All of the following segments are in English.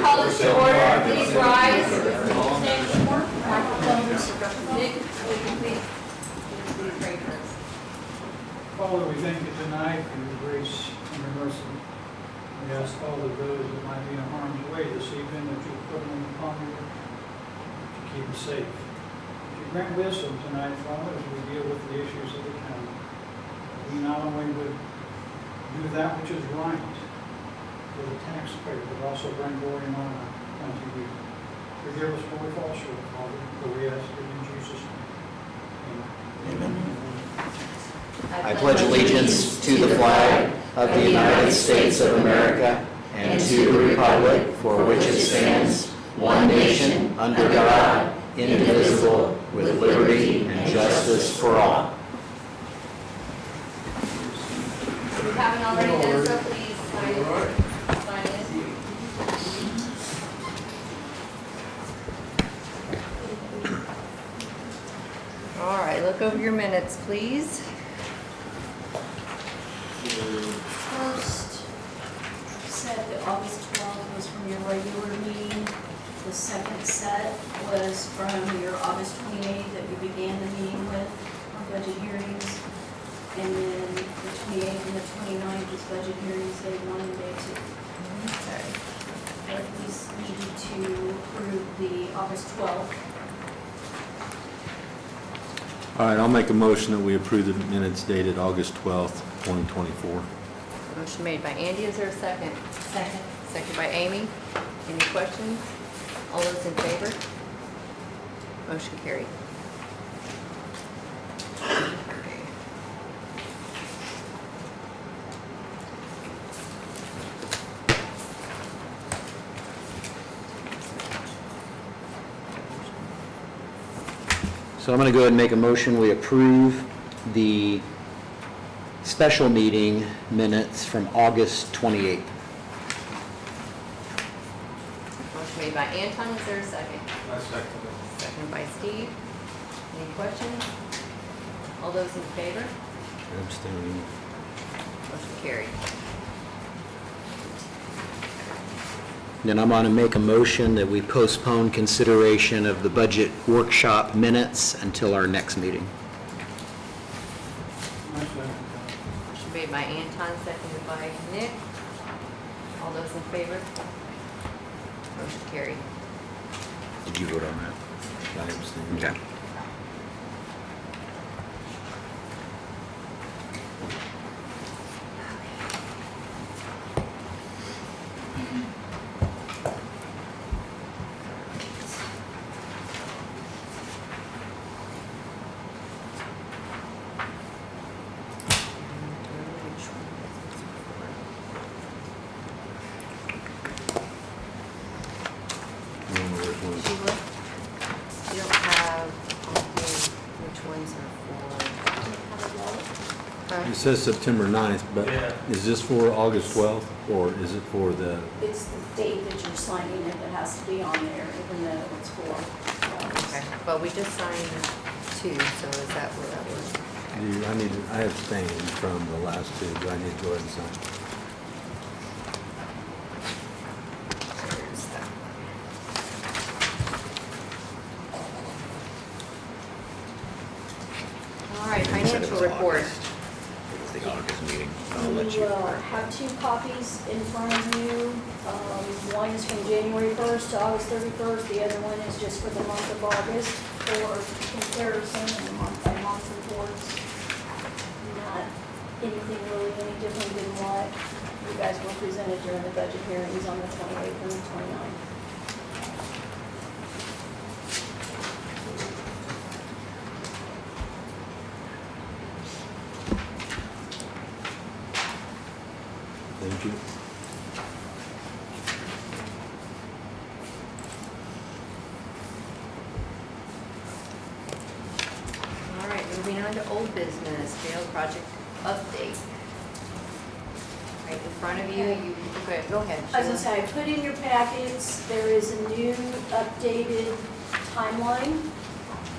call this to order. Please rise. Microphones. Nick, will you please pray for us? Father, we thank you tonight for your grace and your mercy. We ask all of those that might be in harm's way this evening that you put them upon you to keep us safe. You grant wisdom tonight, Father, as we deal with the issues of the county. We not only would do that which is right for the taxpayer, but also bring glory and honor unto you. Forgive us where we fall short, Father, for we ask it in Jesus' name. Amen. I pledge allegiance to the flag of the United States of America and to the republic for which it stands, one nation, under God, indivisible, with liberty and justice for all. If you haven't already done so, please sign it. All right, look over your minutes, please. First set that August 12th was from your regular meeting. The second set was from your August 28th that you began the meeting with on budget hearings. And then the 28th and the 29th is budget hearings, day 1 and day 2. Okay. I just needed to approve the August 12th. All right, I'll make a motion that we approve the minutes dated August 12th, 2024. Motion made by Andy. Is there a second? Second. Second by Amy. Any questions? All those in favor? Motion carried. So I'm going to go ahead and make a motion. We approve the special meeting minutes from August 28th. Motion made by Anton. Is there a second? Second by Steve. Any questions? All those in favor? Abstaining. Motion carried. Then I'm going to make a motion that we postpone consideration of the budget workshop minutes until our next meeting. Motion made by Anton, seconded by Nick. All those in favor? Motion carried. Did you vote on that? I abstain. Okay. I don't know which one. Sheila, you don't have which ones are for? It says September 9th, but is this for August 12th, or is it for the, It's the date that you're signing it that has to be on there, even though it's for. Okay, well, we just signed two, so is that where that was? I abstained from the last two, do I need to go ahead and sign? There's that one. All right, financial report. It was the August meeting. I'll let You you. have two copies in front of you. One is from January 1st to August 31st. The other one is just for the month of August for comparison and the month-by-month reports. Not anything really any different than what you guys were presented during the budget hearings on the 28th and the 29th. Thank you. All right, moving on to old business, jail project update. Right in front of you, you, okay, go ahead. As I say, I put in your packets, there is a new updated timeline.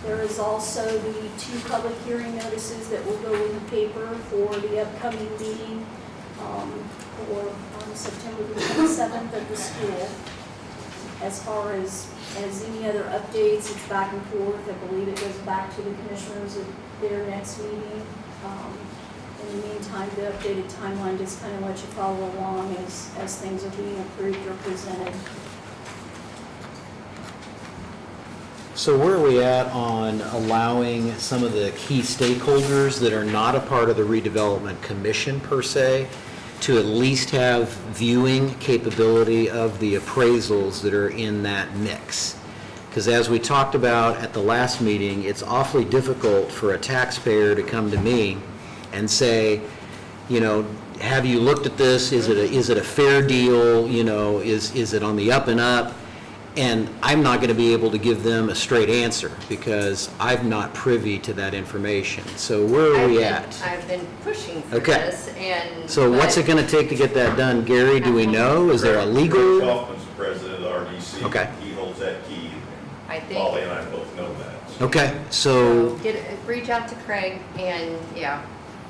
There is also the two public hearing notices that will go in the paper for the upcoming meeting for September the 27th at the school. As far as any other updates, it's back and forth. I believe it goes back to the commissioners at their next meeting. In the meantime, the updated timeline just kind of lets you follow along as things are being approved or presented. So where are we at on allowing some of the key stakeholders that are not a part of the redevelopment commission per se to at least have viewing capability of the appraisals that are in that mix? Because as we talked about at the last meeting, it's awfully difficult for a taxpayer to come to me and say, you know, have you looked at this? Is it a fair deal? You know, is it on the up and up? And I'm not going to be able to give them a straight answer because I'm not privy to that information. So where are we at? I've been pushing for Okay. this, and. So what's it going to take to get that done? Gary, do we know? Is there a Greg legal? Kaufman's the president of the RDC. Okay. He holds that key. I think. Wally and I both know that. Okay, So so, reach out to Craig, and, yeah,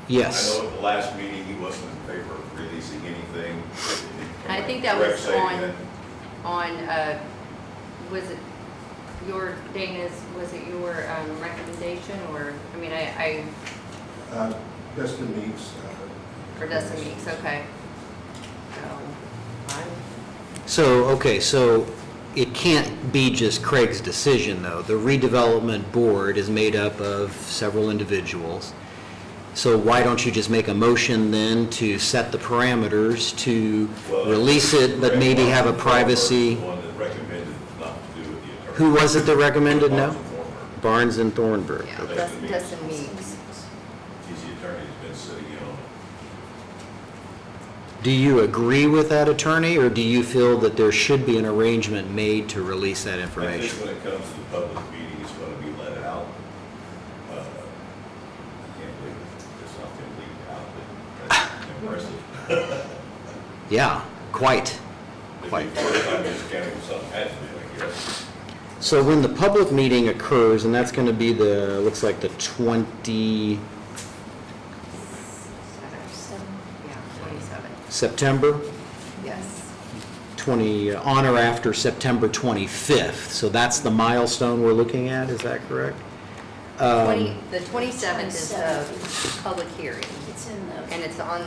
yes. I know at the last meeting, he wasn't in favor of releasing anything. I think that Correct was statement. on, was it your, Dana's, was it your recommendation, or, I mean, I Dustin Meeks. or Dustin Meeks, okay. So, I'm, So, okay, so it can't be just Craig's decision, though. The redevelopment board is made up of several individuals. So why don't you just make a motion then to set the parameters to Well, release it, but Greg maybe have a Kaufman privacy? was the one that recommended not to do with the attorney. Who was it that recommended no? Barnes and Thornburg. Barnes and Thornburg. yeah, Okay. Dustin Meeks. He's the attorney that's been sitting in on it. Do you agree with that attorney, or do you feel that there should be an arrangement made to release that I information? think when it comes to the public meeting, it's going to be let out. I can't believe it's not going to leak out, but that's impressive. Yeah, quite. It'd Quite. be the first time this county was something had to do, I guess. So when the public meeting occurs, and that's going to be the, looks like the 20, Yeah, 27, September? yes. 20, on or after September 25th. So that's the milestone we're looking at, is that correct? The 27th is the public hearing, It's in the and it's on,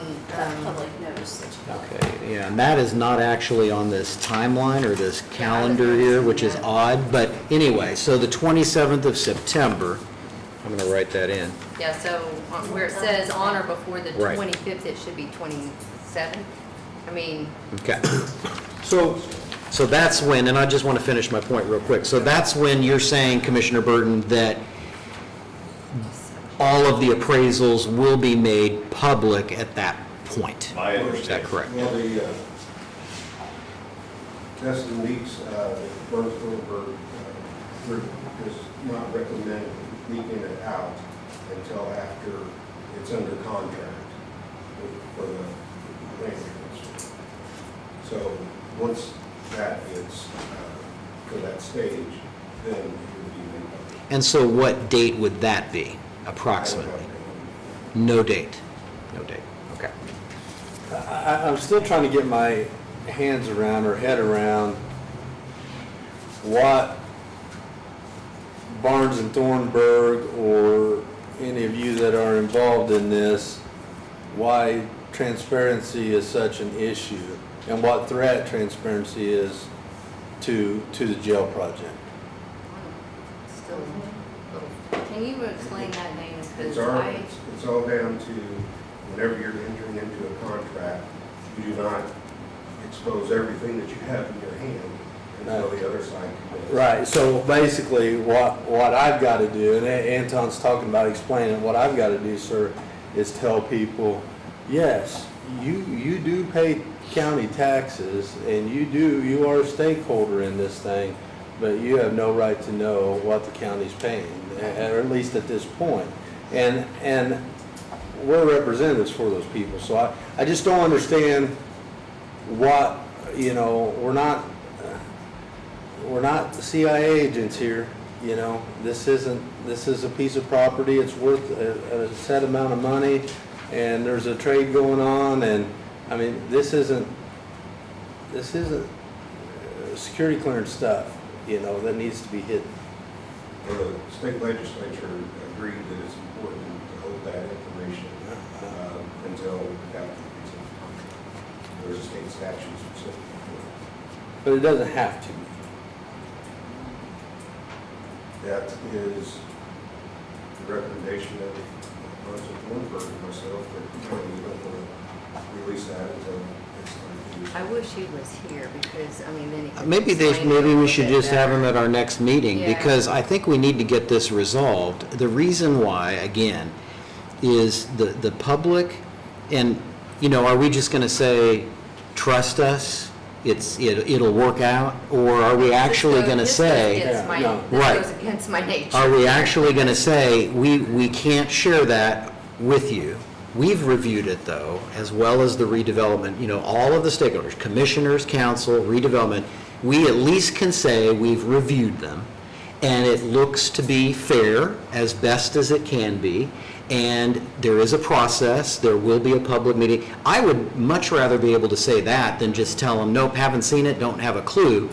public notice that you got. Okay, yeah, and that is not actually on this timeline or this calendar here, which is odd, but anyway, so the 27th of September, I'm going to write that in. yeah, so where it says on or before the Right. 25th, it should be 27th. I mean, Okay. So that's when, and I just want to finish my point real quick. So that's when you're saying, Commissioner Burton, that all of the appraisals will be made public at that point. My Is that understanding. correct? Well, the Dustin Meeks, Burns Thornburg group does not recommend leaking it out until after it's under contract for the land use. So once that is to that stage, then it would be made public. And so what date would that be, approximately? No date? No date, okay. I'm still trying to get my hands around or head around what Barnes and Thornburg or any of you that are involved in this, why transparency is such an issue and what threat transparency is to the jail project. still, a little- can you explain that, Dana? It's Because it's all down to whenever you're entering into a contract, you do not expose everything that you have in your hand until the other side commits. Right, so basically what I've got to do, and Anton's talking about explaining, what I've got to do, sir, is tell people, yes, you do pay county taxes and you are a stakeholder in this thing, but you have no right to know what the county's paying, or at least at this point. And we're representatives for those people, so I just don't understand what, you know, we're not CIA agents here, you know. This is a piece of property, it's worth a set amount of money, and there's a trade going on, and I mean, this isn't security clearance stuff, you know, that needs to be hidden. The state legislature agreed that it's important to hold that information until after it's in contract. There's a state statute specific for it. But it doesn't have to. That is the recommendation of President Thornburg and myself, that we don't want to release that until it's time to I wish he was here because, I mean, then he could Maybe explain it a maybe we little should bit just have better. him at our next meeting, Yeah. because I think we need to get this resolved. The reason why, again, is the public, and, you know, are we just gonna say, trust us, it'll work out? Or are we actually gonna This say, Right. goes against my nature. are we actually gonna say, we can't share that with you? We've reviewed it, though, as well as the redevelopment, you know, all of the stakeholders, commissioners, council, redevelopment. We at least can say we've reviewed them, and it looks to be fair as best as it can be, and there is a process, there will be a public meeting. I would much rather be able to say that than just tell them, nope, haven't seen it, don't have a clue.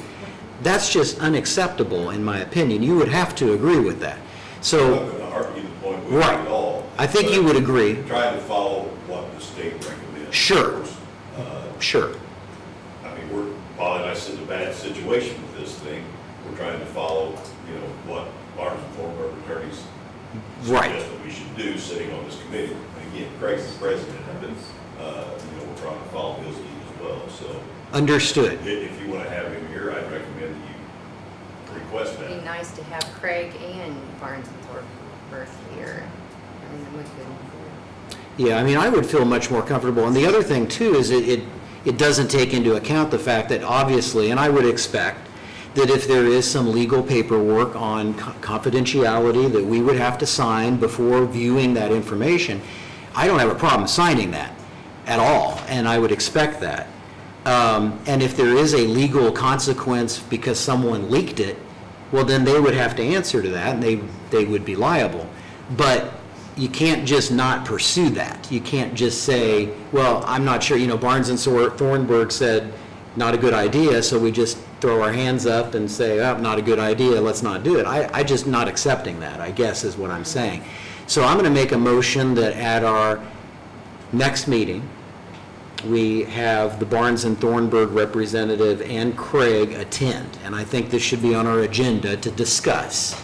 That's just unacceptable, in my opinion. You would have to agree with that. I'm So, not going to argue the point with Right. it at all. I think you would agree. Trying to follow what the state recommends. Sure. Uh, Sure. I mean, Paul and I sit in a bad situation with this thing. We're trying to follow, you know, what Barnes and Thornburg attorneys Right. suggest that we should do sitting on this committee. And again, Craig's the president of it. You know, we're trying to follow his lead as well. So Understood. if you want to have him here, I'd recommend that you request It'd be that. nice to have Craig and Barnes and Thornburg here. I mean, we could, Yeah, I mean, I would feel much more comfortable. And the other thing, too, is it doesn't take into account the fact that obviously, and I would expect, that if there is some legal paperwork on confidentiality that we would have to sign before viewing that information, I don't have a problem signing that at all, and I would expect that. And if there is a legal consequence because someone leaked it, well, then they would have to answer to that, and they would be liable. But you can't just not pursue that. You can't just say, well, I'm not sure, you know, Barnes and Thornburg said, not a good idea, so we just throw our hands up and say, oh, not a good idea, let's not do it. I just not accepting that, I guess, is what I'm saying. So I'm going to make a motion that at our next meeting, we have the Barnes and Thornburg representative and Craig attend. And I think this should be on our agenda to discuss.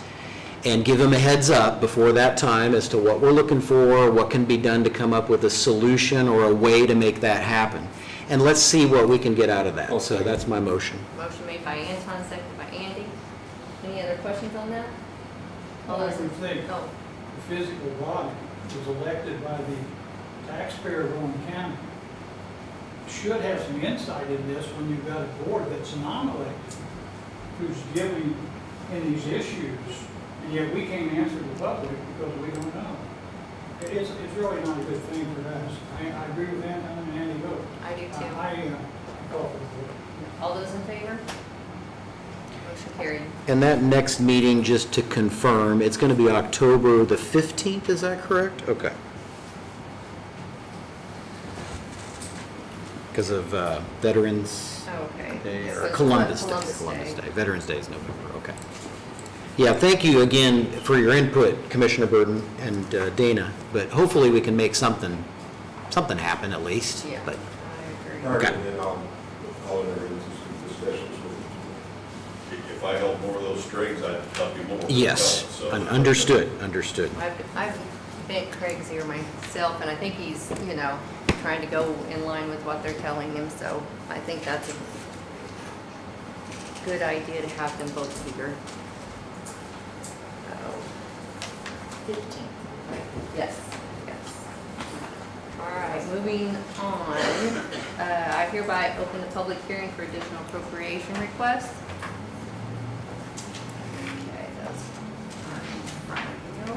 And give them a heads up before that time as to what we're looking for, what can be done to come up with a solution or a way to make that happen. And let's see what we can get out of that. So Okay. that's my motion. motion made by Anton, seconded by Andy. Any other questions on that? All I those in think oh, the physical body was elected by the taxpayer of Owen County. Should have some insight in this when you've got a board that's non-elected, who's giving in these issues, and yet we can't answer the public because we don't know. It's really not a good thing for us. I agree with Anton and Andy both. I do too. I call for the vote. All those in favor? Motion carried. And that next meeting, just to confirm, it's going to be October the 15th, is that correct? Okay. Because of Veterans Oh, okay. Day, So or it's Columbus Day. Columbus Day. Veterans Day is November, okay. Yeah, thank you again for your input, Commissioner Burton and Dana, but hopefully we can make something happen at least. Yeah, But I agree. All right, Okay. and then I'll enter into some discussions with you. If I held more of those strings, I'd help you more. yes, So- understood. I've bent Craig's ear myself, and I think he's, you know, trying to go in line with what they're telling him, so I think that's a good idea to have them both here. 15. Yes, yes. All right, moving on. I hereby open the public hearing for additional appropriation requests. Okay, that's in front of you.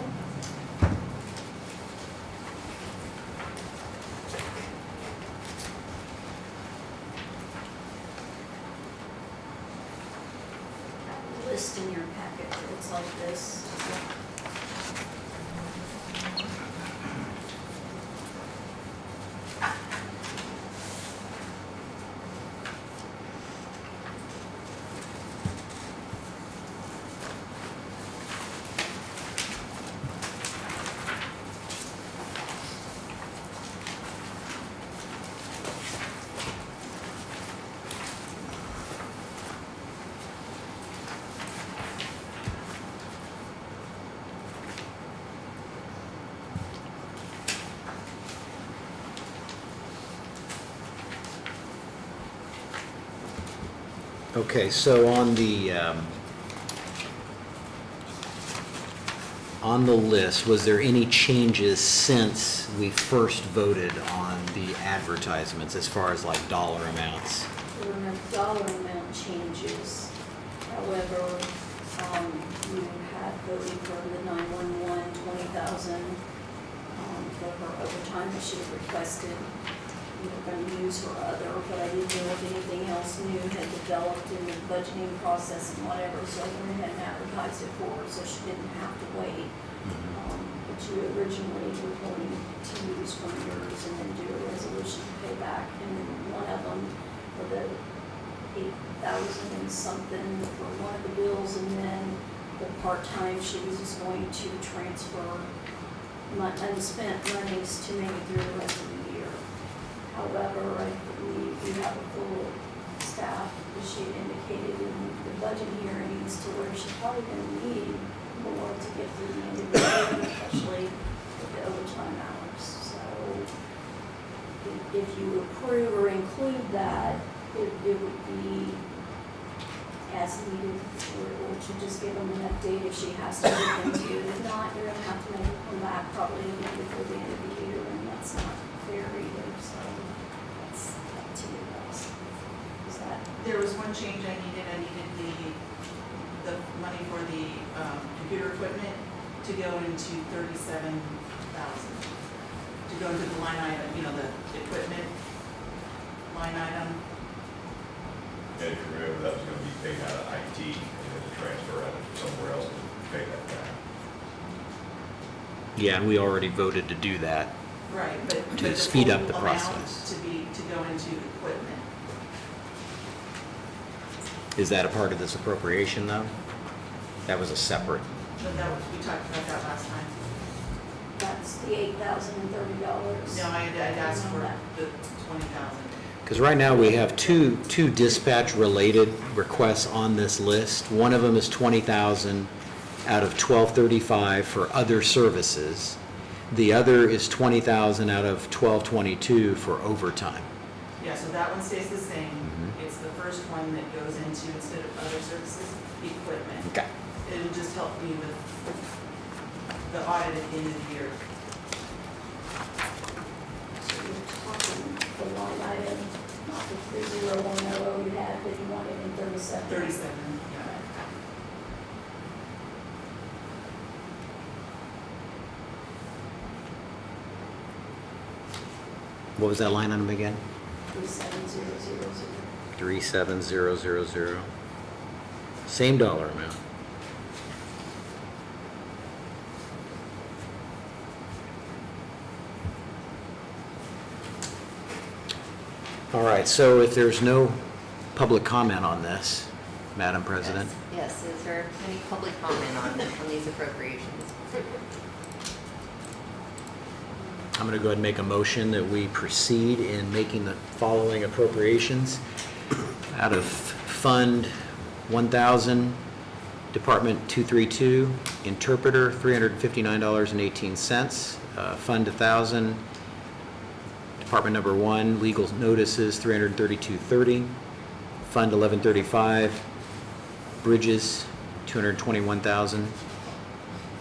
List in your packet, it's like this. Okay, so on the list, was there any changes since we first voted on the advertisements as far as like dollar amounts? There were no dollar amount changes. However, you had voted for the 911, 20,000 for her overtime that she had requested. You were going to use her other, but I didn't know if anything else new had developed in the budgeting process and whatever, so I went ahead and advertised it for her, so she didn't have to wait. But you originally were going to use from yours and then do a resolution to pay back, and then one of them for the 8,000 and something for one of the bills, and then the part-time, she was just going to transfer unspent monies to make it through the rest of the year. However, I believe you have a full staff, as she indicated in the budget hearings, to where she's probably going to need more to get through the end of the year, especially with the overtime hours. So if you approve or include that, it would be as needed, or to just give them an update if she has to look into it. If not, you're gonna have to make her come back probably again before the end of the year, and that's not fair either, so that's up to you guys. Is that, There was one change I needed. I needed the money for the computer equipment to go into 37,000. To go into the line item, the equipment line item. And if you remember, that was gonna be paid out of IT and then to transfer out to somewhere else to pay that back. Yeah, and we already voted to do that. Right, but To the speed up total the amount process. to go into equipment. Is that a part of this appropriation, though? That was a separate. But we talked about that last time. that's the $8,030? No, I'd asked for the 20,000. Because right now we have two dispatch-related requests on this list. One of them is 20,000 out of 1235 for other services. The other is 20,000 out of 1222 for overtime. Yeah, so that one stays the same. It's the first one that goes into, instead of other services, equipment. Okay. It'll just help me with the audit at the end of the year. So you're talking the line item, not the 30100 you had, but you wanted in 37? 37, yeah. What was that line item again? 37000. 37000. Same dollar amount. All right, so if there's no public comment on this, Madam President, Yes, is there any public comment on these appropriations? I'm going to go ahead and make a motion that we proceed in making the following appropriations out of Fund 1000, Department 232, Interpreter, $359.18, Fund 1000, Department Number 1, Legal Notices, $332.30, Fund 1135, Bridges, $221,000,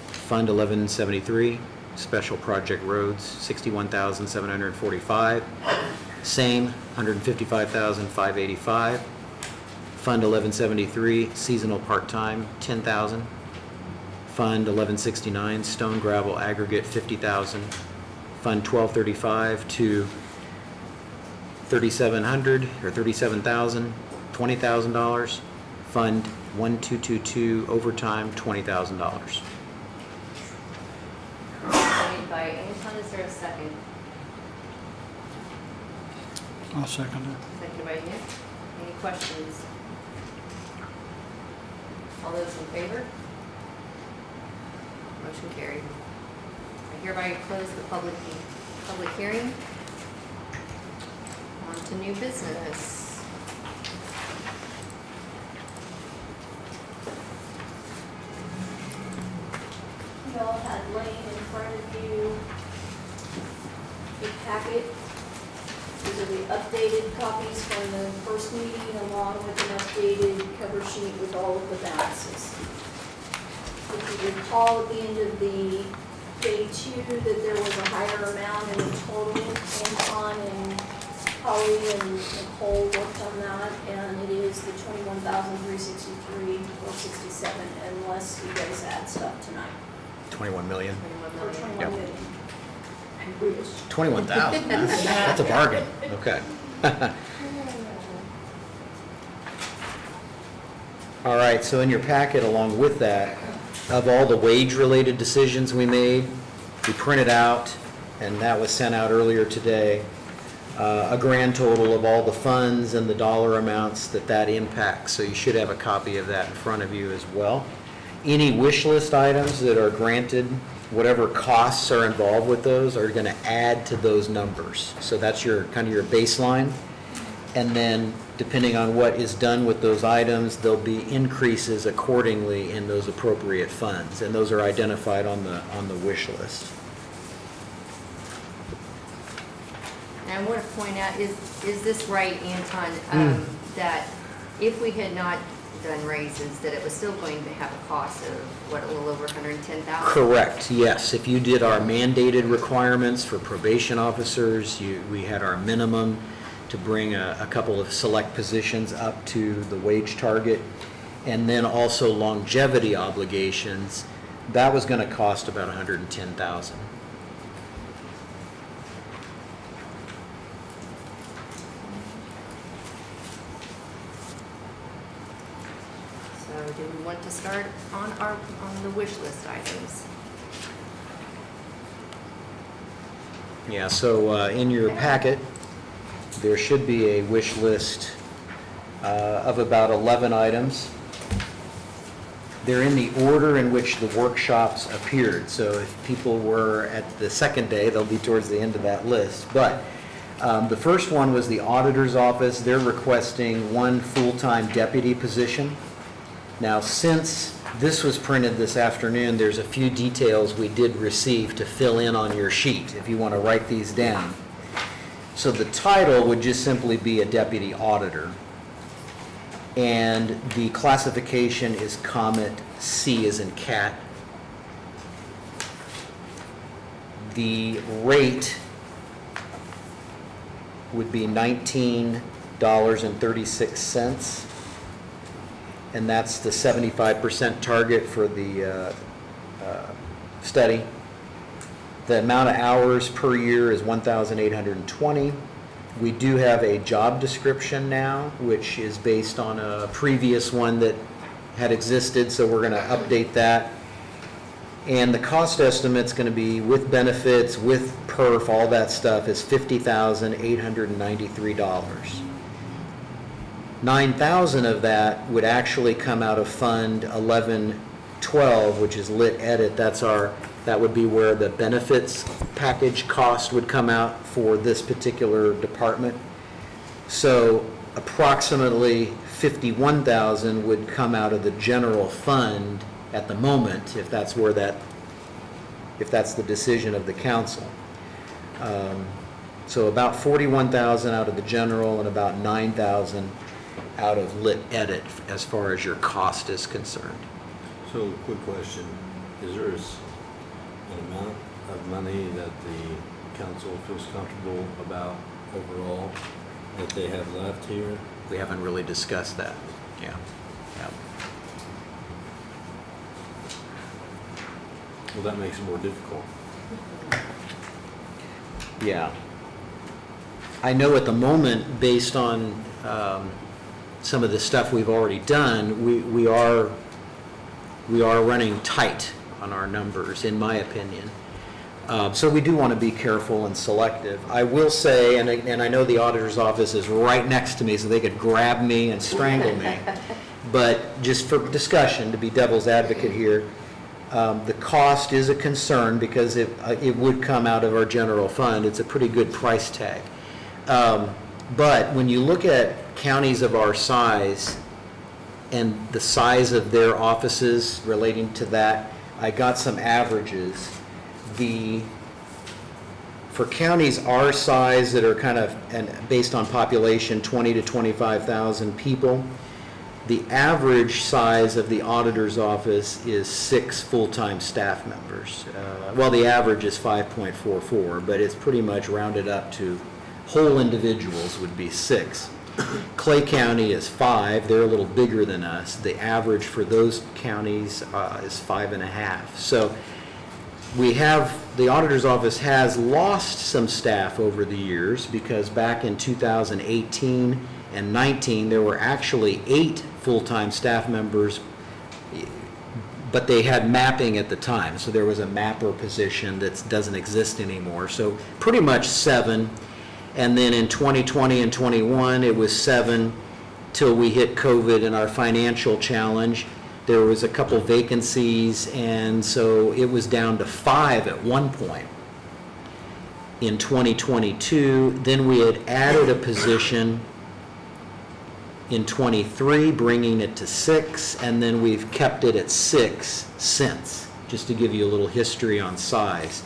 Fund 1173, Special Project Roads, $61,745, same, $155,585, Fund 1173, Seasonal Part-Time, $10,000, Fund 1169, Stone Gravel Aggregate, $50,000, Fund 1235 to 3,700 or 37,000, $20,000, Fund 1222 Overtime, $20,000. Made by Anton, is there a second? I'll second it. Seconded by Nick. Any questions? All those in favor? Motion carried. I hereby close the public hearing. On to new business. You all had laying in front of you a packet These are the updated copies from the first meeting, along with an updated cover sheet with all of the balances. If you recall, at the end of the day 2, that there was a higher amount in the total. Anton and Holly and Nicole worked on that, and it is the 21,363, 467, unless you guys add stuff tonight. 21 million. 21 Or million. 21 million. I wish. 21,000. That's a bargain. Okay. All right, so in your packet, along with that, of all the wage-related decisions we made, we printed out, and that was sent out earlier today, a grand total of all the funds and the dollar amounts that impacts. So you should have a copy of that in front of you as well. Any wish list items that are granted, whatever costs are involved with those, are going to add to those numbers. So that's your kind of your baseline. And then depending on what is done with those items, there'll be increases accordingly in those appropriate funds. And those are identified on the wish list. And I want to point out, is this right, Anton, that if we had not done raises, that it was still going to have a cost of, what, a little over 110,000? Correct, yes. If you did our mandated requirements for probation officers, we had our minimum to bring a couple of select positions up to the wage target, and then also longevity obligations, that was going to cost about 110,000. So do we want to start on the wish list items? Yeah, so in your packet, there should be a wish list of about 11 items. They're in the order in which the workshops appeared. So if people were at the second day, they'll be towards the end of that list. But the first one was the auditor's office. They're requesting one full-time deputy position. Now, since this was printed this afternoon, there's a few details we did receive to fill in on your sheet, if you want to write these down. So the title would just simply be a deputy auditor. And the classification is Comet, C as in cat. The rate would be $19.36. And that's the 75% target for the study. The amount of hours per year is 1,820. We do have a job description now, which is based on a previous one that had existed, so we're going to update that. And the cost estimate's going to be with benefits, with perf, all that stuff is $50,893. 9,000 of that would actually come out of Fund 1112, which is Lit Edit. That would be where the benefits package cost would come out for this particular department. So approximately 51,000 would come out of the general fund at the moment, if that's the decision of the council. So about 41,000 out of the general and about 9,000 out of Lit Edit as far as your cost is concerned. So, quick question, is there an amount of money that the council feels comfortable about overall that they have left here? We haven't really discussed that. Yeah. Well, that makes it more difficult. Yeah. I know at the moment, based on some of the stuff we've already done, we are running tight on our numbers, in my opinion. So we do want to be careful and selective. I will say, and I know the auditor's office is right next to me, so they could grab me and strangle me. But just for discussion, to be devil's advocate here, the cost is a concern because it would come out of our general fund. It's a pretty good price tag. But when you look at counties of our size and the size of their offices relating to that, I got some averages. The For counties our size that are kind of, and based on population, 20 to 25,000 people, the average size of the auditor's office is 6 full-time staff members. Well, the average is 5.44, but it's pretty much rounded up to whole individuals would be 6. Clay County is 5, they're a little bigger than us. The average for those counties is 5.5. So we have, the auditor's office has lost some staff over the years because back in 2018 and 19, there were actually 8 full-time staff members, but they had mapping at the time. So there was a mapper position that doesn't exist anymore. So pretty much 7. And then in 2020 and 21, it was 7 till we hit COVID and our financial challenge. There was a couple vacancies, and so it was down to 5 at one point in 2022. Then we had added a position in 23, bringing it to 6, and then we've kept it at 6 since, just to give you a little history on size.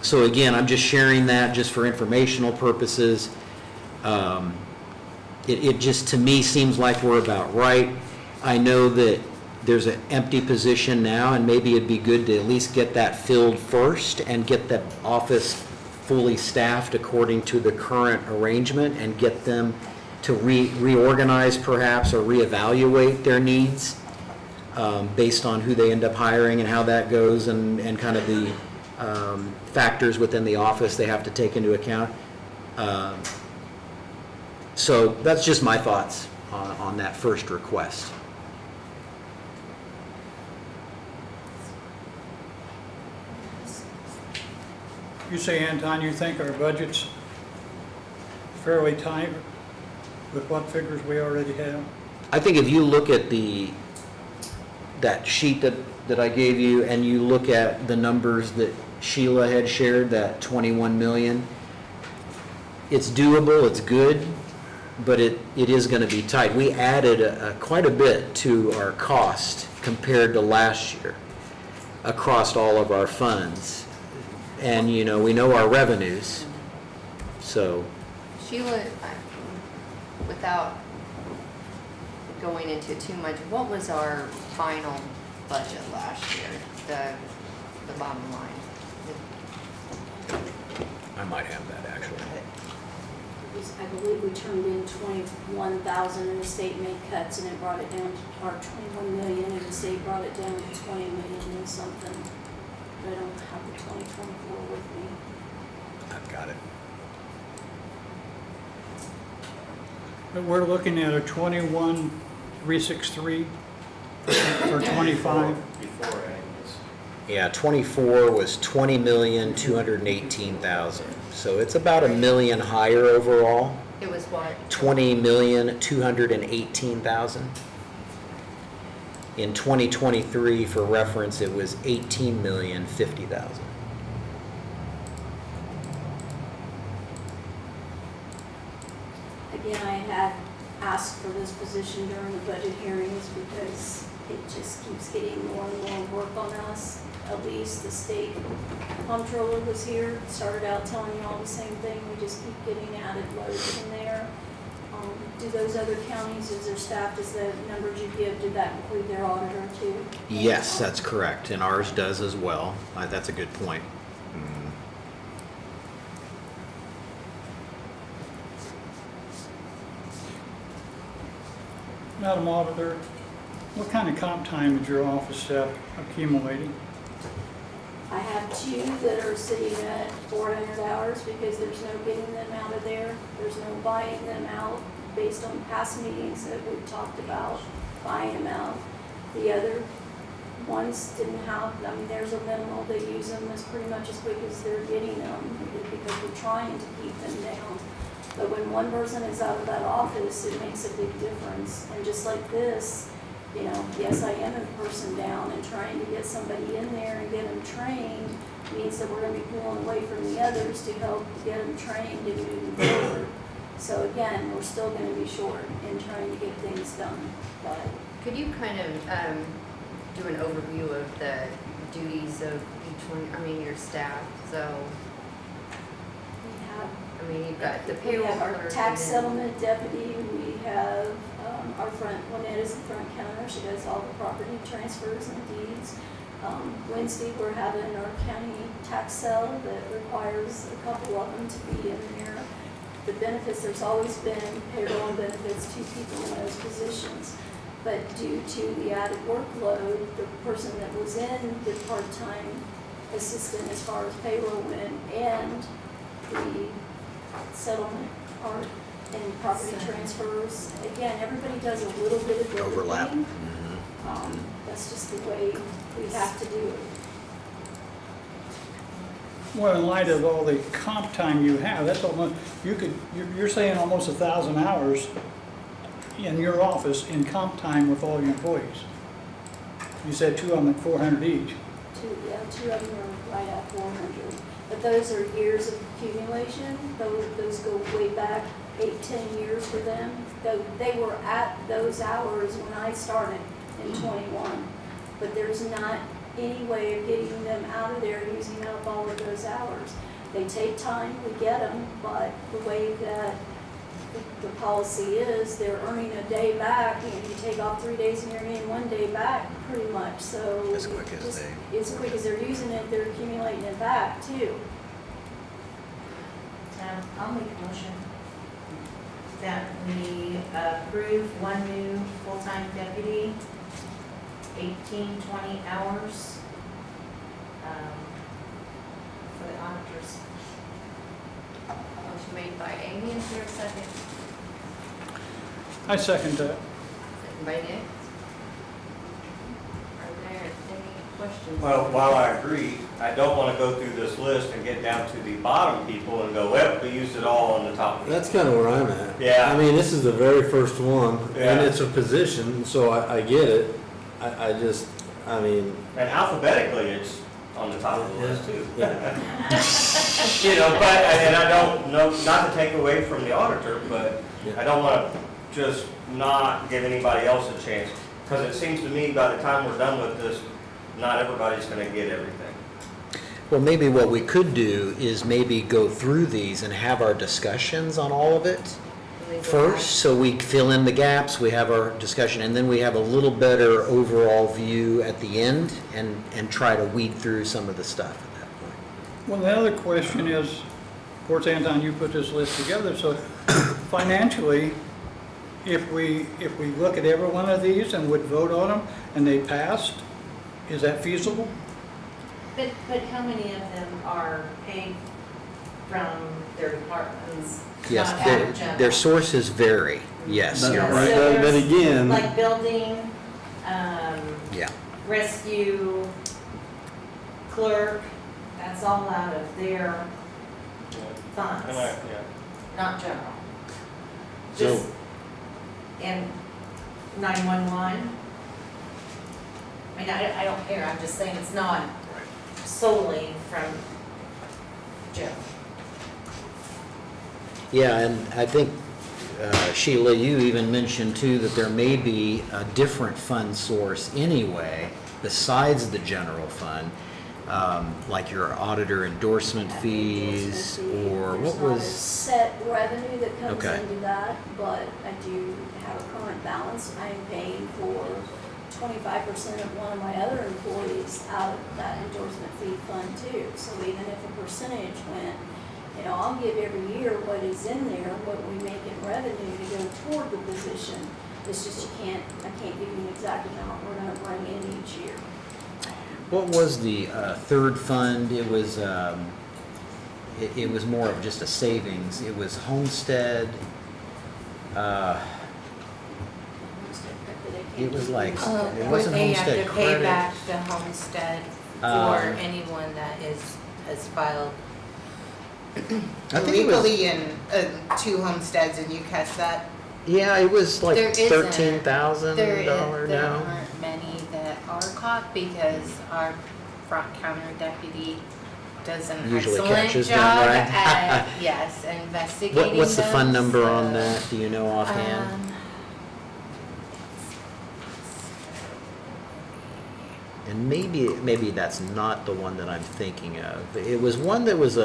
So again, I'm just sharing that just for informational purposes. It just, to me, seems like we're about right. I know that there's an empty position now, and maybe it'd be good to at least get that filled first and get the office fully staffed according to the current arrangement and get them to reorganize perhaps or reevaluate their needs based on who they end up hiring and how that goes and kind of the factors within the office they have to take into account. So that's just my thoughts on that first request. You say, Anton, you think our budget's fairly tight with what figures we already have? I think if you look at that sheet that I gave you and you look at the numbers that Sheila had shared, that 21 million, it's doable, it's good, but it is going to be tight. We added quite a bit to our cost compared to last year across all of our funds. And, you know, we know our revenues, so. Sheila, without going into too much, what was our final budget last year, the bottom line? I might have that actually. I believe we turned in 21,000 and the state made cuts and it brought it down to, or 21 million and the state brought it down to 20 million and something. But I don't have the 2024 with me. I've got it. But we're looking at a 21,363 for 25. Before adding this. Yeah, 24 was 20,218,000. So it's about $1 million higher overall. It was what? 20,218,000. In 2023, for reference, it was 18,050,000. Again, I had asked for this position during the budget hearings because it just keeps getting more and more work on us. At least the state comptroller was here, started out telling you all the same thing. We just keep getting added loads in there. Do those other counties, is their staff, does the numbers you give, did that include their auditor too? Yes, that's correct, and ours does as well. That's a good point. Madam Auditor, what kind of comp time is your office staff accumulating? I have 2 that are sitting at 400 hours because there's no getting them out of there. There's no buying them out based on past meetings that we've talked about, buying them out. The other ones didn't have, I mean, there's a minimal, they use them as pretty much as quick as they're getting them because we're trying to keep them down. But when one person is out of that office, it makes a big difference. And just like this, you know, yes, I am a person down and trying to get somebody in there and get them trained means that we're going to be pulling away from the others to help get them trained and moving forward. So again, we're still going to be short in trying to get things done. But Could you kind of do an overview of the duties of each one, I mean, your staff, so, We have I mean, you've got the We payroll have our clerk. tax and then- settlement deputy, we have our front, Lynette is the front counter, she does all the property transfers and deeds. Wednesday, we're having our county tax sale that requires a couple of them to be in there. The benefits, there's always been payroll and benefits, 2 people in those positions. But due to the added workload, the person that was in the part-time assistant as far as payroll went and the settlement part and property transfers. Again, everybody does a little bit of everything. Overlap. That's just the way we have to do it. Well, in light of all the comp time you have, that's almost, you're saying almost 1,000 hours in your office in comp time with all your employees. You said 2 of them at 400 each. Two of them are right at 400. But those are years of accumulation. Those go way back 8, 10 years for them. They were at those hours when I started in 21. But there's not any way of getting them out of there using up all of those hours. They take time, we get them, but the way that the policy is, they're earning a day back, and you take off 3 days and you're getting 1 day back, pretty much, so. As quick as just- they- As quick as they're using it, they're accumulating it back too. I'll make a motion that we approve 1 new full-time deputy, 18, 20 hours for the auditors. Motion made by Amy, is there a second? I second that. Second by Nick. Are there any questions? Well, while I agree, I don't want to go through this list and get down to the bottom people and go, well, we used it all on the top. That's kind of where I'm at. Yeah. I mean, this is the very first one, and Yeah. it's a position, so I get it. I just, I mean, And alphabetically, it's on the top of the list too. yeah. You know, but, and I don't know, not to take away from the auditor, but Yeah. I don't want to just not give anybody else a chance. Because it seems to me by the time we're done with this, not everybody's going to get everything. Well, maybe what we could do is maybe go through these and have our discussions on all of it first, so we fill in the gaps, we have our discussion, and then we have a little better overall view at the end and try to weed through some of the stuff at that point. Well, the other question is, of course, Anton, you put this list together, so financially, if we look at every one of these and would vote on them and they passed, is that feasible? But how many of them are paid from their departments? Yes, not out of general? their sources vary, yes, But- you're Yeah, right. so But there's again, Like building, Yeah, rescue, clerk, that's all out of their funds, And I, yeah. not general. So- Just, and 911. I mean, I don't care, I'm just saying it's not solely from general. yeah, and I think, Sheila, you even mentioned too that there may be a different fund source anyway, besides the general fund, like your auditor endorsement fees, or what There's not a was, set revenue that comes Okay. into that, but I do have a current balance. I am paying for 25% of one of my other employees out of that endorsement fee fund too. So even if a percentage went, I'll give every year what is in there, what we make in revenue to go toward the position. It's just I can't give you an exact amount we're gonna bring in each year. what was the third fund? It was, it was more of just a savings. It was homestead, it was like, it Would wasn't they have homestead to pay credit. back the homestead for Um, anyone that has filed I think it was, illegally in 2 homesteads, and you catch that? yeah, it was like There isn't. $13,000 There now. aren't many that are caught because our front counter deputy does an Usually excellent catches them, job right? at, yes, investigating What's the fund them, number on so, that? Do you know offhand? and maybe that's not the one that I'm thinking of. It was one that was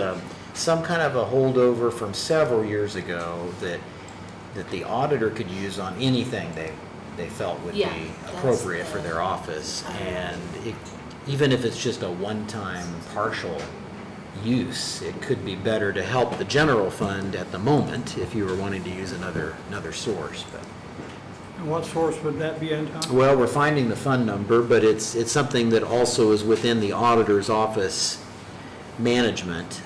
some kind of a holdover from several years ago that the auditor could use on anything they felt would Yeah, be that's appropriate the- for their office. And even if it's just a one-time partial use, it could be better to help the general fund at the moment if you were wanting to use another source. But And what source would that be, Anton? well, we're finding the fund number, but it's something that also is within the auditor's office management.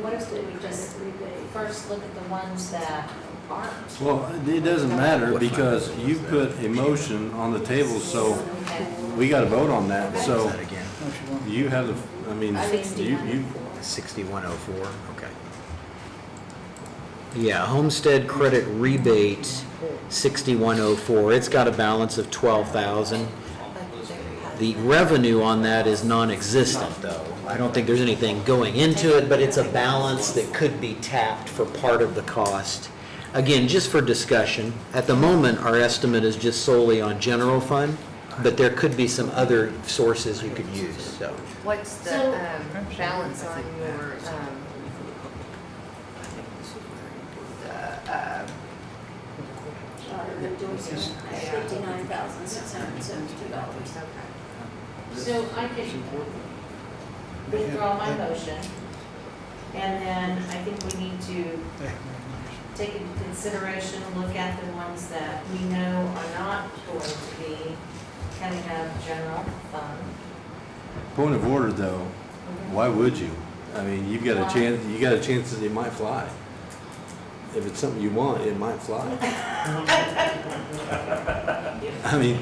What if we just first look at the ones that aren't? Well, it doesn't matter because you put a motion on the table, so Okay. we got to vote on that. What So was that again? you have the, I mean, you, 6104, okay. Yeah, homestead credit rebate, 6104, it's got a balance of 12,000. The revenue on that is non-existent, though. I don't think there's anything going into it, but it's a balance that could be tapped for part of the cost. Again, just for discussion, at the moment, our estimate is just solely on general fund, but there could be some other sources you could use, so. What's the So- balance on your, They're doing $59,672. So I could withdraw my motion, and then I think we need to take into consideration, look at the ones that we know are not going to be coming out of general fund. point of order though, why would you? I mean, you got a chance that it might fly. If it's something you want, it might fly. I mean,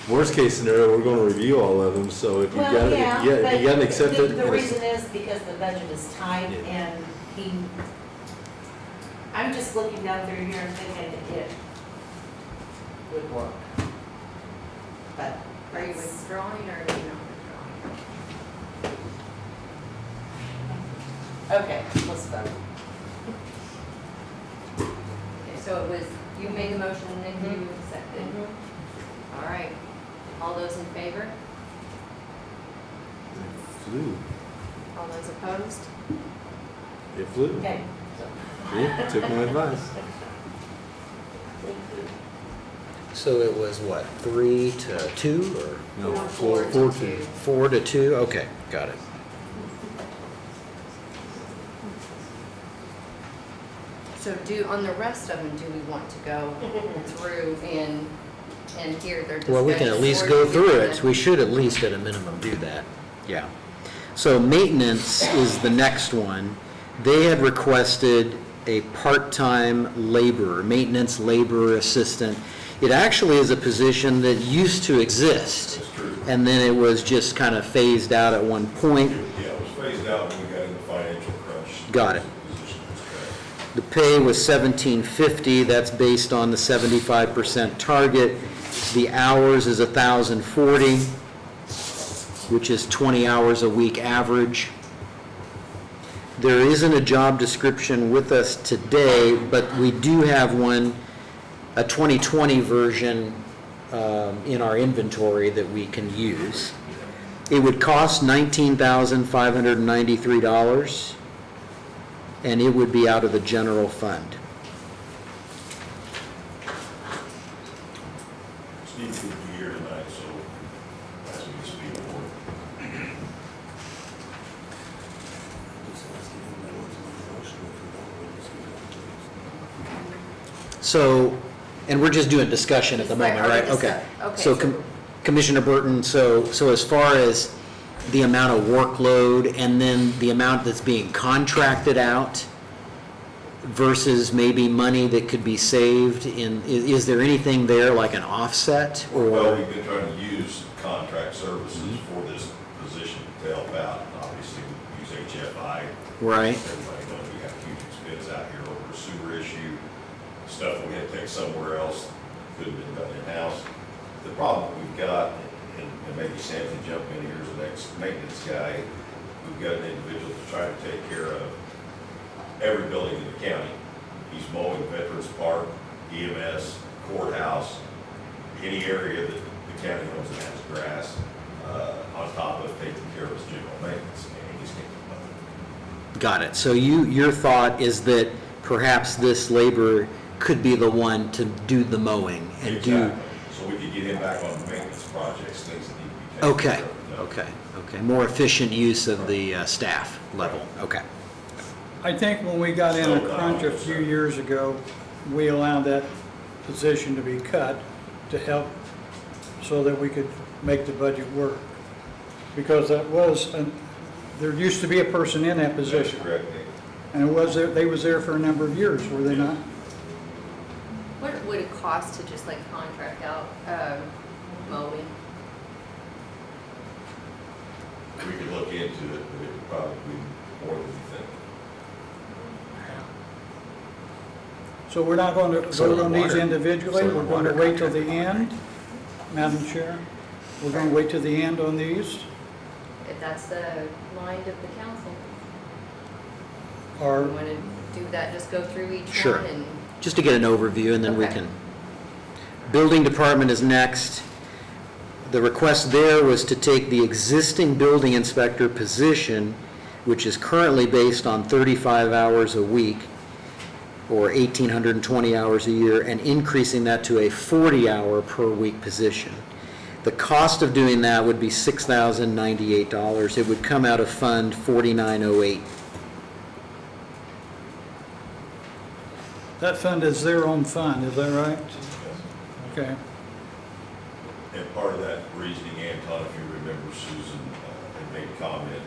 worst case scenario, we're going to review all of them, so if you Well, got, yeah, if but you got to accept it. The reason is because the budget is tight Yeah. and I'm just looking down through here and thinking it would work. But are you withdrawing or are you not withdrawing? okay, let's vote. Okay, so it was, you made the motion and then you accepted. All right. All those in favor? Flew. All those opposed? It flew. Okay. Yeah, took my advice. Thank you. So it was what, 3-2 or No, Four, 4-2. 4-2? Okay, got it. So on the rest of them, do we want to go through and hear their discussion? Well, we can at least or go do through wanna- it. We should at least at a minimum do that. Yeah. So maintenance is the next one. They had requested a part-time laborer, maintenance laborer assistant. It actually is a position that used to exist. That's true. And then it was just kind of phased out at one point. Yeah, it was phased out when we got into financial crunch. Got it. Position was cut. The pay was $17.50, that's based on the 75% target. The hours is 1,040, which is 20 hours a week average. There isn't a job description with us today, but we do have one, a 2020 version in our inventory that we can use. It would cost $19,593. And it would be out of the general fund. Steve could be here tonight, so as we speak for. So, and we're just doing discussion at the Right, moment, are we right? Okay. okay, So so- Commissioner Burton, so as far as the amount of workload and then the amount that's being contracted out versus maybe money that could be saved is there anything there like an offset Well, or? we've been trying to use contract services for this position to help out. Obviously, we use HFI. Right, Everybody knows we have huge expense out here over a sewer issue. Stuff we had to take somewhere else, couldn't have been done in-house. The problem we've got, and maybe Sam can jump in here as an ex-maintenance guy, we've got an individual to try to take care of every building in the county. He's mowing Veterans Park, EMS, courthouse, any area that the Got it. So your thought is that perhaps this laborer could be the one to do the mowing and do... Exactly. So we could get him back on maintenance projects, things that need to be taken Okay, care of. okay. More efficient use of the staff level, okay. I think when we got in a crunch a few years ago, we allowed that position to be cut to help so that we could make the budget work. Because that was, there used to be a person in that That's position. correct, Nick. And they was there for a number of years, were they not? What would it cost to just like contract out mowing? We could look into it, but it would probably be more than we think. So we're not going to Soil vote on and these water. individually? Soil We're and going to water wait till the contract. end, Madam Chair? We're going to wait till the end on these? If that's the mind of the council. Or You want to do that, just go through each Sure. one and, Just to get an overview, and then we Okay. can... Building department is next. The request there was to take the existing building inspector position, which is currently based on 35 hours a week, or 1,820 hours a year, and increasing that to a 40-hour per week position. The cost of doing that would be $6,098. It would come out of Fund 4908. that fund is their own fund, is that right? Okay. And part of that reasoning, Anton, if you remember, Susan had made a comment,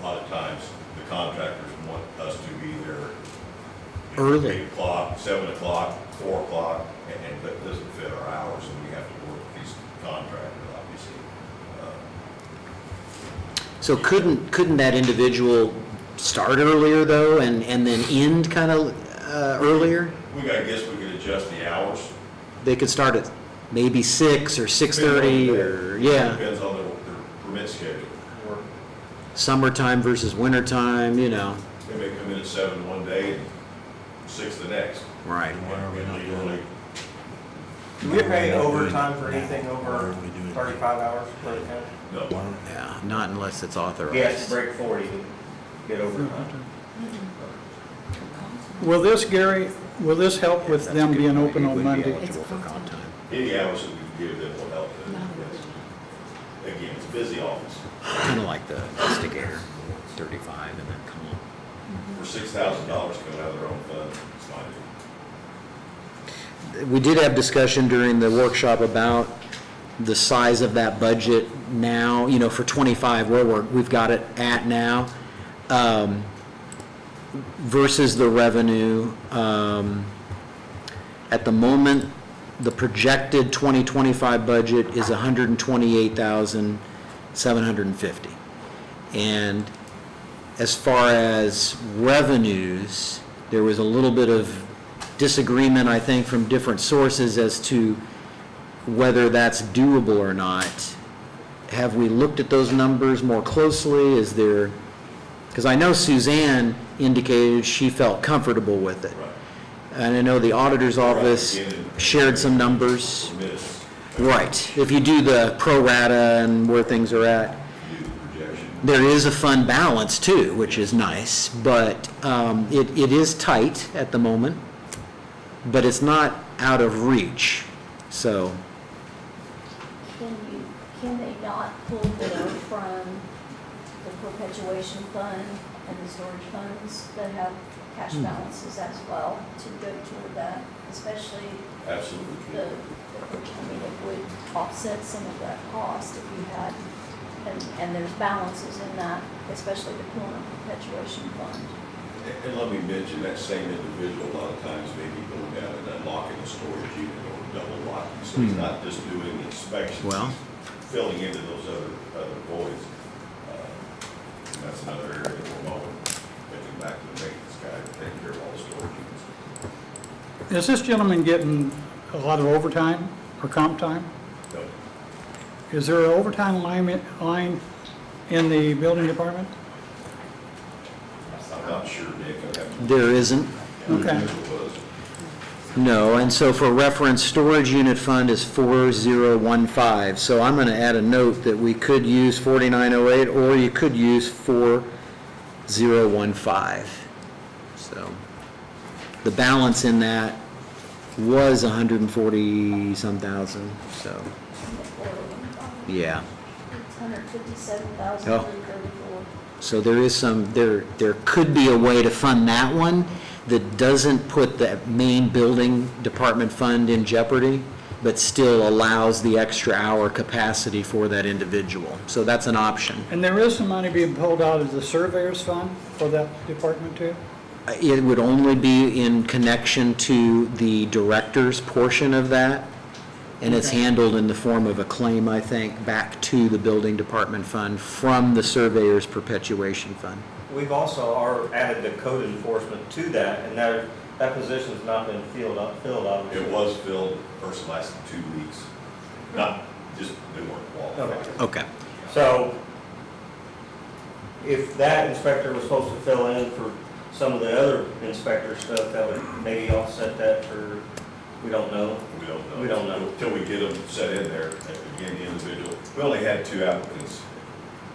a lot of times the contractors want us to be there Early. 8 o'clock, 7 o'clock, 4 o'clock, and that doesn't fit our hours, and we have to work with these contractors, obviously. So couldn't that individual start earlier, though, and then end kind of earlier? I guess we could adjust the hours. They could start at maybe 6 or 6:30, or, yeah, Depends on their permit schedule. summertime versus wintertime, you know. They may come in at 7 one day and 6 the next. Right. And leave early. Do we pay overtime for anything over 35 hours per account? No. Yeah, not unless it's authorized. Yes, break 40 to get overtime. Will this, Gary, will this help with That's a them good being point. open He on would be Monday? eligible for comp time. Any hours that we can give them will help them. Yes. Again, it's a busy office. Kind of like the investigator, 35 and then comp. For $6,000 coming out of their own fund, it's fine. We did have discussion during the workshop about the size of that budget now, you know, for 25, where we've got it at now, versus the revenue. At the moment, the projected 2025 budget is $128,750. And as far as revenues, there was a little bit of disagreement, I think, from different sources as to whether that's doable or not. Have we looked at those numbers more closely? Is there, because I know Suzanne indicated she felt comfortable with it. Right. And I know the auditor's office Right, again, shared some numbers. Permits, Right, if you do the pro rata and where things are at. do the projection. There is a fund balance too, which is nice, but it is tight at the moment, but it's not out of reach, so. Can they not pull more from the perpetuation fund and the storage funds that have cash balances as well to go toward that, especially Absolutely. I mean, it would offset some of that cost if you had, and there's balances in that, especially the pulling of perpetuation fund. And let me mention, that same individual a lot of times may be going down and unlocking the storage unit or double locking. So he's not just doing the inspections, Well. he's filling into those other voids. And that's another area that we're mowing, getting back to the maintenance guy, taking care of all the storage units. Is this gentleman getting a lot of overtime or comp time? No, Is there an overtime line in the building department? I'm not sure, Nick. I haven't- There isn't. Okay. It was. No, and so for reference, storage unit fund is 4015. So I'm going to add a note that we could use 4908, or you could use 015. So the balance in that was 140 some thousand, so, yeah. It's $157,334. So there is there could be a way to fund that one that doesn't put the main building department fund in jeopardy, but still allows the extra hour capacity for that individual. So that's an option. And there is some money being pulled out of the surveyor's fund for that department too? It would only be in connection to the director's portion of that, and it's Okay. handled in the form of a claim, I think, back to the building department fund from the surveyor's perpetuation fund. We've also added the code enforcement to that, and that position's not been filled, obviously. It was filled, the person lasted 2 weeks, not, just, they weren't qualified. Okay. So if that inspector was supposed to fill in for some of the other inspector stuff, that would maybe offset that for, we don't know. We don't know. We don't know. Until we get them set in there, again, the individual. We only had 2 applicants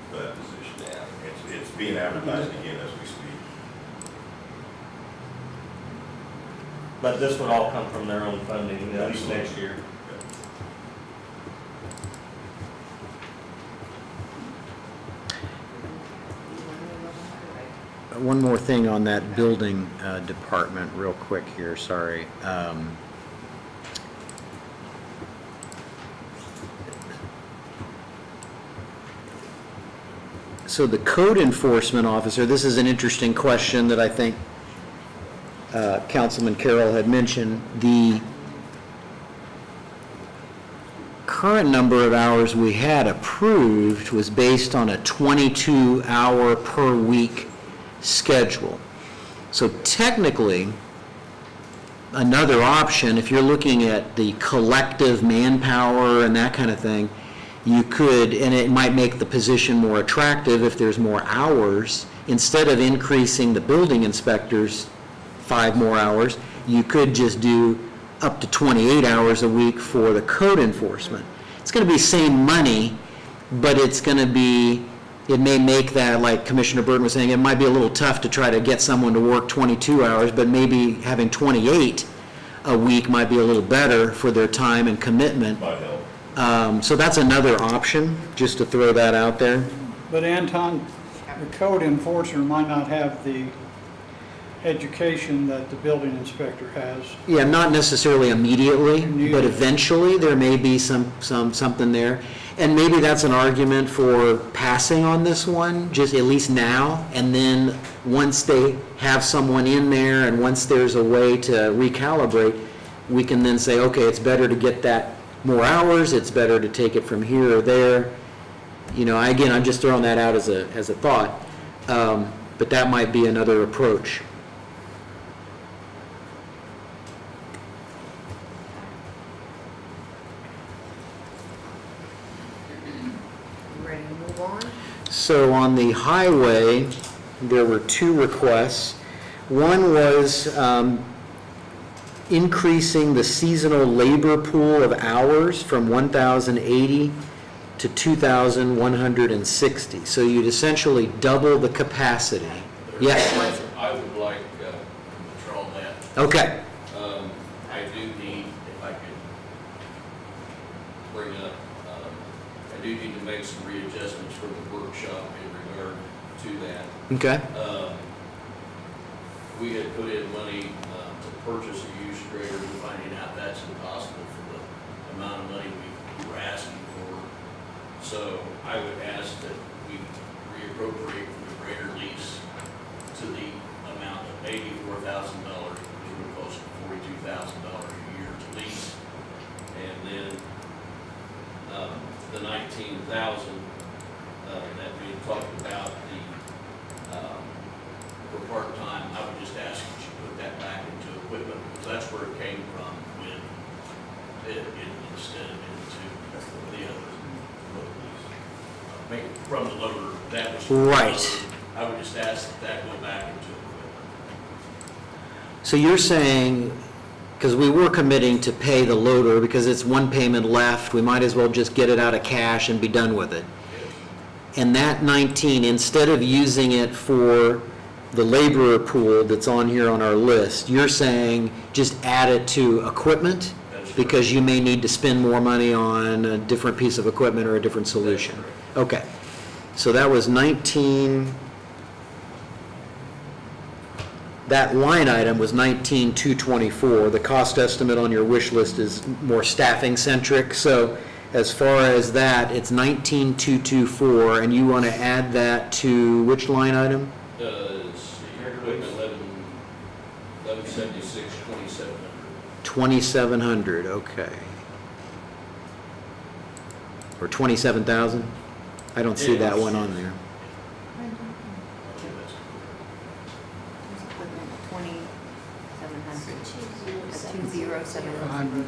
for that position. It's being advertised again as we speak. But this would all come from their own funding, at least Absolutely. next year. One more thing on that building department, real quick here, sorry. So the code enforcement officer, this is an interesting question that I think Councilman Carroll had mentioned. The current number of hours we had approved was based on a 22-hour per week schedule. So technically, another option, if you're looking at the collective manpower and that kind of thing, you could, and it might make the position more attractive if there's more hours, instead of increasing the building inspectors 5 more hours, you could just do up to 28 hours a week for the code enforcement. It's going to be same money, but it's going to be, it may make that, like Commissioner Burton was saying, it might be a little tough to try to get someone to work 22 hours, but maybe having 28 a week might be a little better for their time and commitment. Might help. So that's another option, just to throw that out there. But Anton, the code enforcer might not have the education that the building inspector has. Yeah, not necessarily immediately, but Immediately. eventually there may be something there. And maybe that's an argument for passing on this one, just at least now, and then once they have someone in there and once there's a way to recalibrate, we can then say, okay, it's better to get that more hours, it's better to take it from here or there. You know, again, I'm just throwing that out as a thought, but that might be another approach. Ready to move on? So on the highway, there were 2 requests. One was increasing the seasonal labor pool of hours from 1,080 to 2,160. So you'd essentially double the capacity. Yes? I would like to control that. Okay. I do need, if I could bring up, I do need to make some readjustments for the workshop in regard to that. Okay. We had put in money to purchase a used grader, we're finding out that's impossible for the amount of money we were asking for. So I would ask that we reappropriate from the grader lease to the amount of $84,000, which would cost $42,000 a year to lease. And then the $19,000 that we had talked about, for part-time, I would just ask that you put that back into equipment, because that's where it came from when it instead of into the other lease. Make it from the loader, that was. Right. I would just ask that go back into equipment. So you're saying, because we were committing to pay the loader because it's one payment left, we might as well just get it out of cash and be done with it. And that 19, instead of using it for the laborer pool that's on here on our list, you're saying just add it to equipment? That's Because you may need to spend more money on a different piece of equipment or a different solution. Okay, so that was 19, that line item was 19,224. The cost estimate on your wish list is more staffing centric, so as far as that, it's 19,224, and you want to add that to which line item? Let's see, equipment 1176, 2700. 2,700, okay. Or 27,000? I don't see that one on there. Equipment, 20700.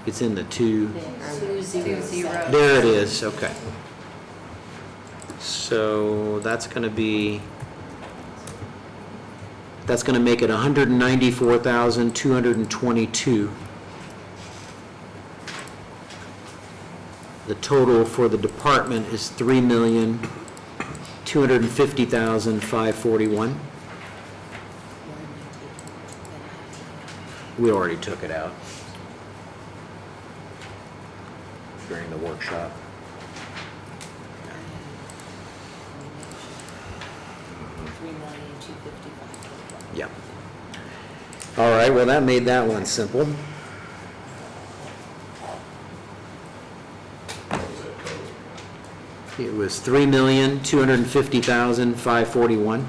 It's in the two. 20. There it is, okay. So that's going to make it 194,222. The total for the department is 3,250,541. We already took it out during the workshop. Yeah. All right, well, that made that one simple. What was that total? It was 3,250,541.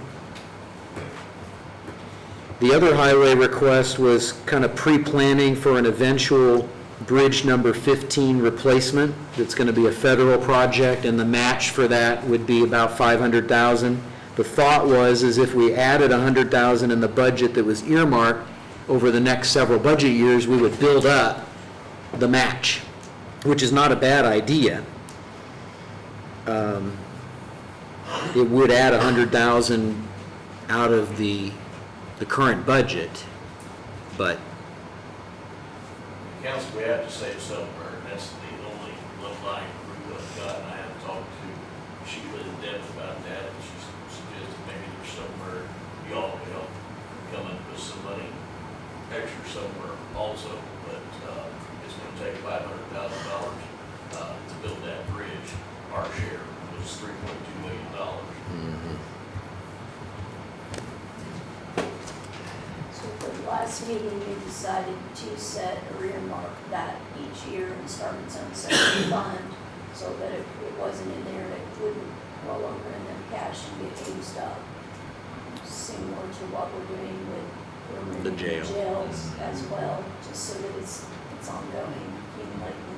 The other highway request was kind of pre-planning for an eventual bridge number 15 replacement. That's going to be a federal project, and the match for that would be about 500,000. The thought was, is if we added 100,000 in the budget that was earmarked over the next several budget years, we would build up the match, which is not a bad idea. It would add 100,000 out of the current budget, but Council, we have to save somewhere, and that's the only low-lying fruit I've got, and I have talked to Sheila in depth about that, and she suggested maybe there's somewhere y'all can help come up with some money extra somewhere also, but, it's gonna take $500,000, to build that bridge. Our share was $3.2 million. So for the last meeting, we decided to set a earmark that each year and start its own separate fund, so that if it wasn't in there, it wouldn't roll over in the cash and get used up. Similar to what we're doing with The jail. jails as well, just so that it's ongoing, accumulating.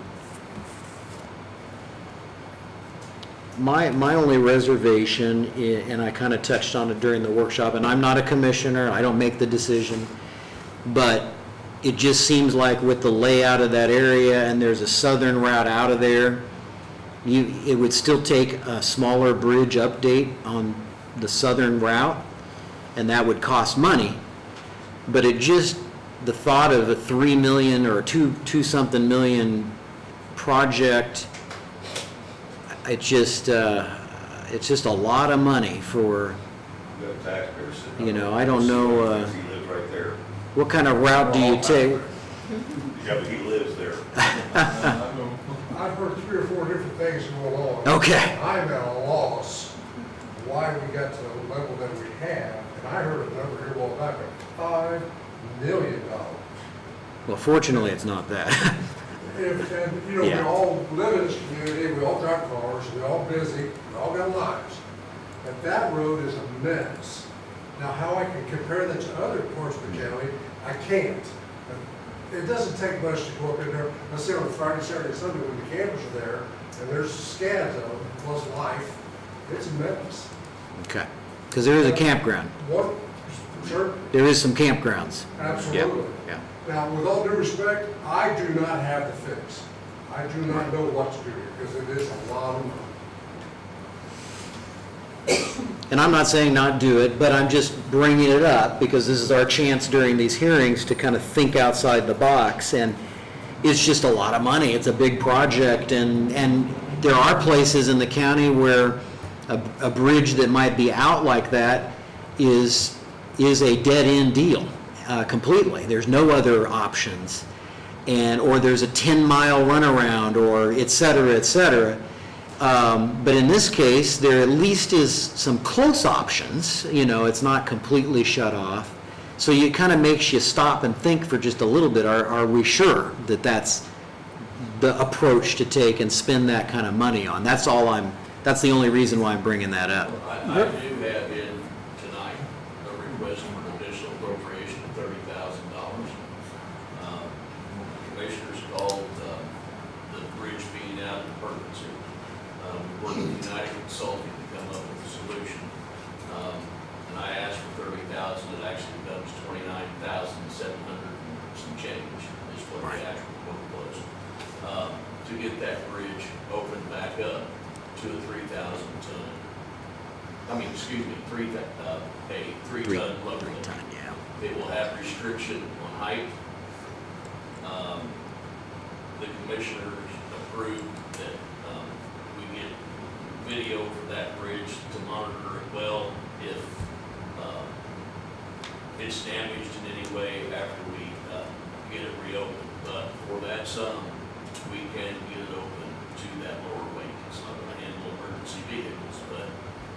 my only reservation, and I kind of touched on it during the workshop, and I'm not a commissioner, I don't make the decision, but it just seems like with the layout of that area, and there's a southern route out of there, it would still take a smaller bridge update on the southern route, and that would cost money. But the thought of a 3 million or two-something million project, it's just a lot of money for, You got taxpayers sitting. I don't know, He lives right there. what kind of route do you take? Yeah, but he lives there. I've heard 3 or 4 different things going on. Okay. I'm at a loss why we got to the level that we have, and I heard a number here a while back of $5 million. Well, fortunately, it's not that. And, we Yeah. all live in this community, we all drive cars, we're all busy, we all got lives. But that road is a mess. Now, how I can compare that to other parts of the county, I can't. It doesn't take much to go up in there, let's say on Friday, Saturday, Sunday, when the campers are there, and there's scads of them, plus life, it's a mess. Okay, because there is a campground. What, sir? There is some campgrounds. Absolutely. Yeah. Now, with all due respect, I do not have the fix. I do not know what to do here, because it is a lot of money. And I'm not saying not do it, but I'm just bringing it up because this is our chance during these hearings to kind of think outside the box. And it's just a lot of money. It's a big project, and there are places in the county where a bridge that might be out like that is a dead-end deal completely. There's no other options. Or there's a 10-mile runaround, or et cetera, et cetera. But in this case, there at least is some close options. It's not completely shut off. So it kind of makes you stop and think for just a little bit. Are we sure that that's the approach to take and spend that kind of money on? That's the only reason why I'm bringing that up. I do have in tonight a request for an additional appropriation of $30,000. Commissioners called the bridge being out of emergency. We worked with United Consulting to come up with a solution. And I asked for $30,000, it actually becomes $29,700 and some change is what the actual quote was. To get that bridge opened back up to a 3,000 ton. I mean, excuse me, a 3-ton loading. Yeah. It will have restriction on height. The commissioners approved that we get video for that bridge to monitor it well if it's damaged in any way after we get it reopened. But for that sum, we can get it open to that lower weight. It's not going to handle emergency vehicles, but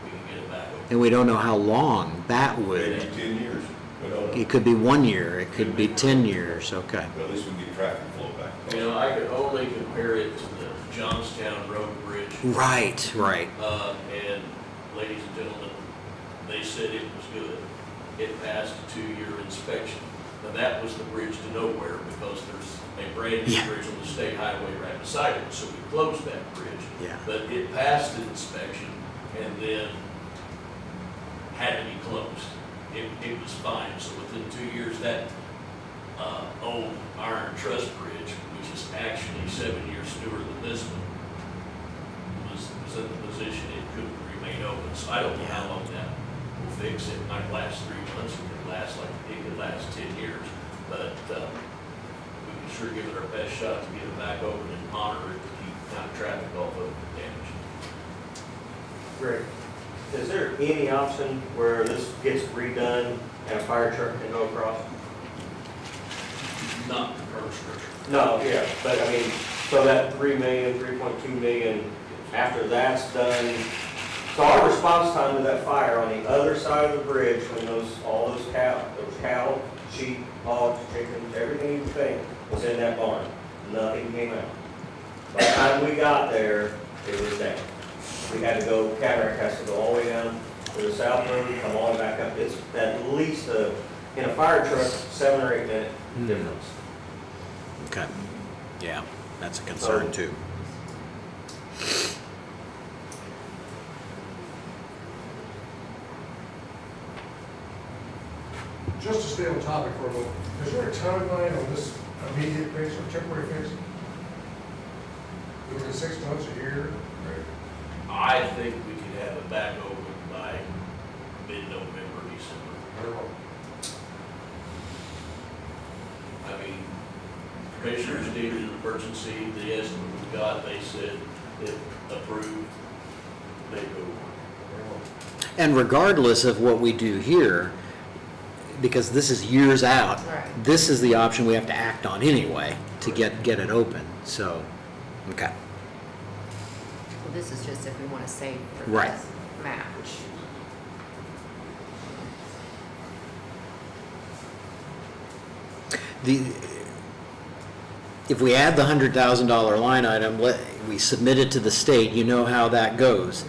we can get it back open. And we don't know how long that would. Maybe 10 years. We don't know. It could be 1 year, it could be 10 years, okay. But at least we can get traffic flow back. I could only compare it to the Johnstown Road Bridge. Right. And ladies and gentlemen, they said it was good. It passed a 2-year inspection. Now that was the bridge to nowhere because there's a brand new bridge on the state highway right beside it, so we closed that bridge. Yeah. But it passed the inspection and then had to be closed. It was fine, so within 2 years, that old Iron Truss Bridge, which is actually 7 years newer than this one, was in the position it could remain open. So I don't know how long that will fix. It might last 3 months, it could last 10 years, but we can sure give it our best shot to get it back open and monitor it to keep kind of traffic off of the damage. Greg, is there any option where this gets redone and a fire truck can go across? Not the current structure. No, yeah, but I mean, so that 3 million, 3.2 million, after that's done, so our response time to that fire on the other side of the bridge, when all those cattle, sheep, hogs, chickens, everything you think was in that barn, nothing came out. By the time we got there, it was down. We had to go, cataract has to go all the way down to the south road, come all the way back up. It's at least in a fire truck, 7 or 8 minute difference. Okay. Yeah, that's a concern too. Just to stay on topic for a moment, is there a timeline on this immediate fix or temporary fix? Is it 6 months, a year? I think we could have it back open by mid-November, December. Very well. I mean, commissioners needed an emergency, the estimate we got, they said if approved, they go. And regardless of what we do here, because this is years out, Right. this is the option we have to act on anyway to get it open. So, okay. Well, this is just if we want to save for Right. this match. If we add the $100,000 line item, we submit it to the state, you know how that goes.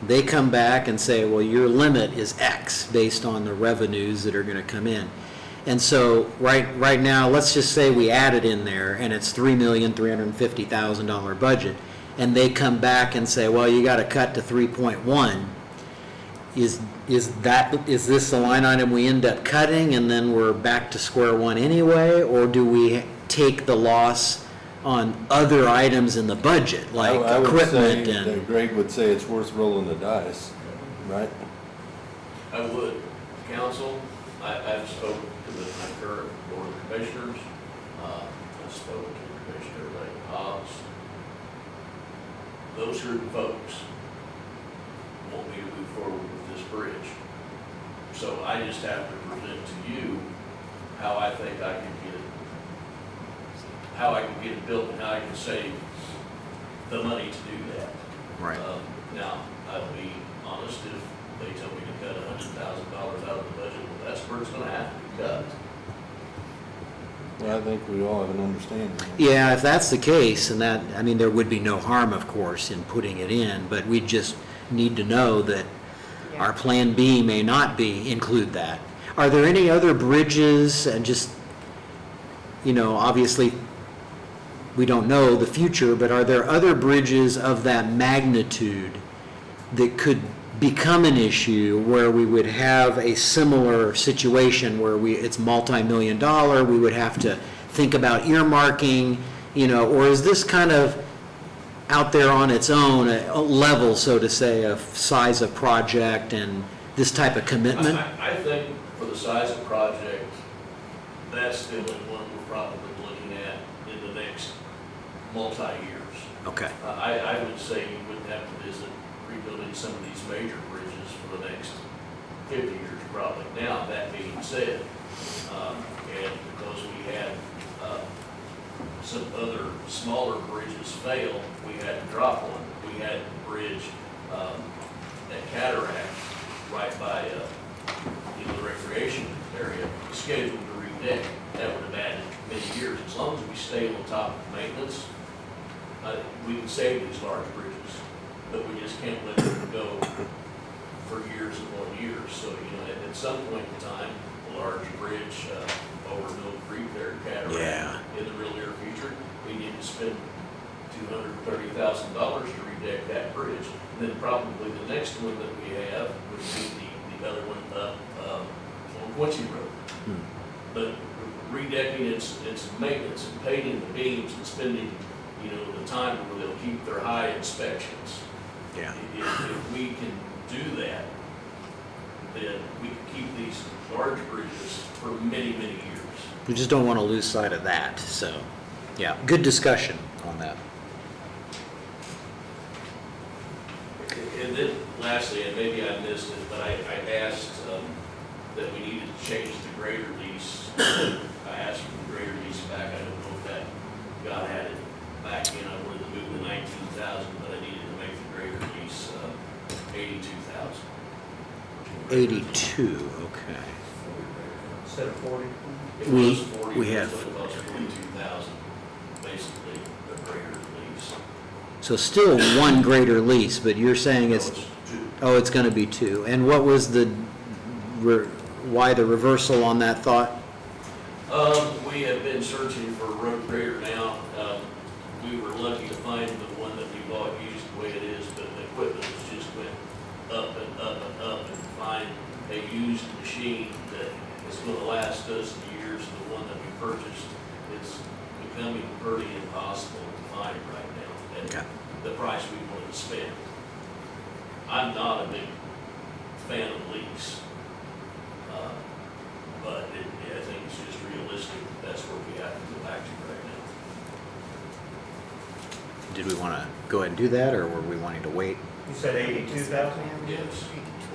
They come back and say, well, your limit is X based on the revenues that are going to come in. And so right now, let's just say we add it in there and it's $3,350,000 budget. And they come back and say, well, you got to cut to 3.1. Is this the line item we end up cutting and then we're back to square one anyway? Or do we take the loss on other items in the budget, like I would equipment say and? that Greg would say it's worth rolling the dice, right? I would. Council, I've spoken to my current board of commissioners, I spoke to Commissioner Lane Hobbs. Those group of folks want me to move forward with this bridge. So I just have to present to you how I think I can get it built and how I can save the money to do that. Right. Now, I'll be honest, if they tell me to cut $100,000 out of the budget, well, that's where it's gonna have to be cut. Well, I think we all have an understanding. Yeah, if that's the case, and that, I mean, there would be no harm, of course, in putting it in, but we just need to know that our Plan B may not include that. Are there any other bridges, and just, obviously, we don't know the future, but are there other bridges of that magnitude that could become an issue where we would have a similar situation where it's multi-million dollar, we would have to think about earmarking, or is this kind of out there on its own, a level, so to say, of size of project and this type of commitment? I think for the size of project, that's still one we're probably looking at in the next multi-years. Okay. I would say you wouldn't have to visit rebuilding some of these major bridges for the next 50 years probably. Now, that being said, and because we had some other smaller bridges fail, we had to drop one. We had the bridge at Cataract, right by the recreation area, scheduled to redeck. That would have added many years. As long as we stay on top of maintenance, we can save these large bridges, but we just can't let them go for years upon years. So, at some point in time, a large bridge over Mill Creek there at Cataract, in the real near future, we need to spend $230,000 to redeck that bridge. And then probably the next one that we have would be the other one up on Quincy Road. But redecking its maintenance and painting the beams and spending the time where they'll keep their high inspections. Yeah. If we can do that, then we can keep these large bridges for many, many years. We just don't want to lose sight of that, so, yeah, good discussion on that. And then lastly, and maybe I missed it, but I asked that we needed to change the grader lease. I asked for the grader lease back. I don't know if that got added back in. I wanted to move the 19,000, but I needed to make the grader lease 82,000. 82, okay. Instead of 40? It We- was 40, we have- so it was 42,000, basically, the grader lease. So still one greater lease, but you're saying So it's, two. it's going to be two. And what was why the reversal on that thought? We have been searching for a road grader now. We were lucky to find the one that we bought used the way it is, but the equipment just went up and up and up, and to find a used machine that is going to last us the years of the one that we purchased, it's becoming pretty impossible to find right now at the price we wanted to spend. I'm not a big fan of lease, but I think it's just realistic that that's where we have to go back to right now. Did we want to go ahead and do that, or were we wanting to wait? You said 82,000? Yes,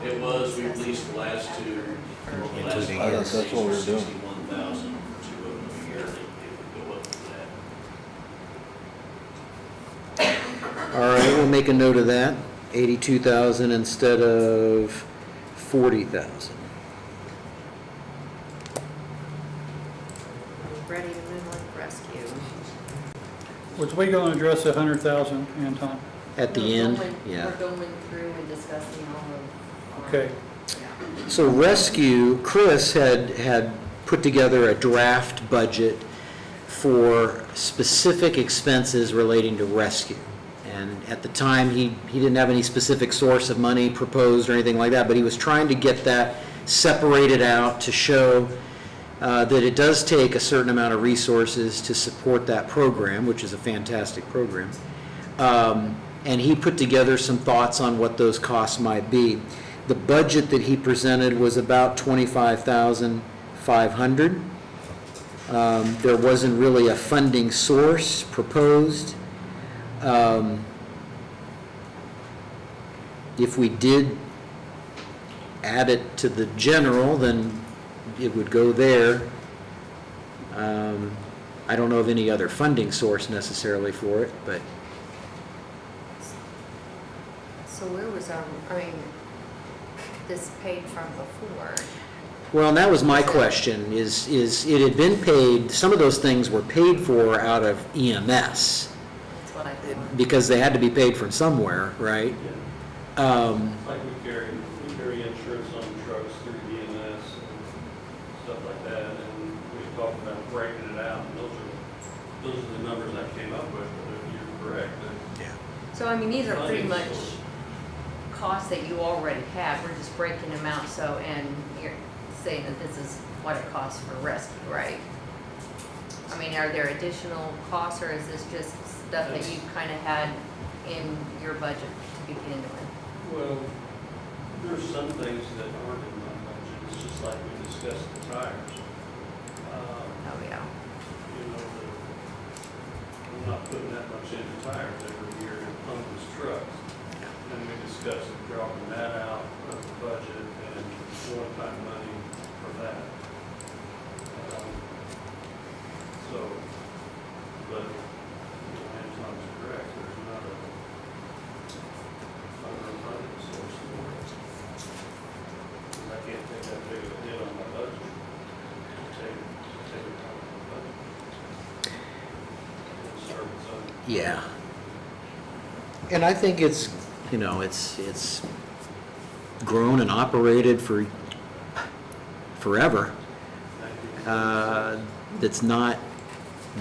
it was, we leased the last two, the last Including five, his. That's what we were doing. 61,000 for two of them a year, it would go up to that. All right, we'll make a note of that, 82,000 instead of 40,000. Ready to move on to rescue. Was we going to address the 100,000, Anton? At the We're end, going- yeah. We're going through and discussing all of. Okay. Yeah. So rescue, Chris had put together a draft budget for specific expenses relating to rescue. And at the time, he didn't have any specific source of money proposed or anything like that, but he was trying to get that separated out to show that it does take a certain amount of resources to support that program, which is a fantastic program. And he put together some thoughts on what those costs might be. The budget that he presented was about $25,500. There wasn't really a funding source proposed. if we did add it to the general, then it would go there. I don't know of any other funding source necessarily for it, but So where was this paid from before? well, and that was my question, is it had been paid, some of those things were paid for out of EMS, That's what I thought. because they had to be paid from somewhere, right? Like we carry insurance on trucks through EMS and stuff like that, and we talked about breaking it out, and those are the numbers I came up with, but you're correct. So, I mean, these are pretty Funding much source. costs that you already have, we're just breaking them out, so, and you're saying that this is what it costs for rescue, right? I mean, are there additional costs, or is this just stuff that you kind of had in your budget to begin with? Well, there's some things that aren't in my budget, it's just like we discussed the tires. Oh, yeah. You know, I'm not putting that much into tires every year in Pumpkin's trucks. And we discussed dropping that out of the budget and one-time money for that. So, but, Anton's correct, there's not a funding source for it. 'Cause I can't take that big of a hit on my budget, take it out of my budget. And start with some. Yeah. And I think it's, it's grown and operated for forever. It's not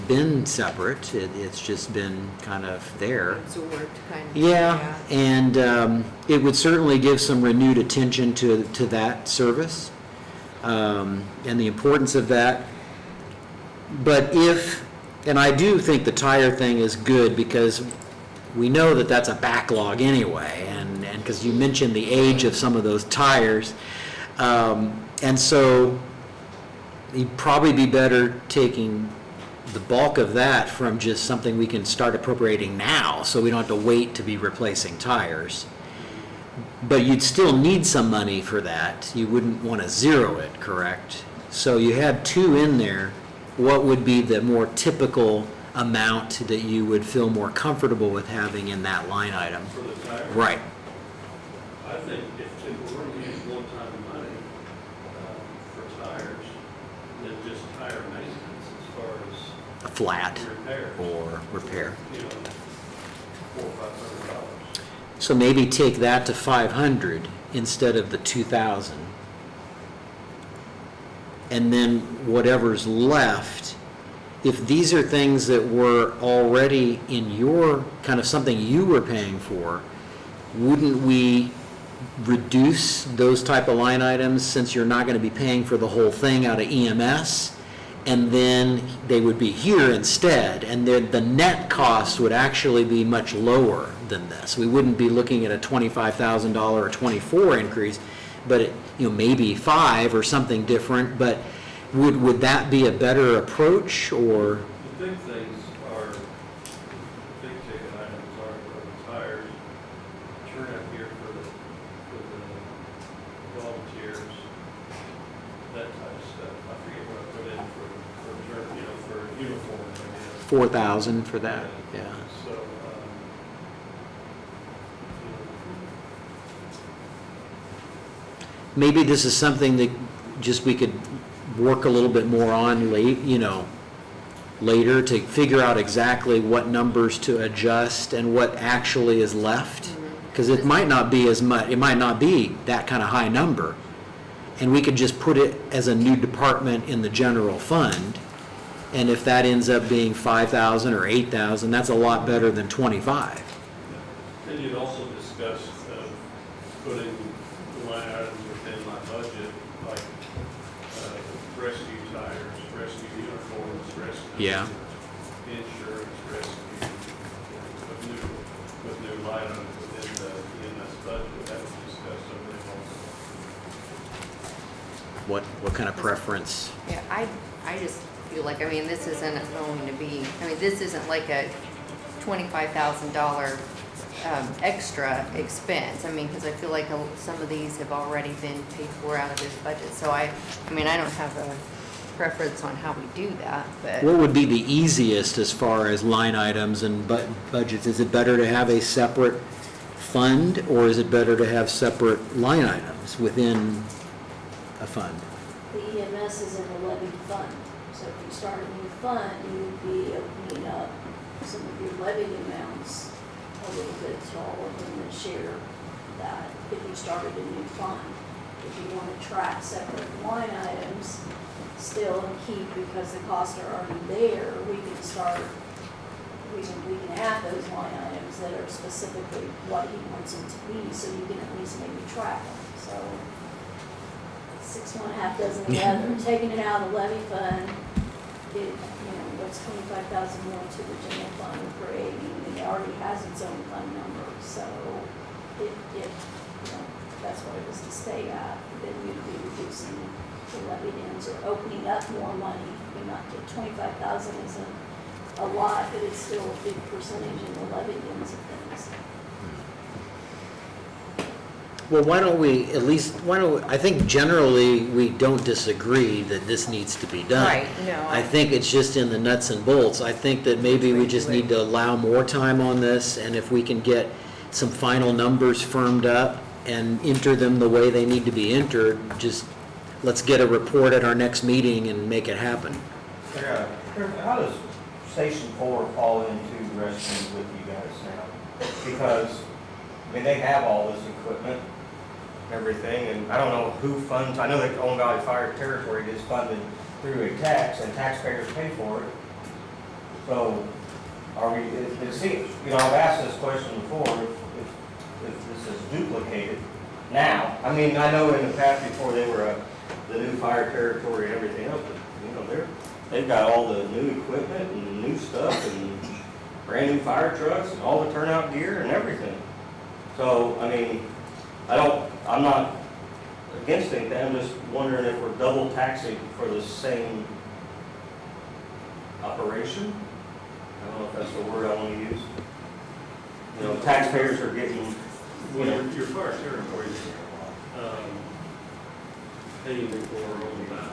been separate, it's just been kind of there. Absorbed, kind of. Yeah, and it would certainly give some renewed attention to that service, and the importance of that. But and I do think the tire thing is good, because we know that that's a backlog anyway, and because you mentioned the age of some of those tires. And so you'd probably be better taking the bulk of that from just something we can start appropriating now, so we don't have to wait to be replacing tires. But you'd still need some money for that. You wouldn't want to zero it, correct? So you had two in there. What would be the more typical amount that you would feel more comfortable with having in that line item? For the tires? Right. I think if we're going to use one-time money for tires, then just tire maintenance as far as A flat repairs. or repair. You know, $400 or $500. So maybe take that to 500 instead of the 2,000. And then whatever's left, if these are things that were already in your, kind of something you were paying for, wouldn't we reduce those type of line items, since you're not going to be paying for the whole thing out of EMS? And then they would be here instead, and the net cost would actually be much lower than this. We wouldn't be looking at a $25,000 or $24,000 increase, but maybe $5,000 or something different. But would that be a better approach, or? The big things are, the big ticket items are the tires, turnout gear for the volunteers, that type of stuff. I forget what I put in for uniforms, I guess. 4,000 for that? Yeah. So, Maybe this is something that just we could work a little bit more on later to figure out exactly what numbers to adjust and what actually is left. Because it might not be as much, it might not be that kind of high number. And we could just put it as a new department in the general fund. And if that ends up being 5,000 or 8,000, that's a lot better than 25. and you'd also discussed putting line items within my budget, like rescue tires, rescue uniforms, rescue Yeah. insurance, rescue, with new line items within the EMS budget. That was discussed over there. What kind of preference? Yeah, I just feel like, this isn't going to be, this isn't like a $25,000 extra expense. I mean, because I feel like some of these have already been paid for out of this budget. So I mean, I don't have a preference on how we do that, but. What would be the easiest as far as line items and budgets? Is it better to have a separate fund, or is it better to have separate line items within a fund? The EMS is in the levy fund, so if you start a new fund, you would be opening up some of your levy amounts a little bit to all of them that share that if you started a new fund. If you want to track separate line items still and keep, because the costs are already there, we can start, we can add those line items that are specifically what he wants them to be, so you can at least maybe track them, so. 6, 1, half dozen of the other, taking it out of the levy fund, what's 25,000 more to the general fund for creating, it already has its own fund number, so if that's what it was to stay at, then you'd be reducing the levy ends or opening up more money. You're not get 25,000 isn't a lot, but it's still a big percentage in the levy ends of things. Well, I think generally we don't disagree that this needs to be done. Right, no. I think it's just in the nuts and bolts. I think that maybe we just need to allow more time on this, and if we can get some final numbers firmed up and enter them the way they need to be entered, just let's get a report at our next meeting and make it happen. How does Station 4 fall into restrooms with you guys now? Because, I mean, they have all this equipment, everything, and I don't know who funds, I know that Owen Valley Fire Territory gets funded through a tax, and taxpayers pay for it. So, are we, I've asked this question before, if this is duplicated now. I mean, I know in the past before they were the new fire territory and everything else, but, they've got all the new equipment and new stuff and brand new fire trucks and all the turnout gear and everything. So, I mean, I'm not against anything, I'm just wondering if we're double taxing for the same operation. I don't know if that's the word I want to use. Taxpayers are getting, Your fire territory, paying for all the map,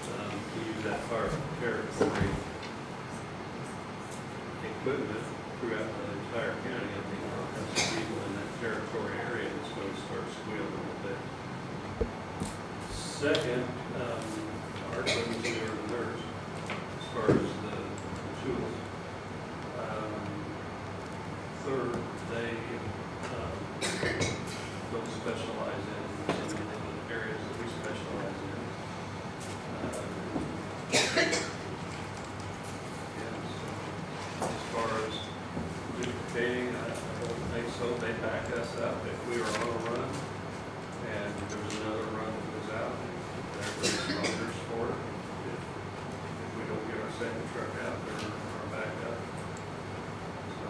to use that fire territory equipment throughout the entire county. I think that's some people in that territory area that's going to start squealing a little bit. Second, our equipment's newer than theirs as far as the tools. Third, they don't specialize in some of the areas that we specialize in. As far as duplicating, I don't think so. They back us up. If we were on a run and there's another run that goes out, they're the sponsors for it. If we don't get our second truck out, they're our backup. So.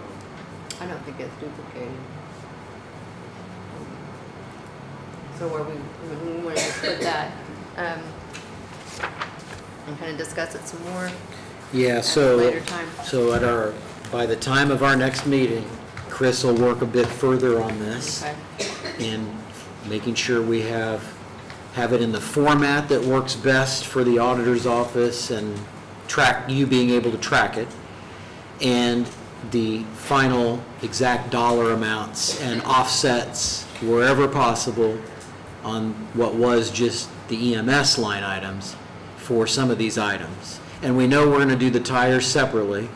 I don't think it's duplicated. So where we want to just put that, and kind of discuss it some more Yeah, at a later so, time. so by the time of our next meeting, Chris will work a bit further on this Okay. and making sure we have it in the format that works best for the auditor's office and you being able to track it, and the final exact dollar amounts and offsets wherever possible on what was just the EMS line items for some of these items. And we know we're going to do the tires separately.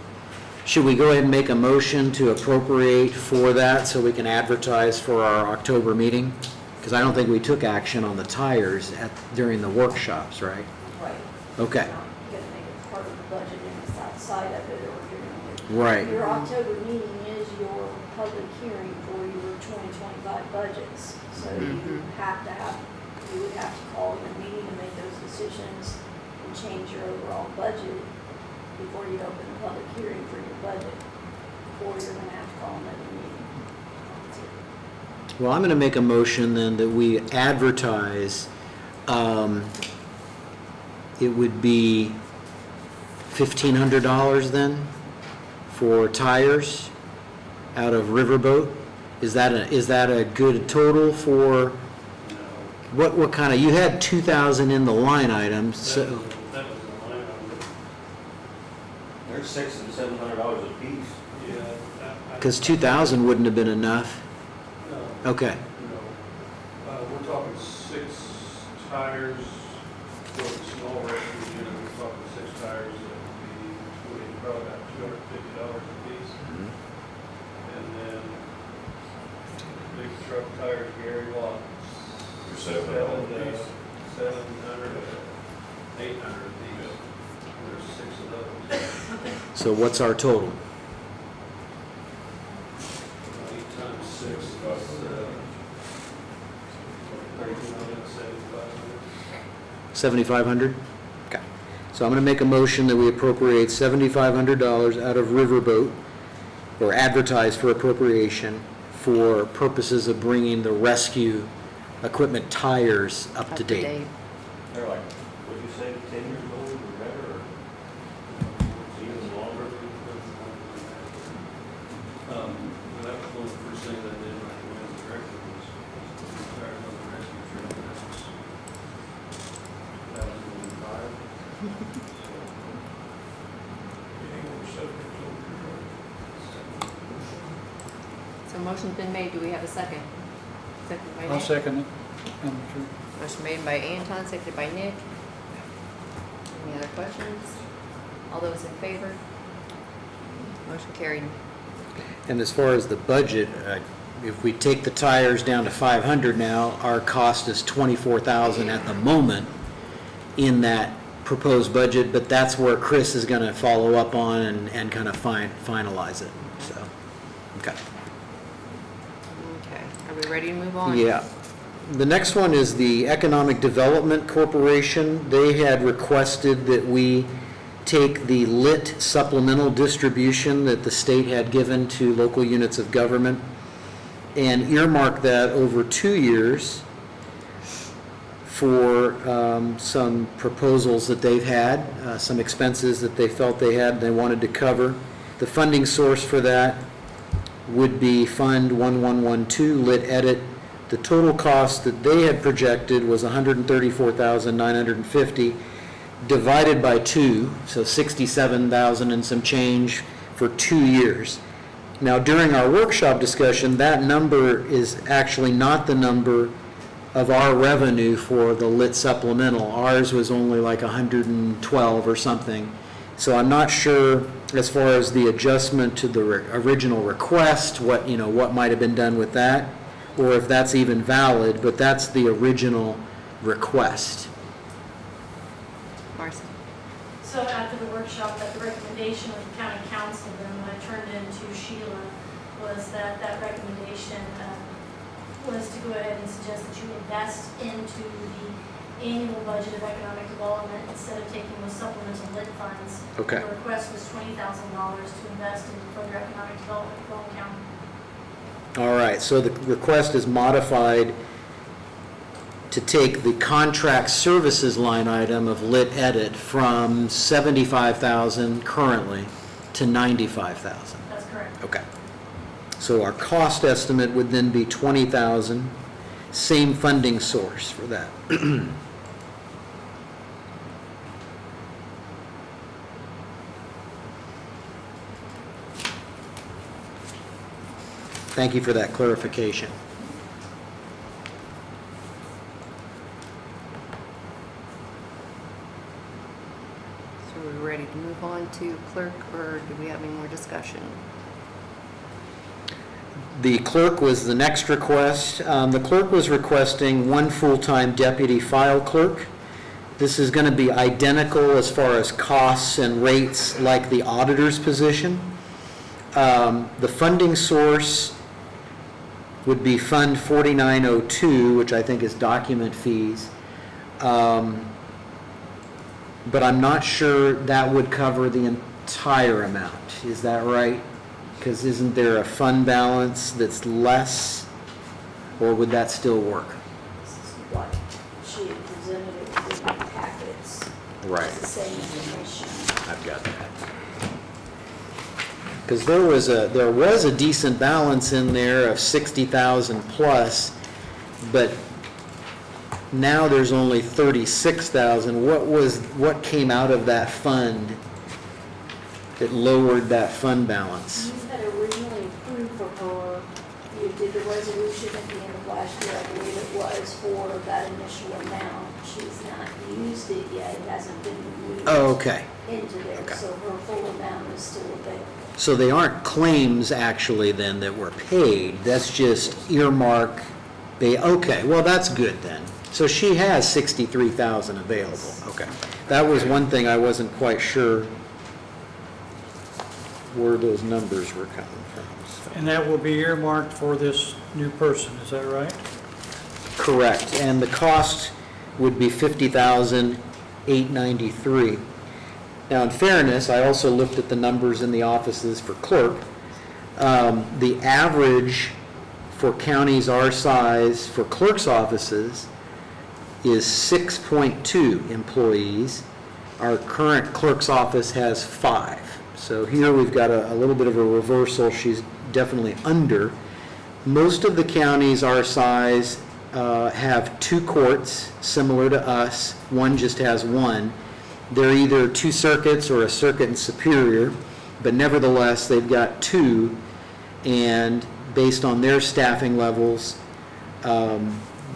Should we go ahead and make a motion to appropriate for that so we can advertise for our October meeting? Because I don't think we took action on the tires during the workshops, right? Right. Okay. You're gonna make it part of the budget and it's outside of it, or you're gonna. Right. Your October meeting is your public hearing for your 2025 budgets. So you would have to call your meeting to make those decisions and change your overall budget before you open the public hearing for your budget, or you're gonna have to call another meeting. Well, I'm going to make a motion then that we advertise, it would be $1,500 then for tires, out of Riverboat? Is that a good total for, what kind of, you had 2,000 in the line item, so, That was the line item. They're $600 and $700 a piece. Yeah. because 2,000 wouldn't have been enough. No, Okay, no. We're talking 6 tires for the small rescue unit. We're talking 6 tires that would be probably about $250 a piece. And then big truck tires, Gary Watt. They're $7 a piece. 700, 800 a piece. There's 6 of those. so what's our total? 8 times 6 is 7,500. 7,500? Okay. So I'm going to make a motion that we appropriate $7,500 out of Riverboat, or advertise for appropriation, for purposes of bringing the rescue equipment tires up to date. They're like, would you say 10 years old or better, or even longer? That was one of the first things I did when I went as director was start on the rescue truck. That was 2005. Anything over 7 years old, you're right. So motion's been made, do we have a second? Second by Nick? I'll second it. Motion made by Anton, seconded by Nick. Any other questions? All those in favor? Motion carried. And as far as the budget, if we take the tires down to 500 now, our cost is 24,000 at the moment in that proposed budget, but that's where Chris is going to follow up on and kind of finalize it, so, okay. Okay, are we ready to move on? Yeah. The next one is the Economic Development Corporation. They had requested that we take the lit supplemental distribution that the state had given to local units of government and earmark that over 2 years for some proposals that they've had, some expenses that they felt they had, they wanted to cover. The funding source for that would be Fund 1112, Lit Edit. The total cost that they had projected was $134,950 divided by 2, so $67,000 and some change for 2 years. Now, during our workshop discussion, that number is actually not the number of our revenue for the lit supplemental. Ours was only like 112 or something. So I'm not sure as far as the adjustment to the original request, what might have been done with that, or if that's even valid, but that's the original request. Marcy? So after the workshop, that the recommendation of the county council, then when I turned into Sheila, was that recommendation was to go ahead and suggest that you invest into the annual budget of economic development instead of taking those supplemental lit funds. Okay. The request was $20,000 to invest in further economic development for Fulton County. All right, so the request is modified to take the contract services line item of lit edit from $75,000 currently to $95,000. That's correct. Okay. So our cost estimate would then be $20,000, same funding source for that. Thank you for that clarification. So we're ready to move on to clerk, or do we have any more discussion? The clerk was the next request. The clerk was requesting 1 full-time deputy file clerk. This is going to be identical as far as costs and rates like the auditor's position. The funding source would be Fund 4902, which I think is document fees. But I'm not sure that would cover the entire amount. Is that right? Because isn't there a fund balance that's less, or would that still work? This is what she had presented, it was in the packets. Right. It's the same information. I've got that. Because there was a decent balance in there of 60,000 plus, but now there's only 36,000. What came out of that fund that lowered that fund balance? You had originally approved for her, you did the resolution at the end of last year, I believe it was, for that initial amount. She's not used it yet, it hasn't been moved Oh, okay. into there, Okay. so her full amount is still available. So they aren't claims actually then that were paid, that's just earmark, okay, well, that's good then. So she has 63,000 available, okay. That was one thing I wasn't quite sure where those numbers were coming from. so. And that will be earmarked for this new person, is that right? Correct, and the cost would be $50,893. Now, in fairness, I also looked at the numbers in the offices for clerk. The average for counties our size for clerk's offices is 6.2 employees. Our current clerk's office has 5. So here we've got a little bit of a reversal. She's definitely under. Most of the counties our size have 2 courts, similar to us. One just has 1. They're either 2 circuits or a circuit and superior, but nevertheless, they've got 2, and based on their staffing levels,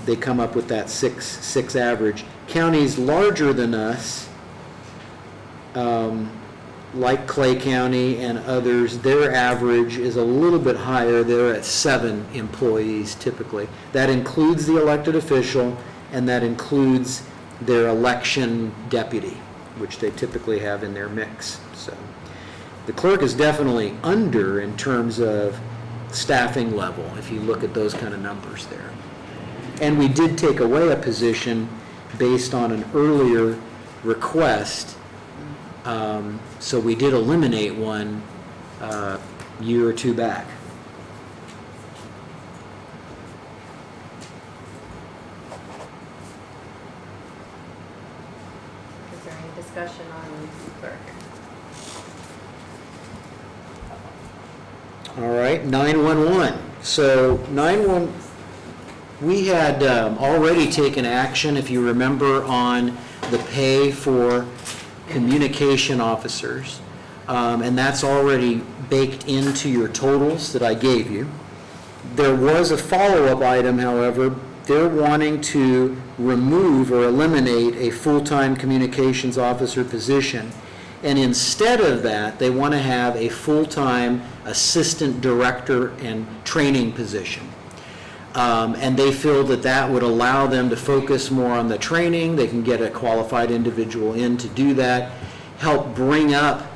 they come up with that 6 average. Counties larger than us, like Clay County and others, their average is a little bit higher. They're at 7 employees typically. That includes the elected official, and that includes their election deputy, which they typically have in their mix. So the clerk is definitely under in terms of staffing level, if you look at those kind of numbers there. And we did take away a position based on an earlier request. So we did eliminate one year or 2 back. Is there any discussion on clerk? All right, 911. So 911, we had already taken action, if you remember, on the pay for communication officers, and that's already baked into your totals that I gave you. There was a follow-up item, however. They're wanting to remove or eliminate a full-time communications officer position, and instead of that, they want to have a full-time assistant director and training position. And they feel that that would allow them to focus more on the training. They can get a qualified individual in to do that, help bring up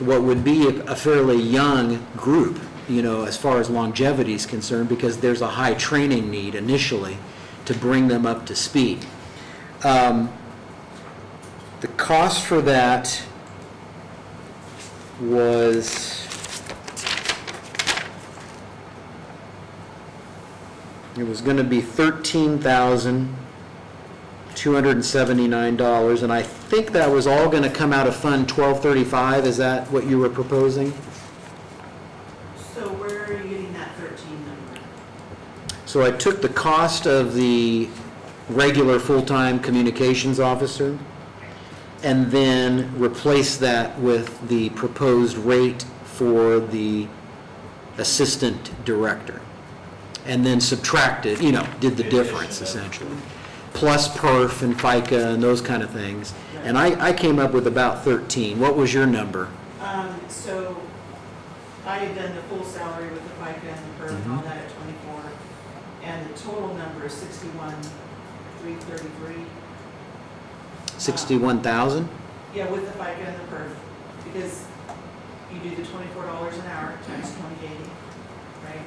what would be a fairly young group, you know, as far as longevity is concerned, because there's a high training need initially to bring them up to speed. The cost for that was, it was going to be $13,279, and I think that was all going to come out of Fund 1235. Is that what you were proposing? So where are you getting that 13 number? So I took the cost of the regular full-time communications officer and then replaced that with the proposed rate for the assistant director. And then subtracted, you know, did the difference essentially. Plus perf and FICA and those kind of things. And I came up with about 13. What was your number? So I had done the full salary with the FICA and the perf and all that at 24. And the total number is 61,333. 61,000? Yeah, with the FICA and the perf, because you do the $24 an hour times 2080, right?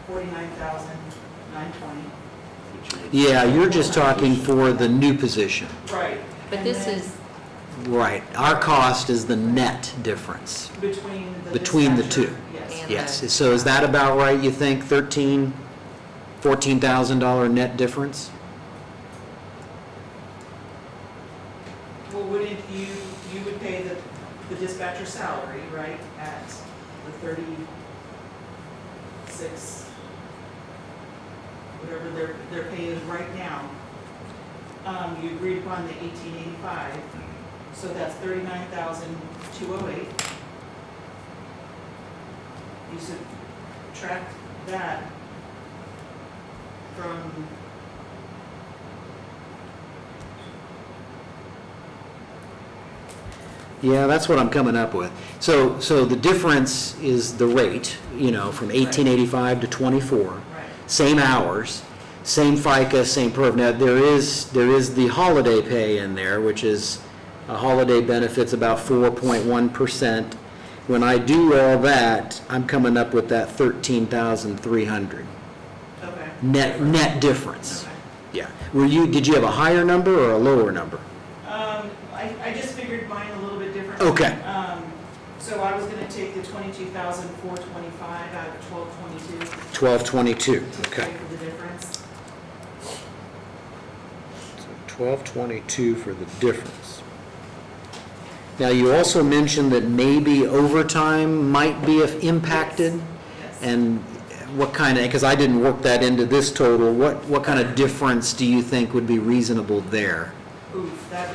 49,920. Yeah, you're just talking for the new position. Right. But And this then is, Right. Our cost is the net difference between the two. dispatcher, Yes. And Yes. the- So is that about right, you think? $14,000 net difference? Well, wouldn't you would pay the dispatcher salary, right, at the 36, whatever their pay is right now. You agreed upon the 1885, so that's 39,208. You subtract that from Yeah, that's what I'm coming up with. So the difference is the rate, from 1885 to 24. right. Same hours, same FICA, same perf. Now, there is the holiday pay in there, which is a holiday benefits about 4.1%. When I do all that, I'm coming up with that 13,300 Okay. net difference. Okay. Yeah. Did you have a higher number or a lower number? I just figured mine a little bit different. Okay. So I was gonna take the 22,425 out of 1222 1222. to Okay. pay for the difference. So 1222 for the difference. Now, you also mentioned that maybe overtime might be impacted, Yes. and what kind of, because I didn't work that into this total, what kind of difference do you think would be reasonable there? Oof, that's.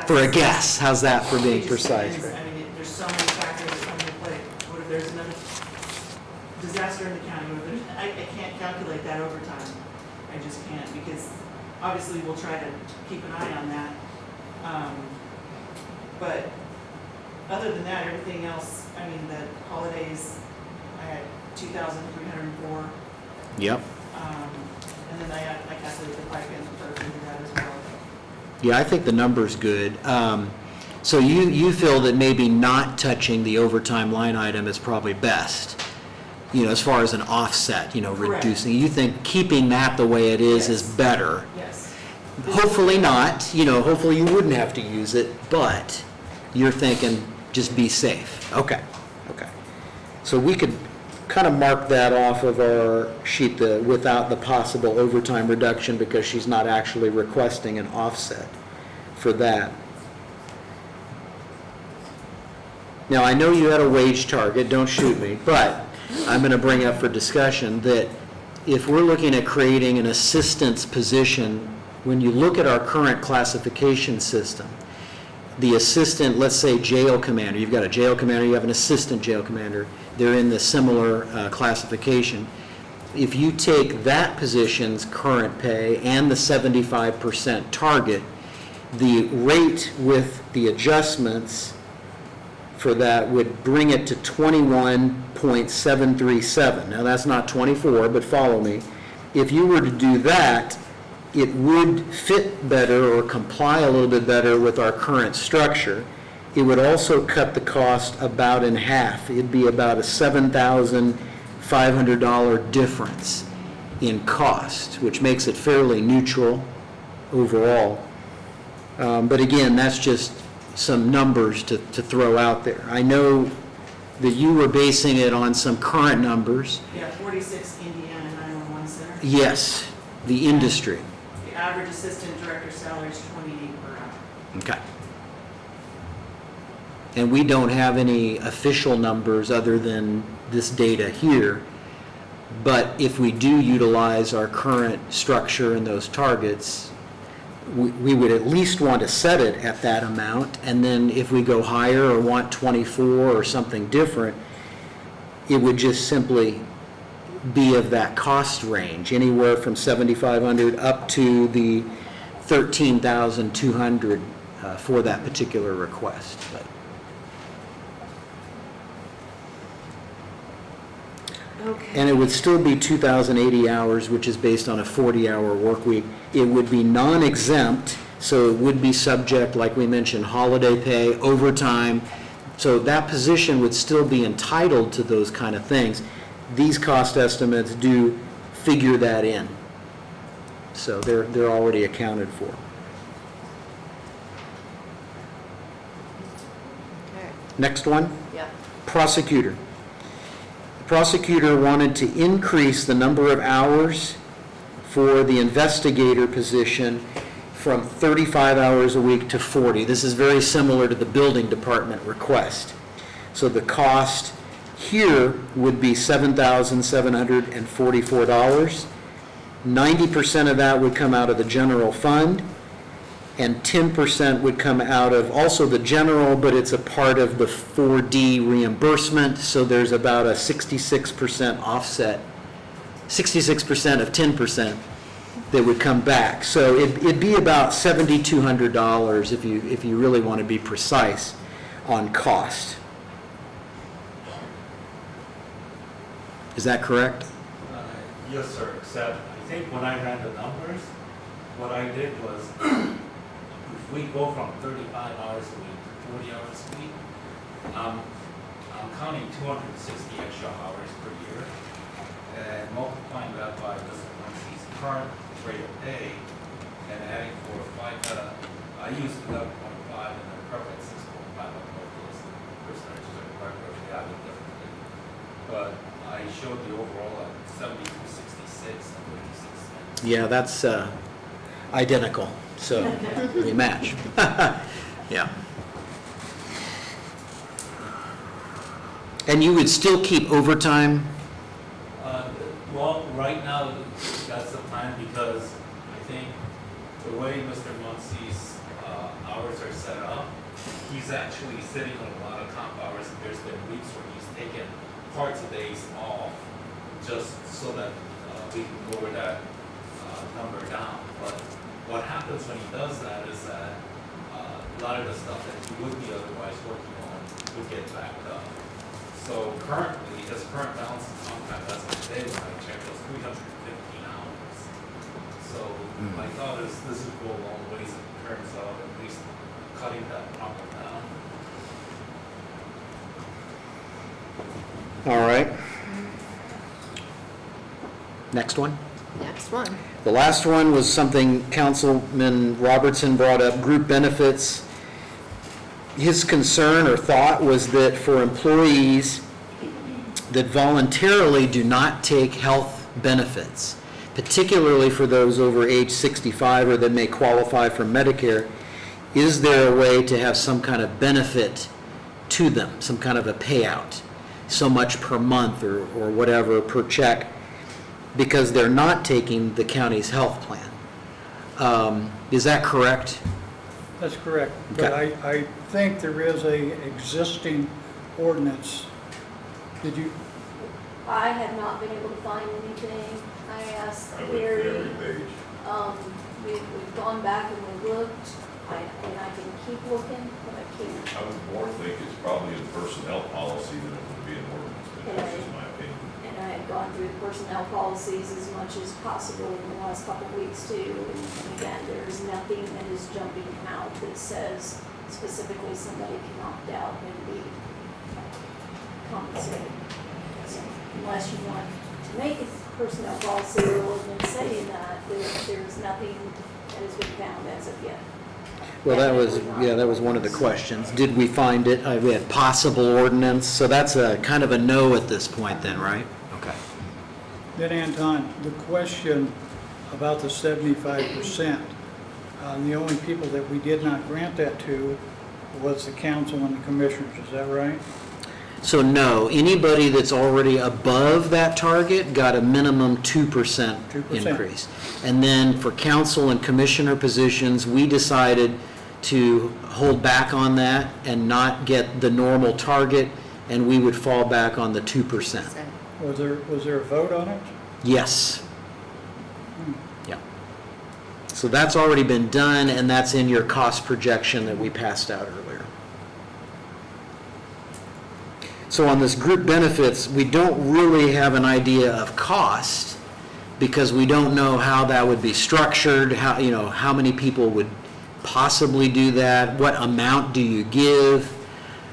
For a guess, how's that for being It just precise? depends. There's so many factors that come into play. What if there's another disaster in the county? What if I can't calculate that overtime. I just can't, because obviously we'll try to keep an eye on that. But other than that, everything else, the holidays, I had 2,304. Yep. And then I calculated the FICA and the perk into that as well. Yeah, I think the number's good. So you feel that maybe not touching the overtime line item is probably best, as far as an offset, Correct. reducing. You think keeping that the way it is Yes. better. Yes. Hopefully not, hopefully you wouldn't have to use it, but you're thinking just be safe. Okay. So we could kind of mark that off of our sheet, without the possible overtime reduction, because she's not actually requesting an offset for that. Now, I know you had a wage target, don't shoot me, but I'm going to bring up for discussion that if we're looking at creating an assistance position, when you look at our current classification system, the assistant, let's say jail commander, you've got a jail commander, you have an assistant jail commander, they're in the similar classification. If you take that position's current pay and the 75% target, the rate with the adjustments for that would bring it to 21.737. Now, that's not 24, but follow me. If you were to do that, it would fit better or comply a little bit better with our current structure. It would also cut the cost about in half. It'd be about a $7,500 difference in cost, which makes it fairly neutral overall. But again, that's just some numbers to throw out there. I know that you were basing it on some current numbers. Yeah, 46 Indiana 911 Center. Yes, the industry. The average assistant director salary is 28 per hour. Okay. And we don't have any official numbers other than this data here. But if we do utilize our current structure and those targets, we would at least want to set it at that amount. And then if we go higher or want 24 or something different, it would just simply be of that cost range, anywhere from 7,500 up to the 13,200 for that particular request. But Okay. and it would still be 2,080 hours, which is based on a 40-hour work week. It would be non-exempt, so it would be subject, like we mentioned, holiday pay, overtime. So that position would still be entitled to those kind of things. These cost estimates do figure that in. So they're already accounted for. Okay. Next one. Yeah. Prosecutor. The prosecutor wanted to increase the number of hours for the investigator position from 35 hours a week to 40. This is very similar to the building department request. So the cost here would be $7,744. 90% of that would come out of the general fund, and 10% would come out of also the general, but it's a part of the 4D reimbursement, so there's about a 66% offset, 66% of 10% that would come back. So it'd be about $7,200 if you really want to be precise on cost. Is that correct? Yes, sir, except I think when I ran the numbers, what I did was, if we go from 35 hours a week to 40 hours a week, I'm counting 260 extra hours per year, and multiplying that by Mr. Muncie's current rate of pay, and adding 4 or 5, I used 11.5 and then perfect 6.5 on both those percentages are correct, or we have it differently. But I showed the overall at 72.66 and 36 cents. Yeah, that's identical, so we match. Yeah. And you would still keep overtime? Well, right now, that's the plan because I think the way Mr. Muncie's hours are set up, he's actually sitting on a lot of comp hours. There's been weeks where he's taken parts of days off just so that we can lower that number down. But what happens when he does that is that a lot of the stuff that he would be otherwise working on would get backed up. So currently, his current balance in contract as of today, when I checked, was 315 hours. So my thought is this would go a long ways in terms of at least cutting that problem down. All right. Next one. Next one. The last one was something Councilman Robertson brought up, group benefits. His concern or thought was that for employees that voluntarily do not take health benefits, particularly for those over age 65 or that may qualify for Medicare, is there a way to have some kind of benefit to them, some kind of a payout, so much per month or whatever per check, because they're not taking the county's health plan? Is that correct? That's correct, but I think there is a existing ordinance. Did you, I have not been able to find anything. I asked I went through every Gary, page. we've gone back and we looked, and I can keep looking, but I can't. I would more think it's probably a personnel policy than it would be an ordinance, but that's just my opinion. And I had gone through the personnel policies as much as possible in the last couple of weeks too. And again, there's nothing that is jumping out that says specifically somebody can opt out and be compensated. So unless you want to make a personnel policy or ordinance saying that, there's nothing that has been found as of yet. Well, that was one of the questions. Did we find it? We had possible ordinance, so that's a kind of a no at this point then, right? Okay. then Anton, the question about the 75%, the only people that we did not grant that to was the council and the commissioners, is that right? So no, anybody that's already above that target got a minimum 2% 2%. increase. And then for council and commissioner positions, we decided to hold back on that and not get the normal target, and we would fall back on the 2%. Was there a vote on it? Yes. Yeah. So that's already been done, and that's in your cost projection that we passed out earlier. So on this group benefits, we don't really have an idea of cost because we don't know how that would be structured, how many people would possibly do that, what amount do you give.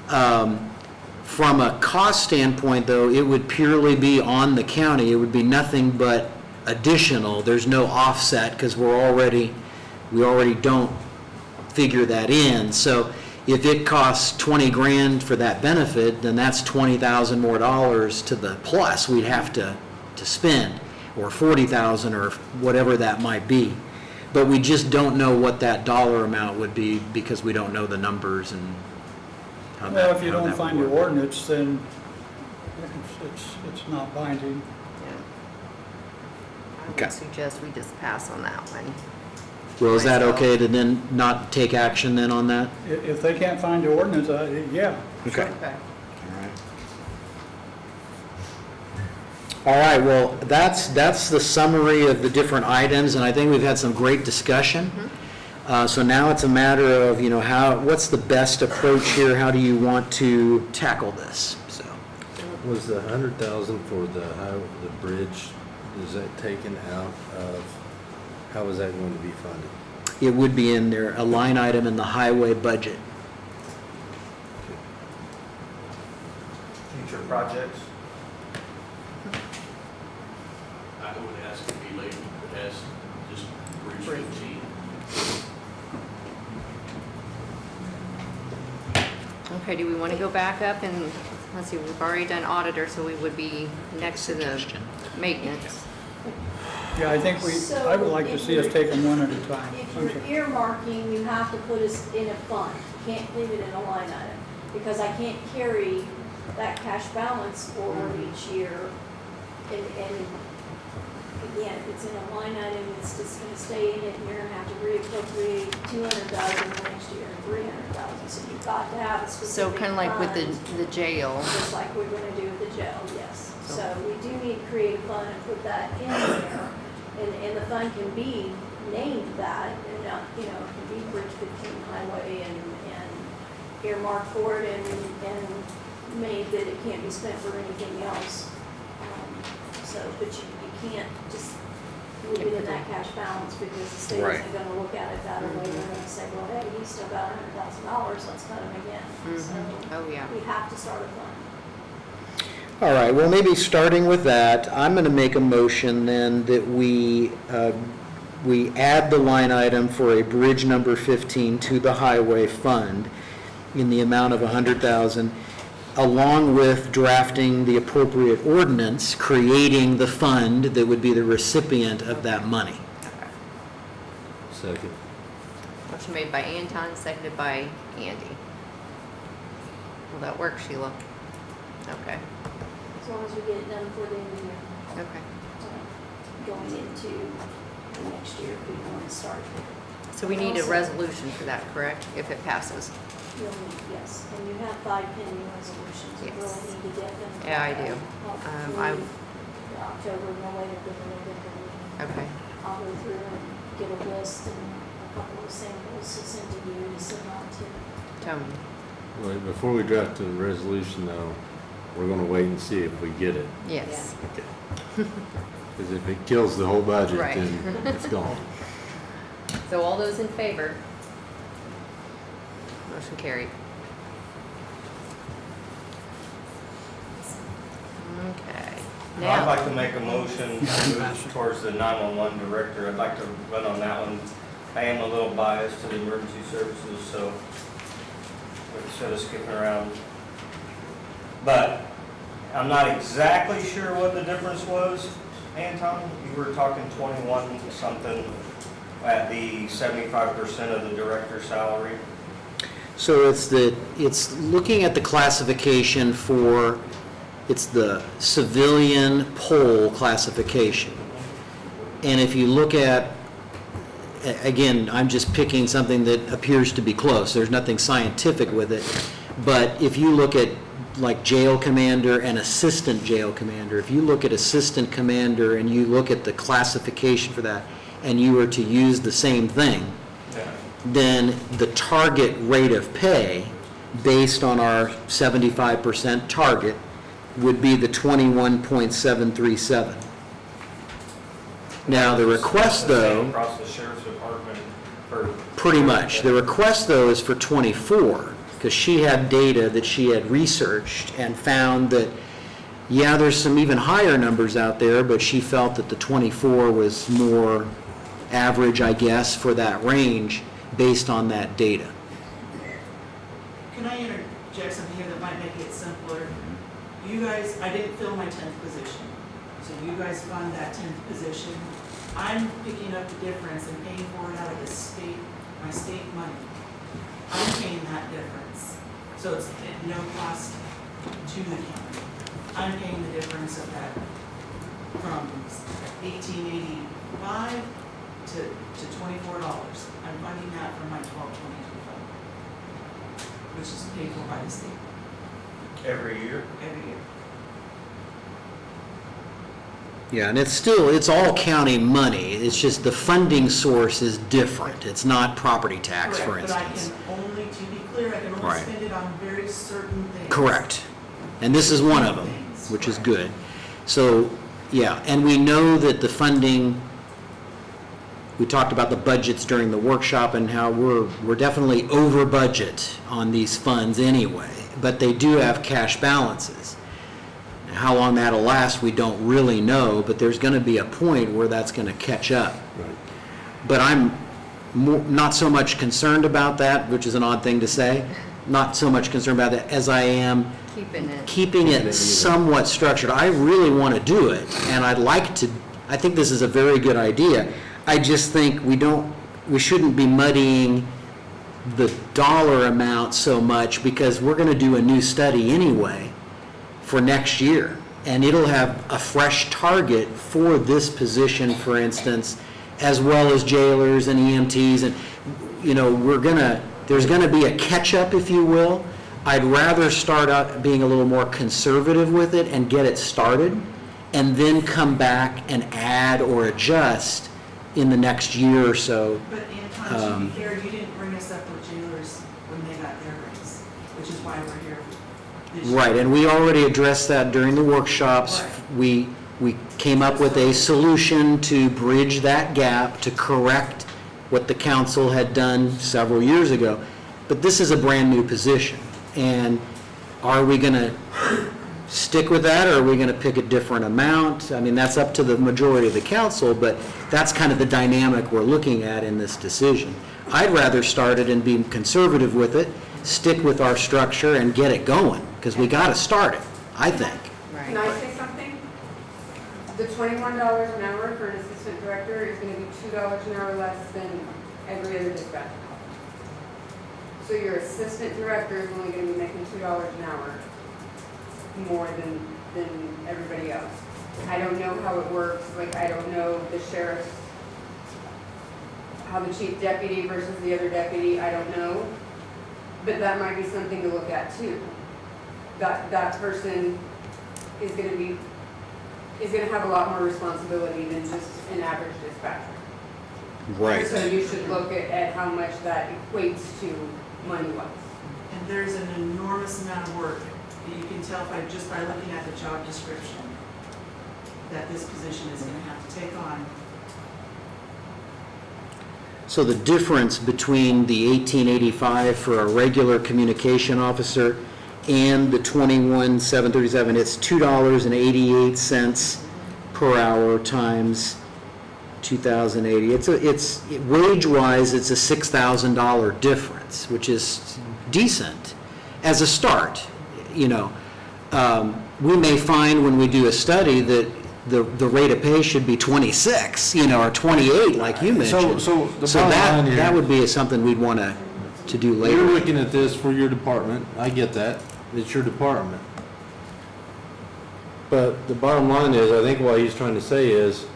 From a cost standpoint, though, it would purely be on the county. It would be nothing but additional. There's no offset because we already don't figure that in. So if it costs 20 grand for that benefit, then that's 20,000 more dollars to the plus we'd have to spend, or 40,000 or whatever that might be. But we just don't know what that dollar amount would be because we don't know the numbers and how that Well, if you don't find your ordinance, then it's not binding. Yeah. I Okay. would suggest we just pass on that one. Well, is that Myself. okay to then not take action then on that? If they can't find the ordinance, yeah. Okay. Okay. All right, well, that's the summary of the different items, and I think we've had some great discussion. So now it's a matter of, what's the best approach here? How do you want to tackle this? So, Was the 100,000 for the bridge, is that taken out of, how is that going to be funded? it would be in there, a line item in the highway budget. Future projects? I would ask to be labeled as just Bridge 15. Okay, do we want to go back up and, let's see, we've already done auditor, so we would be next to the maintenance. Yeah, I think I would like to see us take them one at a time. If you're earmarking, you have to put us in a fund. You can't leave it in a line item, because I can't carry that cash balance forward each year. And again, if it's in a line item, it's just gonna stay in it, and you're gonna have to reappropriate 200,000 next year, and 300,000. So you've got to have a So specific kind of like with fund, the jail. just like we're gonna do with the jail, yes. So- So we do need to create a fund and put that in there. And the fund can be named that, and not, it can be Bridge 15 Highway and earmarked for it and made that it can't be spent for anything else. But you can't just leave it in that cash balance, because the state Right. isn't gonna look at it that way. They're gonna say, well, hey, he's still got $100,000, let's cut him again. So Oh, yeah. we have to start a fund. All right, well, maybe starting with that, I'm going to make a motion then that we add the line item for a bridge number 15 to the highway fund in the amount of $100,000, along with drafting the appropriate ordinance, creating the fund that would be the recipient of that money. Second. Motion made by Anton, seconded by Andy. Will that work, Sheila? Okay, As long as we get it done before the end of the year. okay. Going into the next year, we want to start. So we need a Also- resolution for that, correct, if it passes? You'll need, yes, and you have 5 pending resolutions. You Yes. really need to get them. Yeah, I do. Hopefully, October, no later than November. Okay, I'll go through and get a list and a couple of samples to send to you to send on to. Tony. Wait, before we draft the resolution though, we're gonna wait and see if we get it. Yes. Because if it kills the whole budget, Right. then it's gone. So all those in favor? Motion carried. Okay. I'd Now, like to make a motion to move towards the 911 director. I'd like to run on that one. I am a little biased to the emergency services, so instead of skipping around. But I'm not exactly sure what the difference was, Anton. You were talking 21 something at the 75% of the director's salary. So it's looking at the classification for, it's the civilian poll classification. And if you look at, again, I'm just picking something that appears to be close, there's nothing scientific with it, but if you look at like jail commander and assistant jail commander, if you look at assistant commander and you look at the classification for that, and you were to use the same thing, then the target rate of pay, based on our 75% target, would be the 21.737. Now, the request, though, Across the sheriff's department for. pretty much, the request, though, is for 24, because she had data that she had researched and found that, yeah, there's some even higher numbers out there, but she felt that the 24 was more average, I guess, for that range, based on that data. Can I interject something here that might make it simpler? You guys, I didn't fill my 10th position, so you guys fund that 10th position. I'm picking up the difference and paying for it out of the state, my state money. I'm paying that difference, so it's at no cost to the county. I'm paying the difference of that from $18.85 to $24. I'm funding that from my 1222 fund, which is paid for by the state Every year? every year. Yeah, and it's all county money. It's just the funding source is different. It's not property tax, for Correct, instance. But I can only, to be clear, I can only Right. spend it on very certain things. Correct. And this is one of them, which is good. So, yeah, and we know that the funding, we talked about the budgets during the workshop and how we're definitely over budget on these funds anyway, but they do have cash balances. How long that'll last, we don't really know, but there's going to be a point where that's going to catch up. Right. But I'm not so much concerned about that, which is an odd thing to say, not so much concerned about that as I am keeping it somewhat structured. I really want to do it, and I'd like to, I think this is a very good idea. I just think we shouldn't be muddying the dollar amount so much, because we're going to do a new study anyway for next year, and it'll have a fresh target for this position, for instance, as well as jailers and EMTs, and, you know, there's gonna be a catch-up, if you will. I'd rather start out being a little more conservative with it and get it started, and then come back and add or adjust in the next year or so. But Anton, to be fair, you didn't bring us up with jailers when they got their raise, which is why we're here this year. Right, and we already addressed that during the workshops. Right. We came up with a solution to bridge that gap, to correct what the council had done several years ago. But this is a brand-new position, and are we going to stick with that, or are we going to pick a different amount? I mean, that's up to the majority of the council, but that's kind of the dynamic we're looking at in this decision. I'd rather start it and be conservative with it, stick with our structure and get it going, because we got to start it, I think. Can I say something? The $21 an hour for an assistant director is going to be $2 an hour less than every other dispatcher. So your assistant director is only going to be making $2 an hour more than everybody else. I don't know how it works, like I don't know the sheriff's, how the chief deputy versus the other deputy, I don't know. But that might be something to look at too. That person is going to have a lot more responsibility than just an average dispatcher. Right. So you should look at how much that equates to money-wise. And there's an enormous amount of work that you can tell just by looking at the job description that this position is going to have to take on. So the difference between the $18.85 for a regular communication officer and the $21,737, it's $2.88 per hour times 2,080. It's wage-wise, it's a $6,000 difference, which is decent as a start. You know, we may find when we do a study that the rate of pay should be 26, you know, or 28, like you mentioned. So the bottom line here, that would be something we'd want to do later. you're looking at this for your department. I get that. It's your department. But the bottom line is, I think what he's trying to say is,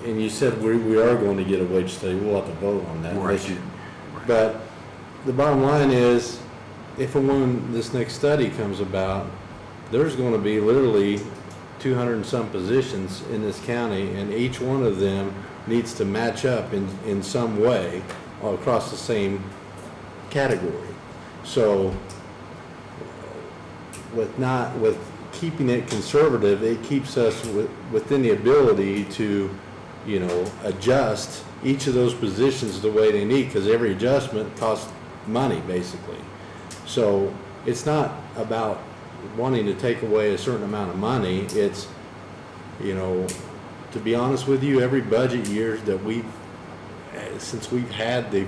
and you said we are going to get a wage study. We'll have to vote on that. Right. But the bottom line is, if and when this next study comes about, there's going to be literally 200 and some positions in this county, and each one of them needs to match up in some way across the same category. So with keeping it conservative, it keeps us within the ability to, you know, adjust each of those positions the way they need, because every adjustment costs money, basically. So it's not about wanting to take away a certain amount of money. It's, you know, to be honest with you, every budget year that since we've had the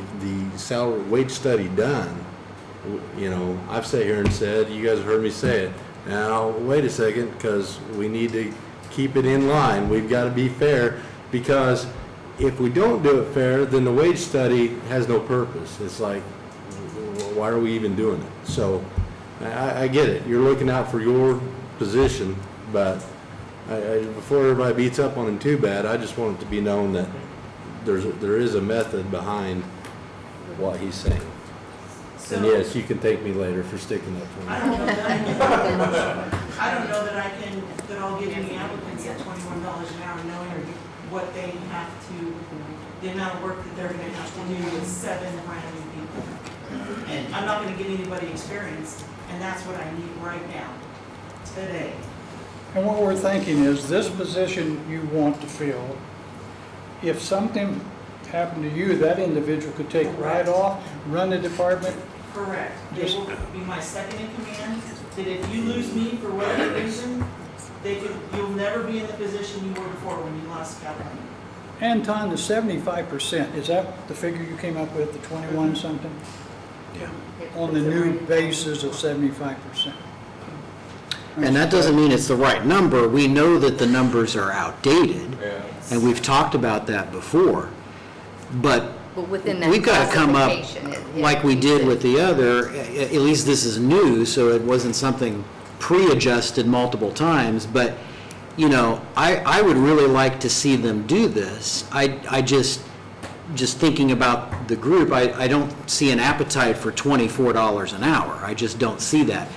salary wage study done, you know, I've sat here and said, you guys have heard me say it, now wait a second, because we need to keep it in line. We've got to be fair, because if we don't do it fair, then the wage study has no purpose. It's like, why are we even doing it? So I get it. You're looking out for your position, but before everybody beats up on him too bad, I just want it to be known that there is a method behind what he's saying. So, And yes, you can thank me later for sticking up for I me. don't know that I can, I don't know that I can, that I'll give any applicants at $21 an hour, knowing what they have to, the amount of work that they're gonna have to do with 7 brand new people. And I'm not gonna get anybody experience, and that's what I need right now, today. And what we're thinking is, this position you want to fill, if something happened to you, that individual could take right off, run the department. Correct. They will be my second in command, that if you lose me for whatever reason, you'll never be in the position you were before when you lost Calhoun. Anton, the 75%, is that the figure you came up with, the 21 something? Yeah. On the new basis of 75%? And that doesn't mean it's the right number. We know that the numbers are outdated, Yeah. and we've talked about that before. But But within that we've got to come up, classification, yeah, like we you did said. with the other, at least this is new, so it wasn't something pre-adjusted multiple times, but, you know, I would really like to see them do this. I just thinking about the group, I don't see an appetite for $24 an hour. I just don't see that.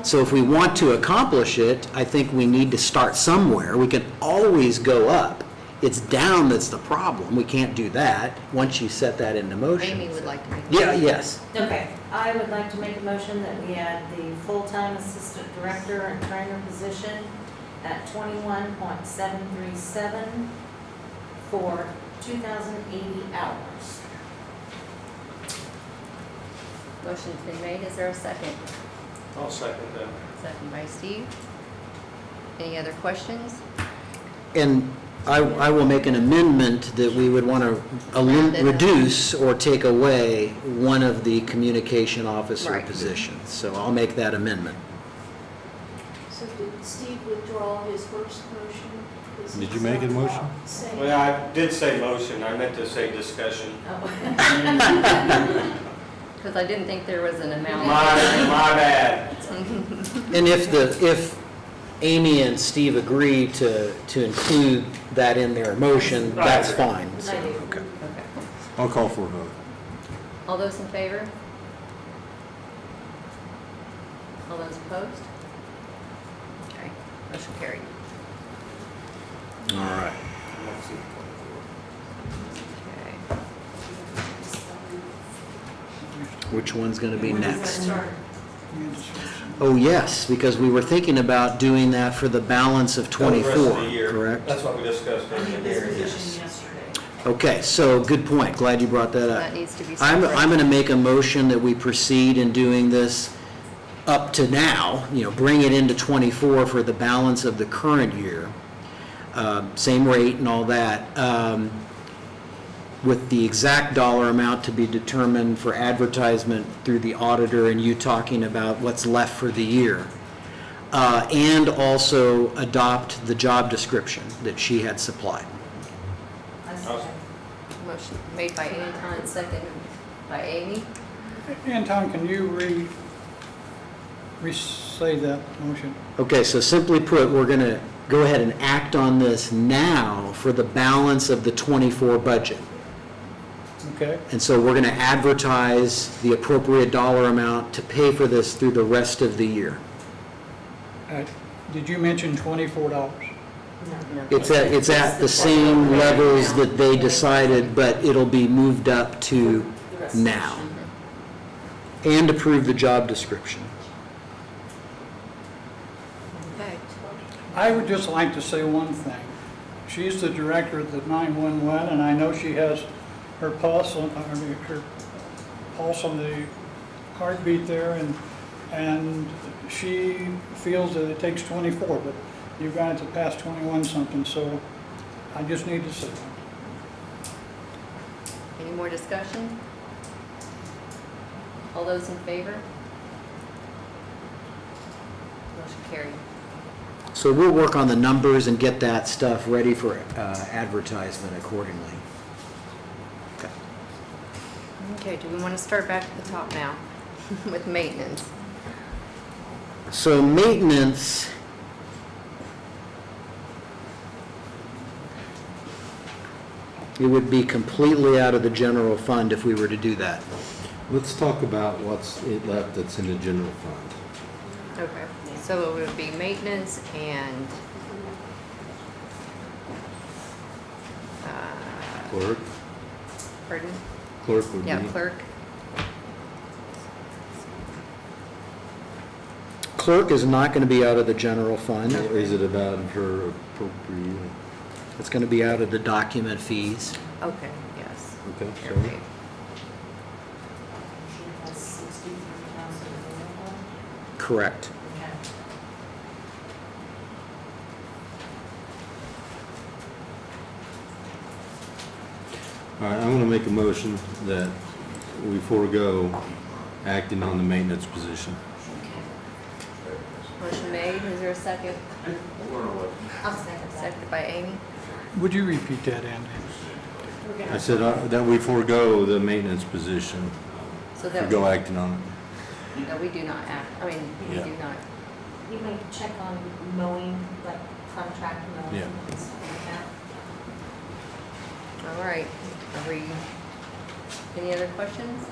So if we want to accomplish it, I think we need to start somewhere. We can always go up. It's down that's the problem. We can't do that once you set that into motion. Amy would like to make. Yeah, yes. Okay, I would like to make a motion that we add the full-time assistant director and trainer position at 21.737 for 2,080 hours. Motion's been made. Is there a second? I'll second that. Second by Steve. Any other questions? And I will make an amendment that we would want to reduce or take away one of the communication officer Right. positions. So I'll make that amendment. So did Steve withdraw his first motion? This Did is you make a motion? saying- Well, I did say motion, I meant to say discussion. Because I didn't think there was an amount. My bad. And if Amy and Steve agree to include that in their motion, that's fine. So, I do. okay. Okay. I'll call for a vote. All those in favor? All those opposed? Okay, motion carried. All right. Okay. Which one's going to be When does that next? start? Oh, yes, because we were thinking about doing that for the balance of For the rest of 24, the year. correct? That's what we discussed I in need this here. position yesterday. Okay, so good point. Glad you brought that up. That needs to be I'm separate. going to make a motion that we proceed in doing this up to now, bring it into 24 for the balance of the current year. Same rate and all that, with the exact dollar amount to be determined for advertisement through the auditor and you talking about what's left for the year. And also adopt the job description that she had supplied. Motion made by Anton, second by Amy. Anton, can you re-say that motion? Okay, so simply put, we're going to go ahead and act on this now for the balance of the 24 budget. Okay? And so we're going to advertise the appropriate dollar amount to pay for this through the rest of the year. Did you mention $24? No. It's at the same levels that they decided, but it'll be moved up to The rest. now. And approve the job description. Okay. I would just like to say one thing. She's the director of the 911, and I know she has her pulse on the heartbeat there, and she feels that it takes 24, but you've got it to pass 21 something, so I just need to say that. Any more discussion? All those in favor? Motion carried. So we'll work on the numbers and get that stuff ready for advertisement accordingly. Okay. Okay, do we want to start back at the top now with maintenance? So maintenance, It would be completely out of the general fund if we were to do that. Let's talk about what's left that's in the general fund. Okay, so it would be maintenance and, Clerk, pardon? clerk would be. Yeah, clerk. Clerk is not going to be out of the general fund. Or is it about her appropriate? It's going to be out of the document fees. Okay, yes. Okay, You're so right. She has 63,000 available. Correct. Okay. all right, I'm gonna make a motion that we forego acting on the maintenance position. Motion made, is there a second? I'll second that. Seconded by Amy. Would you repeat that, Andy? We're I gonna, said that we forego the maintenance position, So that, forego acting on it. no, we do not act, I mean, we Yeah. do not. you may check on mowing, like contract mowing Yeah. and stuff like that. All right, are we, any other questions?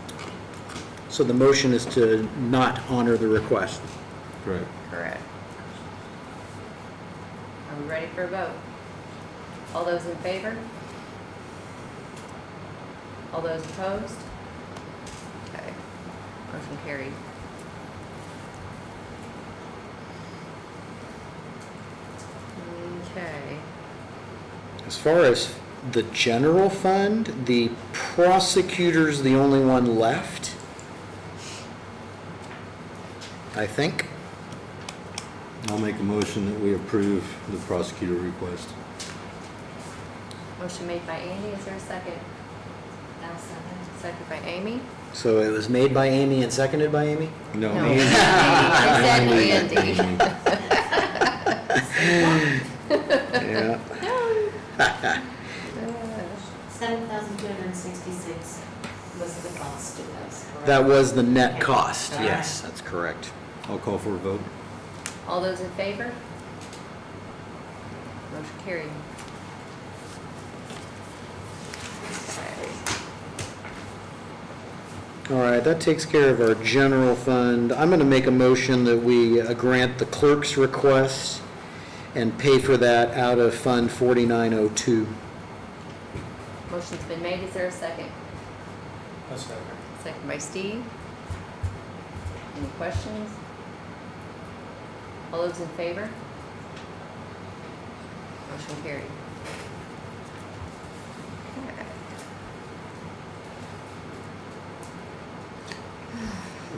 So the motion is to not honor the request. Correct. Correct. Are we ready for a vote? All those in favor? All those opposed? Okay, motion carried. Okay, As far as the general fund, the prosecutor's the only one left, I think. I'll make a motion that we approve the prosecutor request. motion made by Andy, is there a second? Now second. Second by Amy? So it was made by Amy and seconded by Amy? No, No. Andy. I said Andy. Yeah. 7,266 was the cost to us, correct? That was the net Okay. cost, All right. yes, that's correct. I'll call for a vote. All those in favor? Motion carried. Okay. All right, that takes care of our general fund. I'm going to make a motion that we grant the clerk's request and pay for that out of Fund 4902. Motion's been made, is there a second? A second. Second by Steve. Any questions? All those in favor? Motion carried. Okay.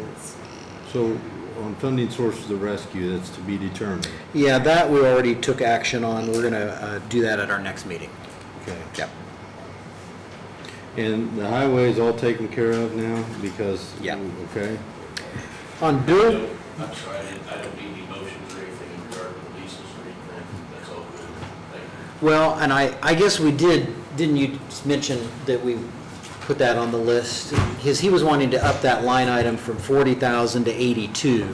Let's see. So on funding sources of rescue, that's to be determined. Yeah, that we already took action on. We're going to do that at our next meeting. Okay. Yep. And the highway is all taken care of now because? Yeah. Okay. On Bill, I'm sorry, I don't need any motions or anything in regard to the leases or anything. That's all good. Thank you. well, and I guess we didn't you mention that we put that on the list? Because he was wanting to up that line item from 40,000 to 82.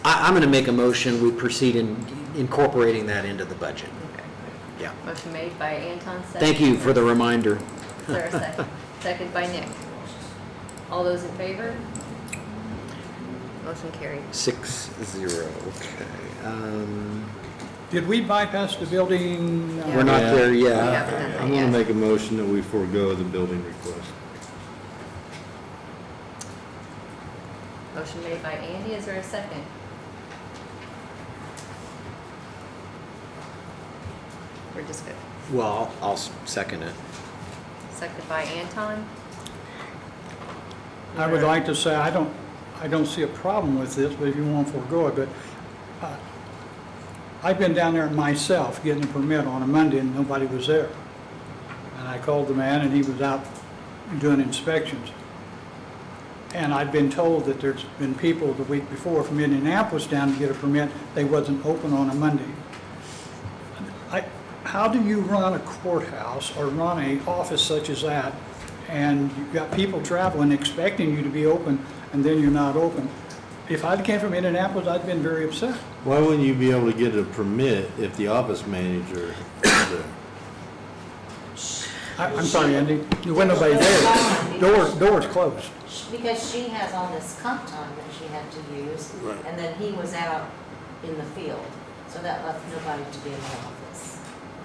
I'm going to make a motion, we proceed in incorporating that into the budget. Okay. Yeah. Motion made by Anton, second. Thank you for the reminder. Is there a second? Second by Nick. All those in favor? Motion carried. 6-0, okay. Did we bypass the building? We're not Yeah. there We yet. haven't done that I'm yet. going to make a motion that we forego the building request. Motion made by Andy, is there a second? We're just good. Well, I'll second it. Seconded by Anton. I would like to say, I don't see a problem with this, but if you want to forego it, but I've been down there myself getting a permit on a Monday and nobody was there. And I called the man and he was out doing inspections. And I'd been told that there's been people the week before from Indianapolis down to get a permit, they wasn't open on a Monday. How do you run a courthouse or run an office such as that, and you've got people traveling expecting you to be open, and then you're not open? If I came from Indianapolis, I'd been very upset. Why wouldn't you be able to get a permit if the office manager is there? I'm sorry, Andy, there wasn't nobody there. Door's closed. Because she has all this comp time that she had to use, Right. and then he was out in the field, so that left nobody to be in the office.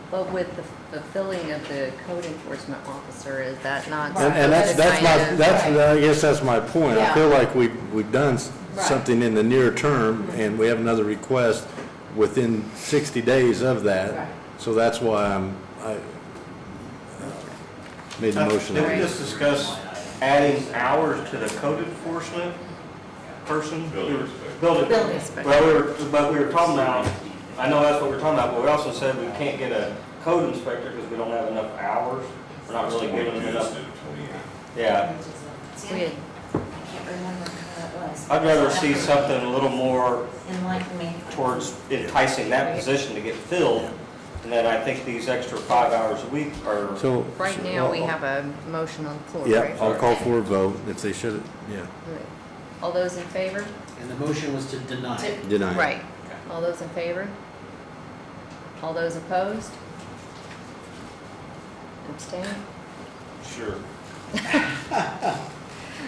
But with the fulfilling of the code enforcement officer, is that not? And that's I guess that's my point. I Yeah. feel like we've done Right. something in the near term, and we have another request within 60 days of that. Right. So that's why I made the motion. Did we just discuss adding hours to the code enforcement person? Building inspector. Building inspector. But we were talking about, I know that's what we're talking about, but we also said we can't get a code inspector because we don't have enough hours. We're not really giving them enough. 28. Yeah, We had- I can't remember who it was. I'd rather see something a little more Enlighten me. towards enticing that position to get filled. And then I think these extra 5 hours a week are, So. Right now, we have a motion on the floor, Yeah, right? I'll call for a vote if they should, yeah, Right. All those in favor? And the motion was to deny. deny. Right. All those in favor? All those opposed? Abstain? sure.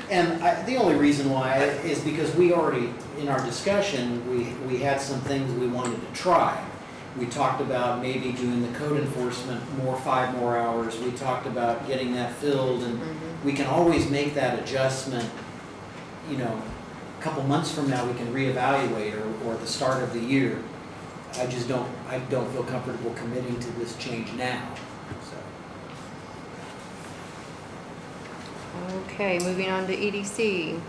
And the only reason why is because we already, in our discussion, we had some things we wanted to try. We talked about maybe doing the code enforcement 5 more hours. We talked about getting that filled, and we can always make that adjustment, you know, a couple months from now, we can reevaluate, or the start of the year. I don't feel comfortable committing to this change now, so. Okay, moving on to EDC.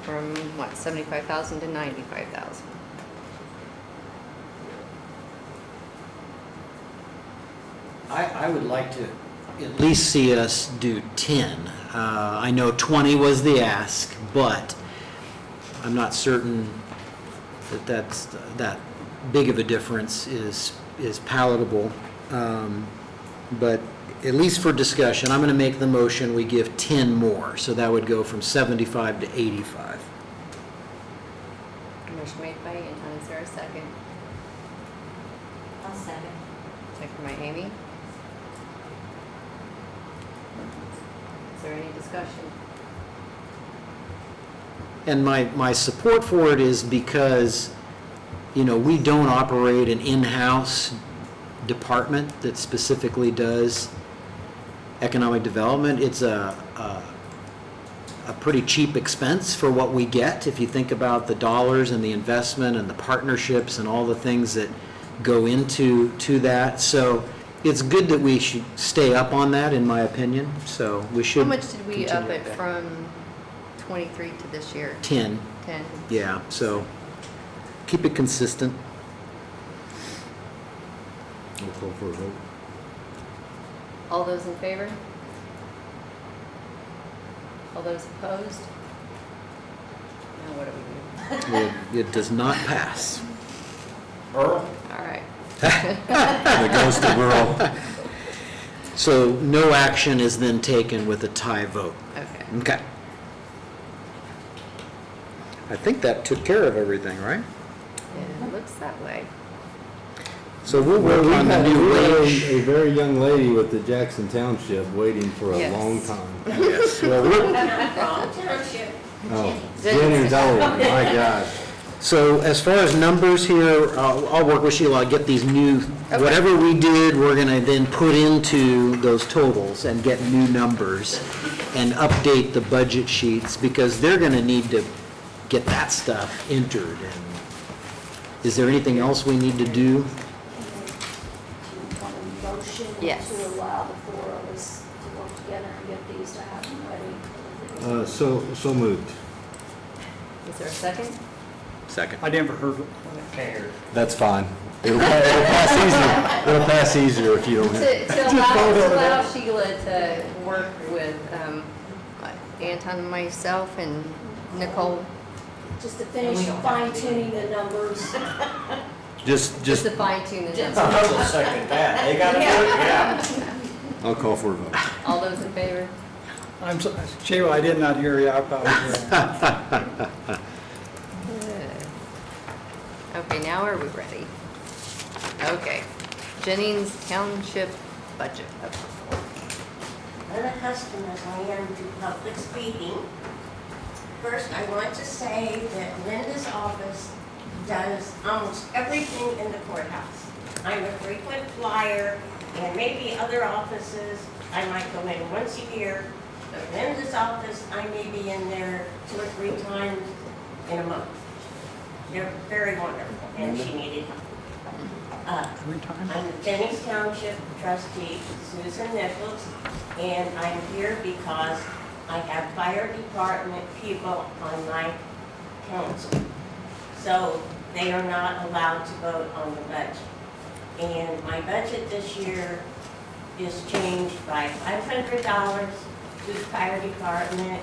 From what, 75,000 to 95,000? I would like to at least see us do 10. I know 20 was the ask, but I'm not certain that that big of a difference is palatable. But at least for discussion, I'm going to make the motion, we give 10 more. So that would go from 75 to 85. Motion made by Anton, is there a second? I'll second. Second by Amy. Is there any discussion? And my support for it is because, you know, we don't operate an in-house department that specifically does economic development. It's a pretty cheap expense for what we get, if you think about the dollars and the investment and the partnerships and all the things that go into that. So it's good that we should stay up on that, in my opinion, so we should How much did we up continue it that. from 23 to this year? 10, 10? yeah, so keep it consistent. I'll call for a vote. All those in favor? All those opposed? Now what do we do? It does not pass. Earl? All right. The ghost of Earl. So no action is then taken with a tie vote. Okay. Okay. I think that took care of everything, right? It looks that way. So we'll work We on the had new wage. a very young lady with the Jackson Township waiting for a Yes. long time. Yes, well, we're- Oh, Jenny, oh my gosh. so as far as numbers here, I'll work with Sheila, I'll get these new, whatever we did, we're gonna then put into those totals and get new numbers and update the budget sheets, because they're gonna need to get that stuff entered. And is there anything else we need to do? Want a motion Yes. to allow the four of us to work together and get these to happen ready? So moved. Is there a second? Second. I never heard it. That's fine. It'll pass easier. It'll pass easier if you don't. To allow Sheila to work with Anton and myself and Nicole, Just to finish fine tuning the numbers. Just just to fine tune the numbers. I'll second that. They gotta do it, yeah. I'll call for a vote. All those in favor? I'm so, Sheila, I did not hear you. I apologize. Okay, now are we ready? Okay. Jennings Township budget. Unaccustomed as I am to public speaking, first I want to say that Linda's office does almost everything in the courthouse. I'm a frequent flyer, and maybe other offices, I might go in once a year, but Linda's office, I may be in there 2 or 3 times in a month. They're very wonderful, and she needed help. I'm the Jennings Township trustee, Susan Nichols, and I'm here because I have fire department people on my council. So they are not allowed to vote on the budget. And my budget this year is changed by $500 to the fire department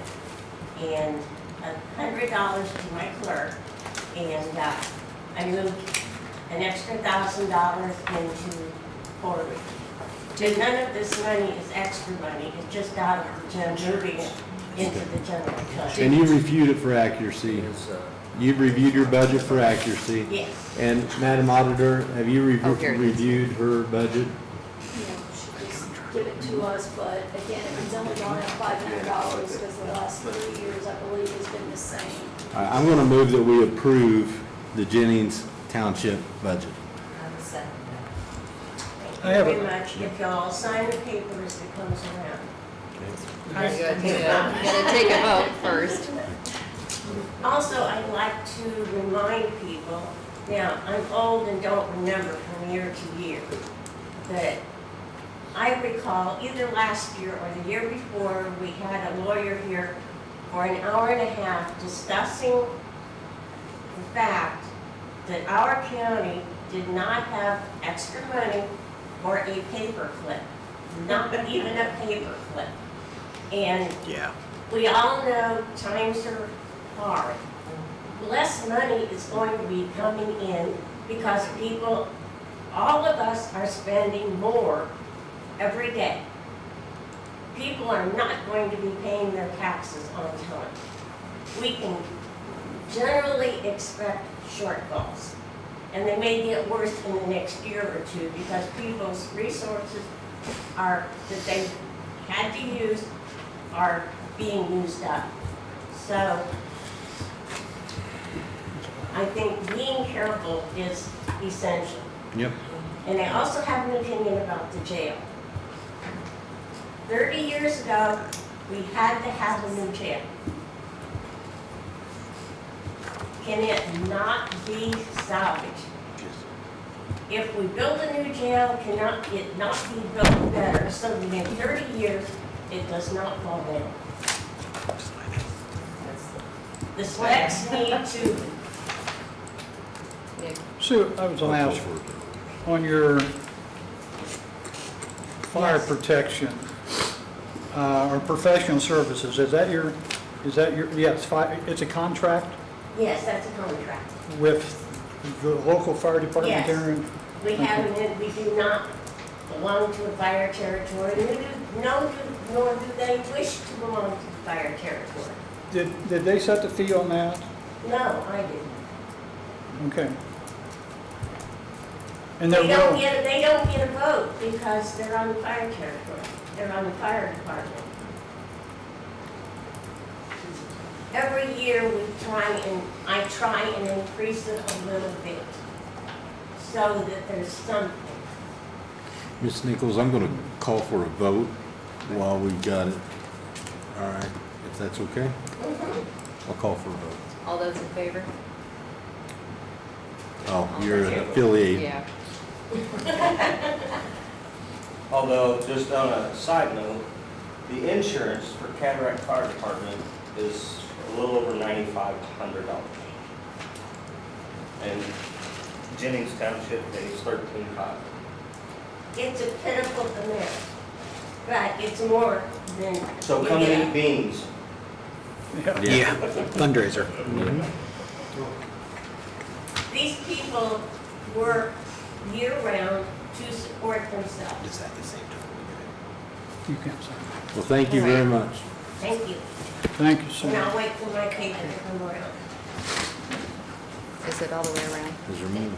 and $100 to my clerk. And I moved an extra $1,000 into forward. And none of this money is extra money, it's just out of the general, moving it into the general fund. And you reviewed it for accuracy. You've reviewed your budget for accuracy. Yes. And Madam Auditor, have you here it is. reviewed her budget? She just give it to us, but again, if it's only gone up $500, because the last 3 years, I believe, has been the same. All right, I'm going to move that we approve the Jennings Township budget. Thank you very much. If y'all sign the papers that comes around. You gotta take a vote first. Also, I'd like to remind people, now, I'm old and don't remember from year to year, but I recall either last year or the year before, we had a lawyer here for an hour and a half discussing the fact that our county did not have extra money for a paper clip, not even a paper clip. And we all know times are hard. Less money is going to be coming in because people, all of us are spending more every day. People are not going to be paying their taxes on time. We can generally expect shortfalls. And they may get worse in the next year or two because people's resources that they had to use are being used up. So I think being careful is essential. Yep. And I also have an opinion about the jail. 30 years ago, we had to have a new jail. Can it not be salvaged? If we build a new jail, cannot it not be built better so that in 30 years, it does not fall down? The specs need to. Sue, I was going to ask, on your fire Yes. protection, or professional services, is that your, yes, it's a contract Yes, that's a contract. with the local fire department Yes. there? in- We haven't, we do not belong to a fire territory, nor do they wish to belong to the fire territory. Did they set the fee on that? No, I didn't. Okay. And They they're don't real, get a vote because they're on the fire territory. They're on the fire department. Every year I try and increase it a little bit so that there's something. Ms. Nichols, I'm going to call for a vote while we've got it. All right, if that's okay? I'll call for a vote. All those in favor? Oh, you're an affiliate. Yeah. Although, just on a side note, the insurance for Cataract Fire Department is a little over $9,500. And Jennings Township pays $13,500. It's a pitiful amount, but it's more than. So you come get. eat beans. Yeah. Fundraiser. These people work year-round to support themselves. Is that the same time? you can't sign. Well, thank you very much. Thank you. Thank you, And sir. I'll wait for my paper to come around. Is it all the way around? Is there more?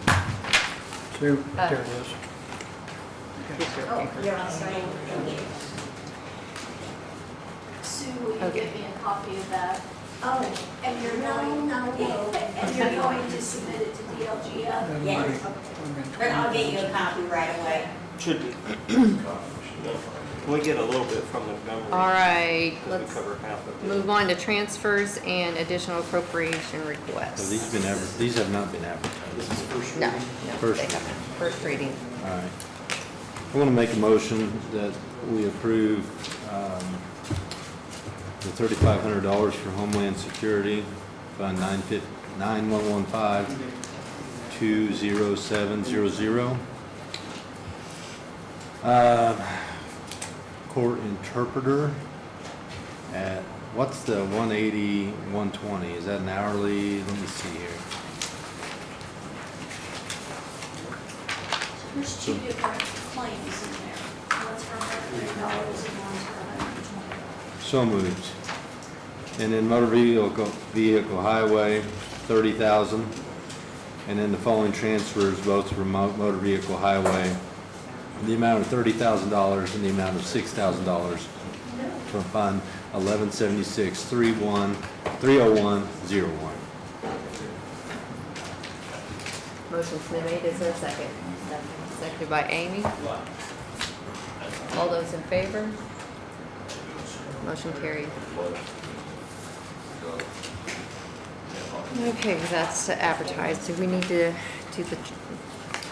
So There it is. Get your Oh, paper. you're on sign. Sue, will you Okay. get me a copy of that? Oh, And you're going, and you're going to submit it to DLGF? yes, but I'll get you a copy right away. Should be. Can we get a little bit from Montgomery? All right, Because let's we cover half of it. move on to transfers and additional appropriation requests. So these have not been advertised. This is first No, reading. no, First they haven't. First reading. All right. I want to make a motion that we approve the $3,500 for Homeland Security, Fund 9115-20700. Court interpreter at, what's the 180, 120? Is that an hourly? Let me see here. There's two different claims in there. One's for $130 and one's for $120. So moved. And then motor vehicle highway, 30,000. And then the following transfers, both for motor vehicle highway, the amount of $30,000 and the amount of $6,000 from Fund 1176-30101. Motion's been made, is there a second? Seconded by Amy. All those in favor? Motion carried. Okay, that's to advertise. Do we need to do the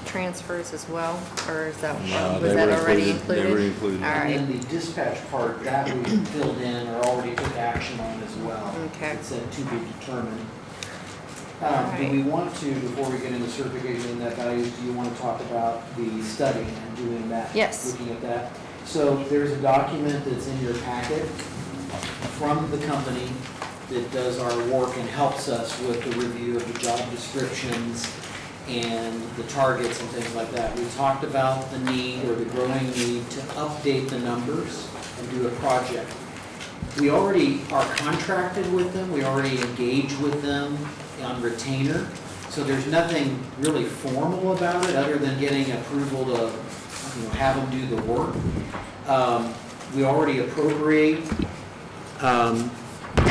transfers as well, or is that, No, was they that were already included. included? They were included. All And right, then the dispatch part, that we filled in or already took action on as well. Okay. It said to be determined. Do Alright. we want to, before we get into certification and that values, do you want to talk about the study and doing that? Yes. Looking at that? So there's a document that's in your packet from the company that does our work and helps us with the review of the job descriptions and the targets and things like that. We talked about the need or the growing need to update the numbers and do a project. We already are contracted with them, we already engage with them on retainer, so there's nothing really formal about it other than getting approval to, have them do the work. We already appropriate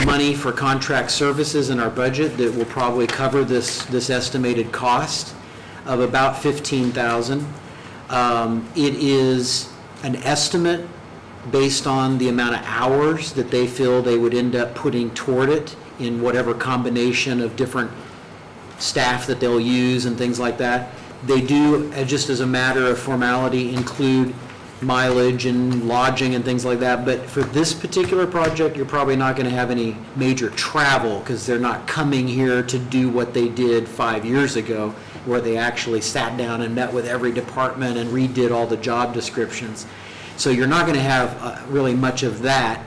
money for contract services in our budget that will probably cover this estimated cost of about $15,000. It is an estimate based on the amount of hours that they feel they would end up putting toward it in whatever combination of different staff that they'll use and things like that. They do, just as a matter of formality, include mileage and lodging and things like that, but for this particular project, you're probably not going to have any major travel because they're not coming here to do what they did 5 years ago, where they actually sat down and met with every department and redid all the job descriptions. So you're not going to have really much of that.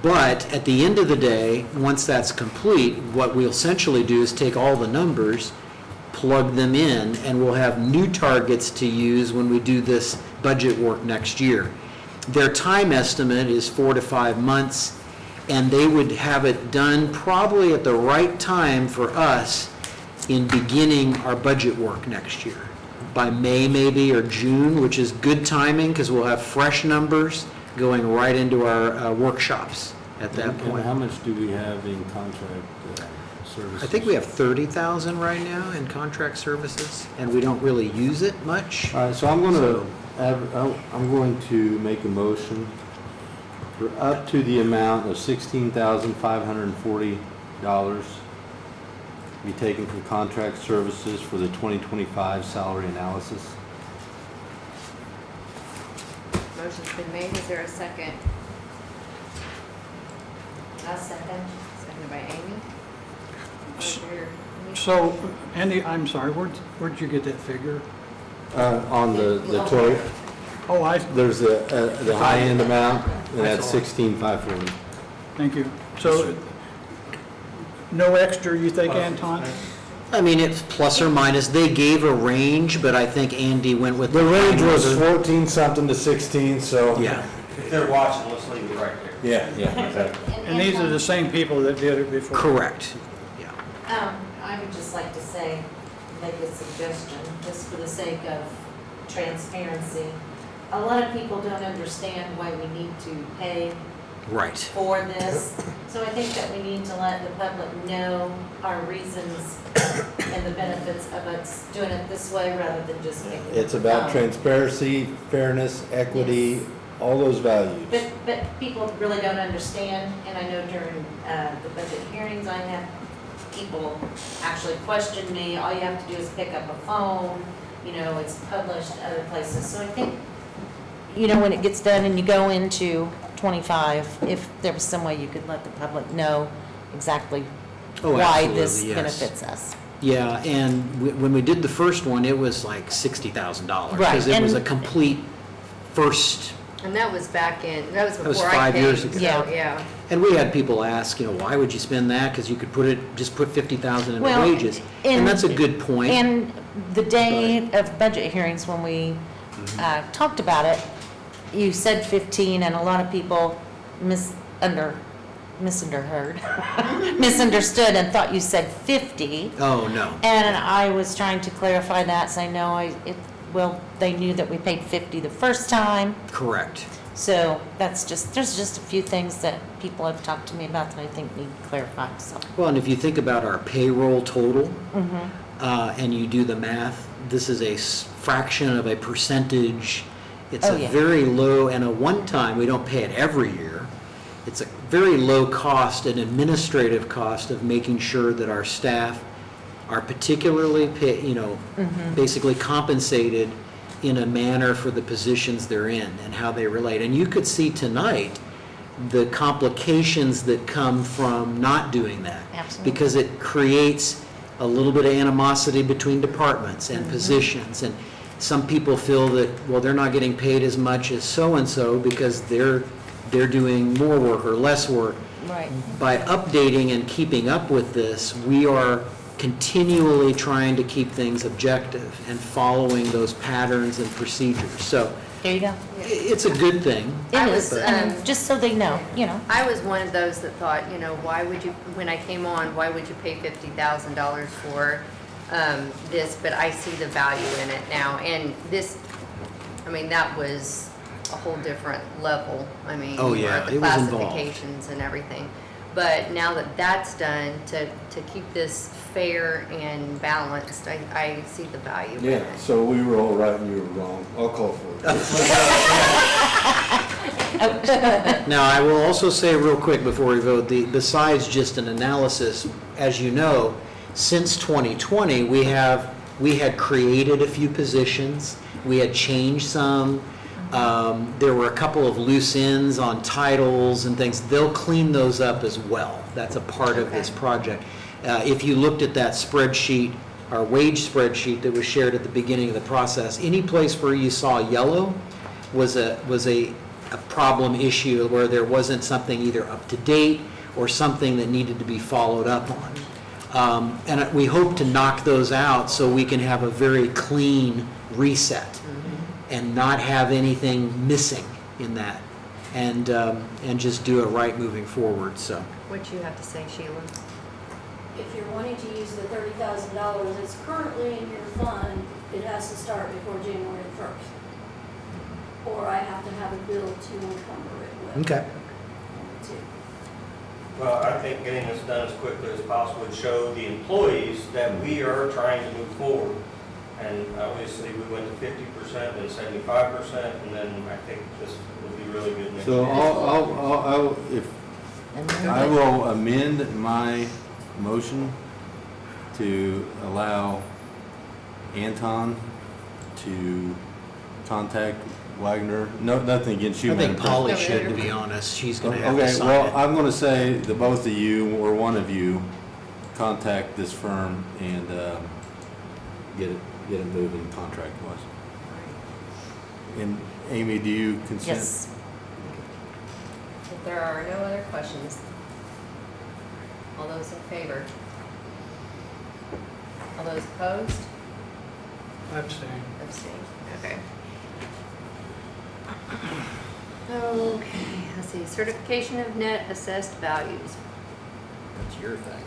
But at the end of the day, once that's complete, what we'll essentially do is take all the numbers, plug them in, and we'll have new targets to use when we do this budget work next year. Their time estimate is 4 to 5 months, and they would have it done probably at the right time for us in beginning our budget work next year, by May maybe or June, which is good timing because we'll have fresh numbers going right into our workshops at that And point. how much do we have in contract services? I think we have 30,000 right now in contract services, and we don't really use it much. All right, so I'm going to make a motion for up to the amount of $16,540 be taken from contract services for the 2025 salary analysis. motion's been made, is there a second? A second. Seconded by Amy. So, Andy, I'm sorry, where'd you get that figure? On the total, Oh, there's the high-end amount, and that's 16,540. thank you. So, no extra, you think, Anton? I mean, it's plus or minus. They gave a range, but I think Andy went with The range was high number. 14-something to 16, so. Yeah. If they're watching, let's leave it right there. Yeah, exactly. And these are the same people that did it before? Correct. I would just like to say, make a suggestion, just for the sake of transparency. A lot of people don't understand why we need to pay Right. for this. So I think that we need to let the public know our reasons and the benefits of us doing it this way rather than just making it. It's about come. transparency, fairness, equity, Yes. all those values. But people really don't understand, and I know during the budget hearings, I had people actually question me, all you have to do is pick up a phone, you know, it's published other places. So I think, you know, when it gets done and you go into 25, if there was some way you could let the public know exactly Oh, why this absolutely, yes. benefits us. Yeah, and when we did the first one, it was like $60,000. Right, Because it was a and- complete first, And that was back in, that was That was before I 5 came. years ago. So, Yeah. yeah. and we had people ask, you know, why would you spend that? Because you could just put 50,000 in Well, wages. and- And that's a good point. And the day of budget hearings, when we talked about it, you said 15, and a lot of people misunderstood and thought you said 50. Oh, no. And I was trying to clarify that, say, no, they knew that we paid 50 the first time. Correct. So there's just a few things that people have talked to me about that I think need clarified, so. Well, and if you think about our payroll total, Mhm. and you do the math, this is a fraction of a percentage. It's Oh, a yeah. very low, and a one-time, we don't pay it every year. It's a very low cost, an administrative cost of making sure that our staff are particularly, basically compensated in a manner for the positions they're in and how they relate. And you could see tonight the complications that come from not doing that. Absolutely. Because it creates a little bit of animosity between departments and positions. And some people feel that, well, they're not getting paid as much as so-and-so because they're doing more work or less work. Right. By updating and keeping up with this, we are continually trying to keep things objective and following those patterns and procedures. So There you go. it's a good thing. I It was, is, and just so they know, you know. I was one of those that thought, you know, why would you, when I came on, why would you pay $50,000 for this? But I see the value in it now. And this, I mean, that was a whole different level. I mean, Oh, yeah, the it was involved. classifications and everything. But now that that's done, to keep this fair and balanced, I see the value in Yeah, it. so we were all right and you were wrong. I'll call for it. Now, I will also say real quick before we vote, besides just an analysis, as you know, since 2020, we had created a few positions, we had changed some. There were a couple of loose ends on titles and things. They'll clean those up as well. That's a part of this project. If you looked at that spreadsheet, our wage spreadsheet that was shared at the beginning of the process, any place where you saw yellow was a problem issue where there wasn't something either up to date or something that needed to be followed up on. And we hope to knock those out so we can have a very clean reset and not have anything missing in that, and just do it right moving forward, so. What you have to say, Sheila? If you're wanting to use the $30,000 that's currently in your fund, it has to start before January 1st. Or I have to have a bill to encumber it with. Okay. Well, I think getting this done as quickly as possible would show the employees that we are trying to move forward. And obviously, we went to 50%, then 75%, and then I think this will be really good next year. So I will amend my motion to allow Anton to contact Wagner. No, nothing against you, I think Madam President. Polly should, to be honest. She's going to have to Okay, sign well, it. I'm going to say that both of you, or one of you, contact this firm and get it moving contract-wise. And Amy, do you consent? Yes. If there are no other questions, all those in favor? All those opposed? Abstain. Abstain, okay. Okay, let's see, certification of net assessed values. That's your thing.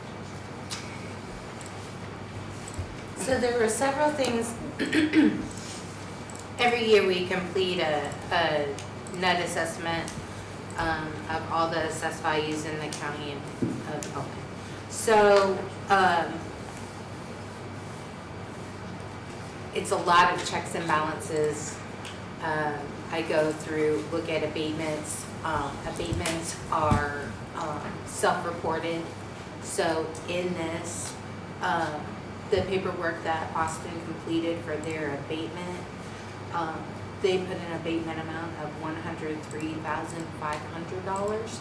So there were several things. Every year we complete a net assessment of all the assessed values in the county of Owen. So it's a lot of checks and balances. I go through, look at abatements. Abatements are self-reported. So in this, the paperwork that Austin completed for their abatement, they put an abatement amount of $103,500.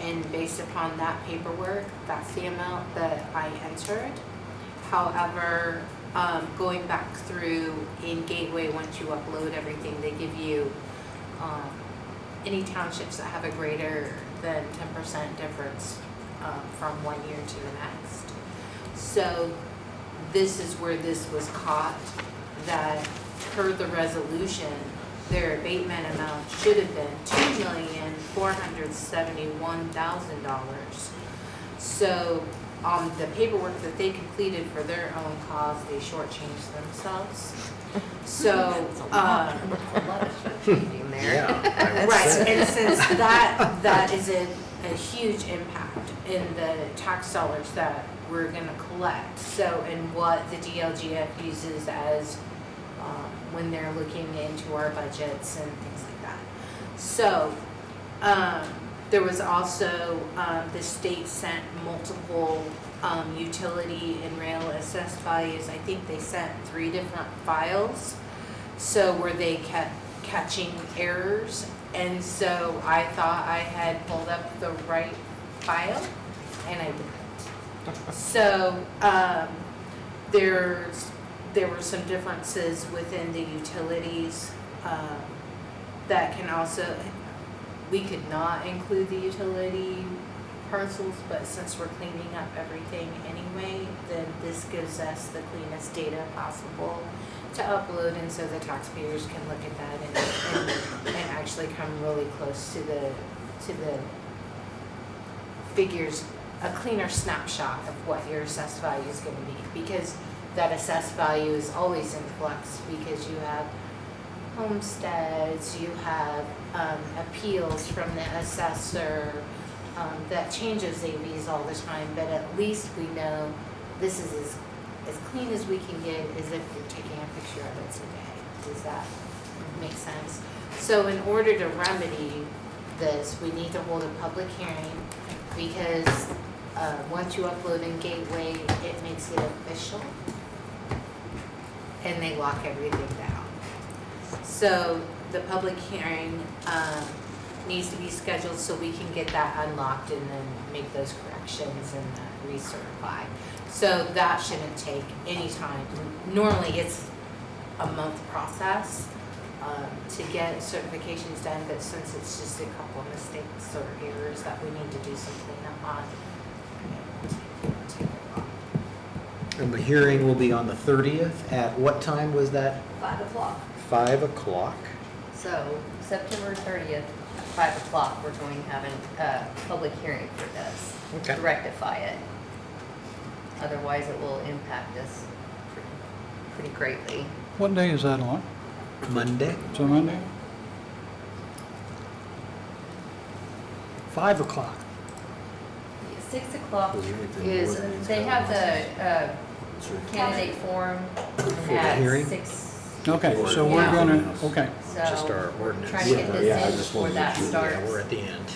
And based upon that paperwork, that's the amount that I entered. However, going back through in Gateway, once you upload everything, they give you any townships that have a greater than 10% difference from one year to the next. So this is where this was caught, that per the resolution, their abatement amount should have been $2,471,000. So on the paperwork that they completed for their own cause, they shortchanged themselves. So, Changing there. right, and since that is a huge impact in the tax dollars that we're gonna collect. So, and what the DLGF uses as, when they're looking into our budgets and things like that. So, there was also, the state sent multiple utility and rail assessed values. I think they sent 3 different files. So where they kept catching errors. And so I thought I had pulled up the right file and I didn't. So there were some differences within the utilities that can also, we could not include the utility parcels, but since we're cleaning up everything anyway, then this gives us the cleanest data possible to upload, and so the taxpayers can look at that and actually come really close to the figures, a cleaner snapshot of what your assessed value is going to be, because that assessed value is always in flux, because you have homesteads, you have appeals from the assessor, that changes AVs all the time, but at least we know this is as clean as we can get, as if you're taking a picture of it today. Does that make sense? So in order to remedy this, we need to hold a public hearing, because once you upload in Gateway, it makes it official, and they lock everything down. So the public hearing needs to be scheduled so we can get that unlocked and then make those corrections and recertify. So that shouldn't take any time. Normally it's a month process to get certifications done, but since it's just a couple of mistakes or errors that we need to do some cleanup on, it'll take a while. And the hearing will be on the 30th. At what time was that? 5 o'clock. 5 o'clock. So September 30th, at 5 o'clock, we're going to have a public hearing for this Okay. to rectify it. Otherwise, it will impact us pretty greatly. What day is that on? Monday. It's a Monday? 5 o'clock. 6 o'clock Was there anything is, more than they have the candidate forum at hearing? 6. Okay, so we're Yeah. gonna, okay. Just So our ordinance. try to get Yeah, I this in just before wanted to that make sure. starts. Yeah, we're at the end.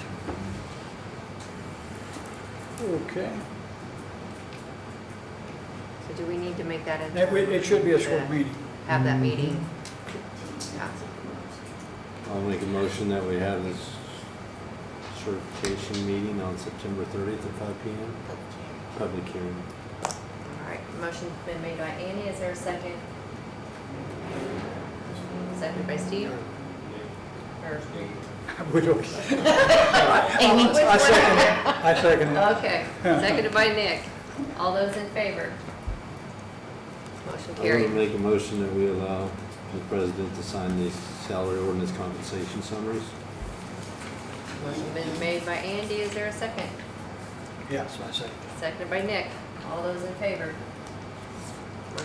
Okay. So do we need to make that a? It should be a short meeting. Have that meeting? Yeah. I'll make a motion that we have this certification meeting on September 30th at 5 p.m. Public hearing. All right, motion's been made by Annie, is there a second? Seconded by Steve? Or? We don't- Which I one? second it. I second it. Okay, seconded by Nick. All those in favor? Motion I'm going to carried. make a motion that we allow the president to sign the salary ordinance compensation summaries. Motion been made by Andy, is there a second? Yes, I second. Seconded by Nick. All those in favor?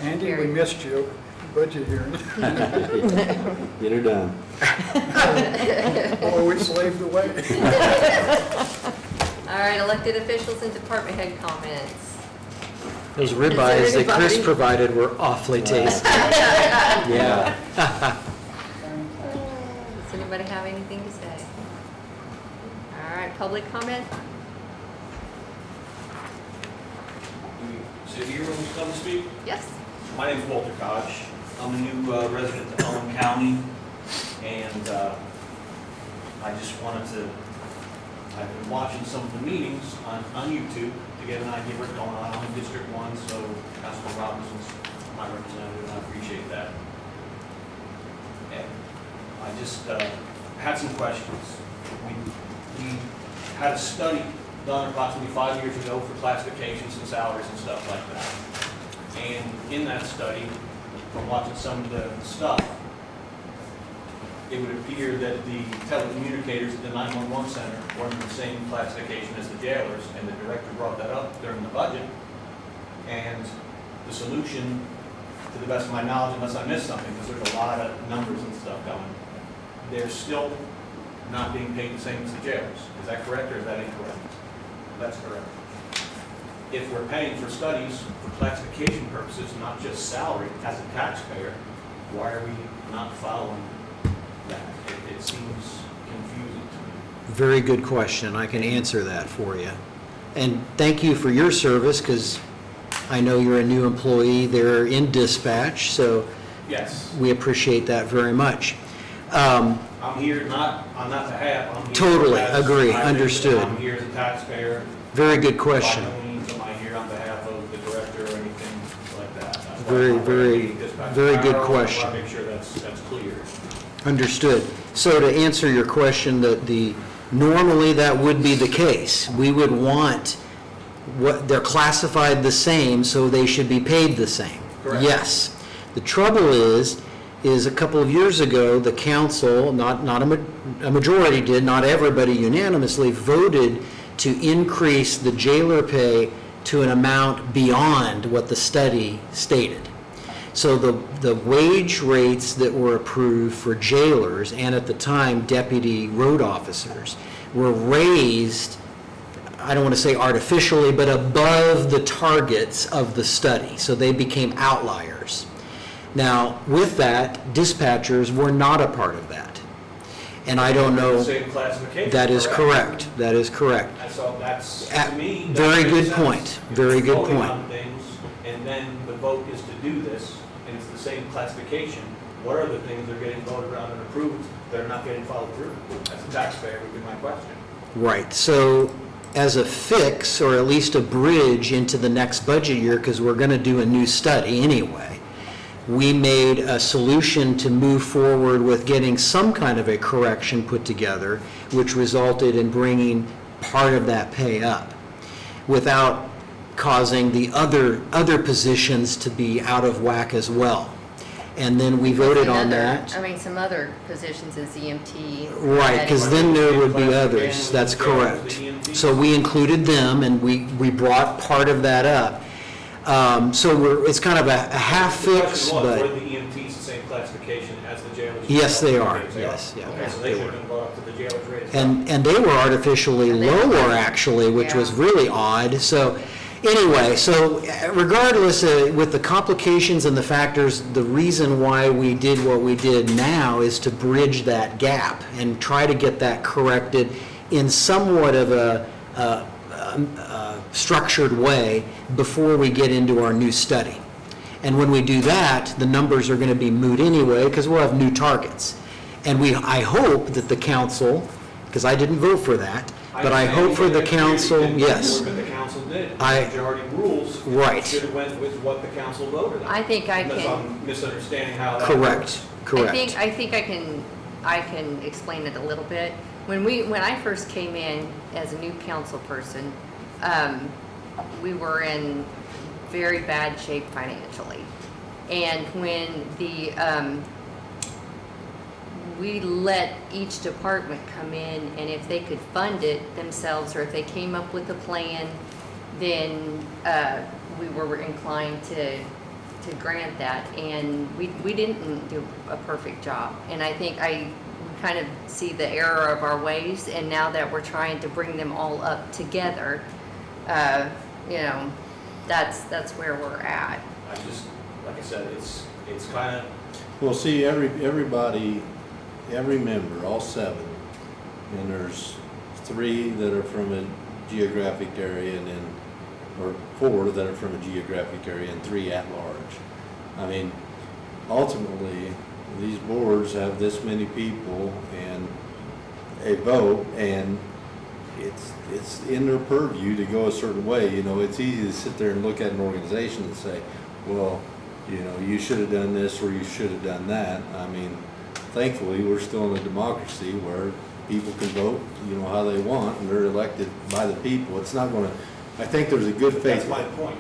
Andy, we carried. missed you, budget hearing. Get her done. Oh, we slaved away. All right, elected officials and department head comments. Those ribeyes that Chris anybody- provided were awfully tasty. Yeah. Does anybody have anything to say? All right, public comment? Sit here when you come to speak. Yes. My name's Walter Koch. I'm a new resident of Elm County, and I just wanted to, I've been watching some of the meetings on YouTube to get an idea what's going on. I'm in District 1, so Councilman Robinson's my representative, and I appreciate that. And I just had some questions. We had a study done approximately 5 years ago for classifications and salaries and stuff like that. And in that study, from watching some of the stuff, it would appear that the telecommunicators at the 911 center were in the same classification as the jailers, and the director brought that up during the budget. And the solution, to the best of my knowledge, unless I missed something, because there's a lot of numbers and stuff going, they're still not being paid the same as the jailers. Is that correct or is that incorrect? That's correct. If we're paying for studies for classification purposes, not just salary, as a taxpayer, why are we not following that? It seems confusing to me. Very good question. I can answer that for you. And thank you for your service, because I know you're a new employee there in dispatch, so Yes, we appreciate that very much. I'm here not on that behalf. I'm here Totally, as- agree, I'm understood. here as a taxpayer. Very good question. By no means am I here on behalf of the director or anything like that. That's why Very, I'm very, ready to dispatch. very good I want question. to make sure that's clear. Understood. So to answer your question, normally that would be the case. We would want they're classified the same, so they should be paid the same. Correct. Yes. The trouble is a couple of years ago, the council, not a majority did, not everybody unanimously voted to increase the jailer pay to an amount beyond what the study stated. So the wage rates that were approved for jailers and at the time deputy road officers were raised, I don't want to say artificially, but above the targets of the study. So they became outliers. Now, with that, dispatchers were not a part of that. And I don't know. Same classification. That is correct. That is correct. And so that's, At- to me, that very makes good sense. point. If Very we're good voting point. on things, and then the vote is to do this, and it's the same classification, what are the things that are getting voted around and approved that are not getting followed through? As a taxpayer would be my question. Right. So as a fix, or at least a bridge into the next budget year, because we're going to do a new study anyway, we made a solution to move forward with getting some kind of a correction put together, which resulted in bringing part of that pay up without causing the other positions to be out of whack as well. And then we voted on that. I mean, some other positions as EMT. Right, because then there would be others, that's correct. So we included them, and we brought part of that up. So it's kind of a half fix, The question was, but were the EMTs the same classification as the jailers? yes, they are, Okay, yes, yeah. Okay, so they they should were. have been brought up to the jailers rate as well. And they were artificially lower, actually, which was really odd. So anyway, so regardless, with the complications and the factors, the reason why we did what we did now is to bridge that gap and try to get that corrected in somewhat of a structured way before we get into our new study. And when we do that, the numbers are going to be moot anyway, because we'll have new targets. And I hope that the council, because I didn't vote for that, but I hope for the council, yes. But the council did. I- The majority rules. Right. Should have went with what the council voted on. I think I Unless can. I'm misunderstanding how that Correct, works. correct. I think I can explain it a little bit. When I first came in as a new council person, we were in very bad shape financially. And when we let each department come in, and if they could fund it themselves, or if they came up with a plan, then we were inclined to to grant that, and we didn't do a perfect job. And I think I kind of see the error of our ways, and now that we're trying to bring them all up together, you know, that's where we're at. I just, like I said, it's kind of, Well, see, everybody, every member, all 7, and there's 3 that are from a geographic area, and then, or 4 that are from a geographic area, and 3 at large. I mean, ultimately, these boards have this many people and a vote, and it's in their purview to go a certain way. You know, it's easy to sit there and look at an organization and say, well, you know, you should have done this or you should have done that. I mean, thankfully, we're still in a democracy where people can vote, you know, how they want, and they're elected by the people. It's not gonna, I think there's a good faith. that's my point.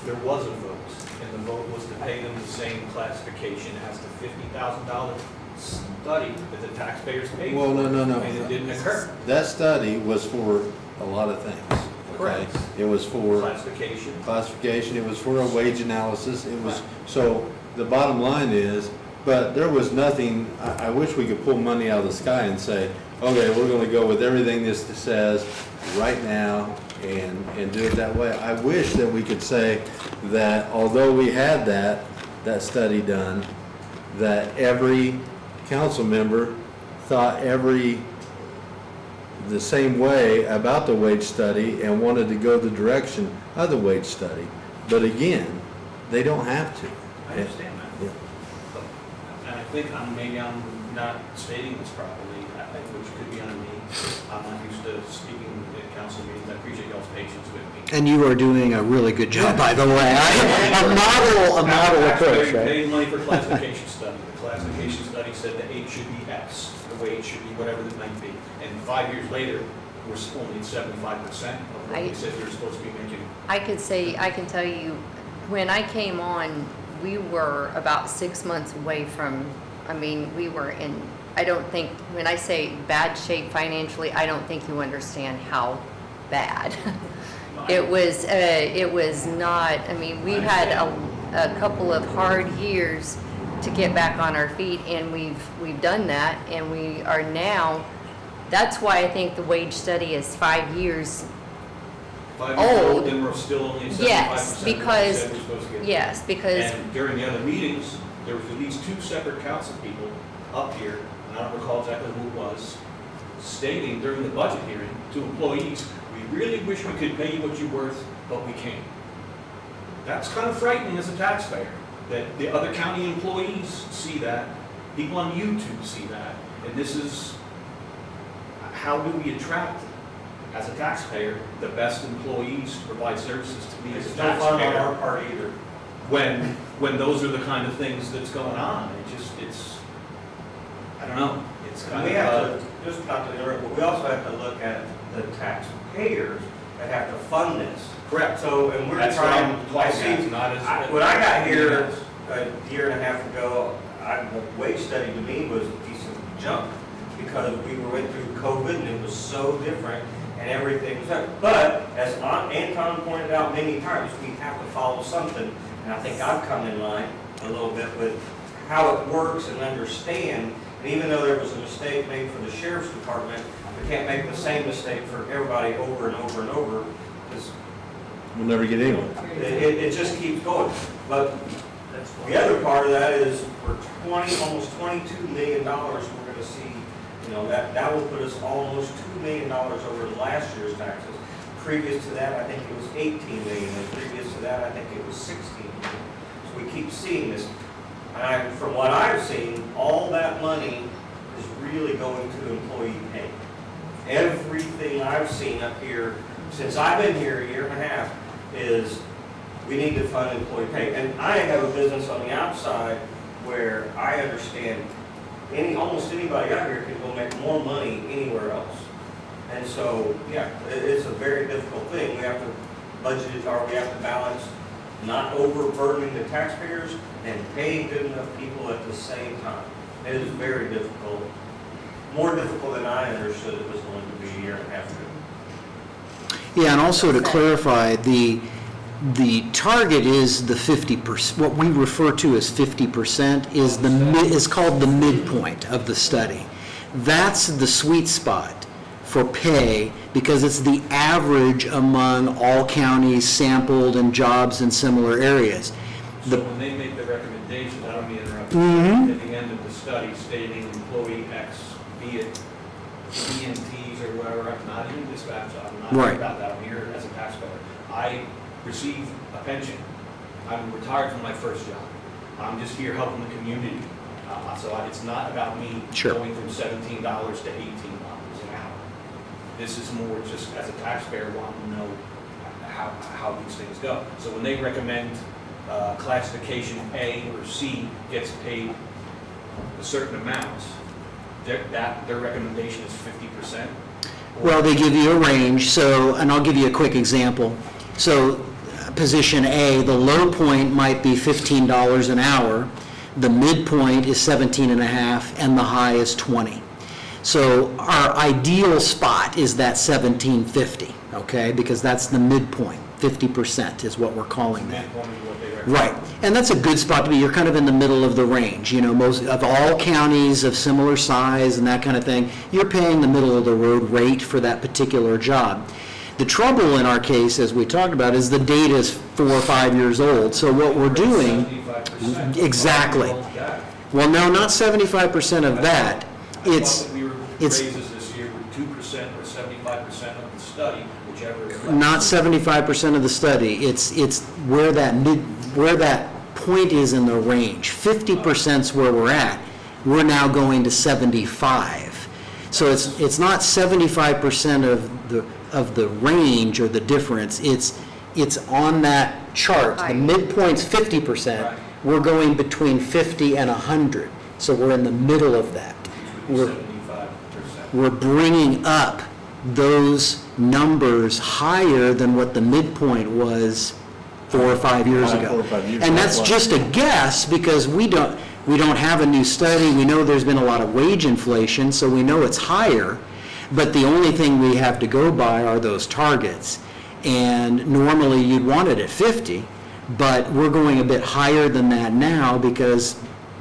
There was a vote, and the vote was to pay them the same classification as the $50,000 study that the taxpayers paid for. Well, no. And it didn't occur. That study was for a lot of things. Okay? Correct. It was for Classification. it was for a wage analysis, it was, so the bottom line is, but there was nothing, I wish we could pull money out of the sky and say, okay, we're gonna go with everything this says right now and do it that way. I wish that we could say that although we had that study done, that every council member thought the same way about the wage study and wanted to go the direction of the wage study. But again, they don't have to. I understand that. Yeah. And I think maybe I'm not stating this properly, which could be on me. I'm not used to speaking at council meetings. I appreciate y'all's patience with me. And you are doing a really good job, by the way. A model approach, Taxpayers right? paying money for classification study. The classification study said the age should be X, the wage should be whatever it might be. And 5 years later, we're only at 75% of what we said we were supposed to be making. I can tell you, when I came on, we were about 6 months away from, I mean, we were in, I don't think, when I say bad shape financially, I don't think you understand how bad. It was not, I mean, we had a couple of hard years to get back on our feet, and we've done that, and we are now, that's why I think the wage study is 5 years 5 years old. old, and we're still only at 75% Yes, of what we because, said we're supposed to get. yes, because, And during the other meetings, there was at least 2 separate council people up here, and I don't recall exactly who it was, stating during the budget hearing to employees, we really wish we could pay you what you're worth, but we can't. That's kind of frightening as a taxpayer, that the other county employees see that, people on YouTube see that, and this is, how do we attract, as a taxpayer, the best employees to provide services to me as a It's no fun on taxpayer? our part either. When those are the kind of things that's going on, it's, I don't know, it's And kind we of, have to, just not to interrupt, but we also have to look at the taxpayers that have to fund this. correct. So, and we're That's what trying, I'm I talking about, see, not as. when I got here a year and a half ago, the wage study to me was a piece of junk because we went through COVID and it was so different and everything was up. But as Anton pointed out many times, we have to follow something. And I think I've come in line a little bit with how it works and understand. And even though there was a mistake made for the sheriff's department, we can't make the same mistake for everybody over and over and over because We'll never get anywhere. it just keeps going. But the other part of that is for almost $22 million, we're going to see, you know, that will put us almost $2 million over last year's taxes. Previous to that, I think it was $18 million, and previous to that, I think it was $16 million. So we keep seeing this. And from what I've seen, all that money is really going to employee pay. Everything I've seen up here, since I've been here a year and a half, is we need to fund employee pay. And I have a business on the outside where I understand almost anybody out here can go make more money anywhere else. And so, yeah, it's a very difficult thing. We have to budget it, or we have to balance not overburdening the taxpayers and paying good enough people at the same time. It is very difficult, more difficult than I understood it was going to be a year and a half ago. Yeah, and also to clarify, the The target is the 50%, what we refer to as 50% is called the midpoint of the study. That's the sweet spot for pay because it's the average among all counties sampled and jobs in similar areas. So when they make the recommendations, I don't mean to interrupt, Mhm. at the end of the study stating employee X, be it EMTs or whatever, I'm not even dispatch, I'm not Right. about that, I'm here as a taxpayer. I receive a pension, I'm retired from my first job, I'm just here helping the community. It's not about me Sure. going from $17 to $18 an hour. This is more just as a taxpayer wanting to know how these things go. So when they recommend classification A or C gets paid a certain amount, their recommendation is 50%? Well, they give you a range, so, and I'll give you a quick example. So, position A, the low point might be $15 an hour, the midpoint is 17.5, and the high is 20. So our ideal spot is that 1750, okay? Because that's the midpoint, 50% is what we're calling that. Midpoint is what they recommend. Right, and that's a good spot to be. You're kind of in the middle of the range. You know, most of all counties of similar size and that kind of thing, you're paying the middle of the road rate for that particular job. The trouble in our case, as we talked about, is the data is 4 or 5 years old. So what we're doing, 75%. exactly. Well, no, not 75% of that. It's Raises this year with 2% or 75% of the study, whichever. is less. not 75% of the study. It's where that point is in the range. 50% is where we're at. We're now going to 75. So it's not 75% of the range or the difference. It's on that chart. The midpoint's 50%. Right. We're going between 50 and 100. So we're in the middle of that. Which would be We're 75%. we're bringing up those numbers higher than what the midpoint was 4 or 5 years ago. 4 or 5 years And ago. that's just a guess because we don't have a new study. We know there's been a lot of wage inflation, so we know it's higher. But the only thing we have to go by are those targets. And normally you'd want it at 50, but we're going a bit higher than that now because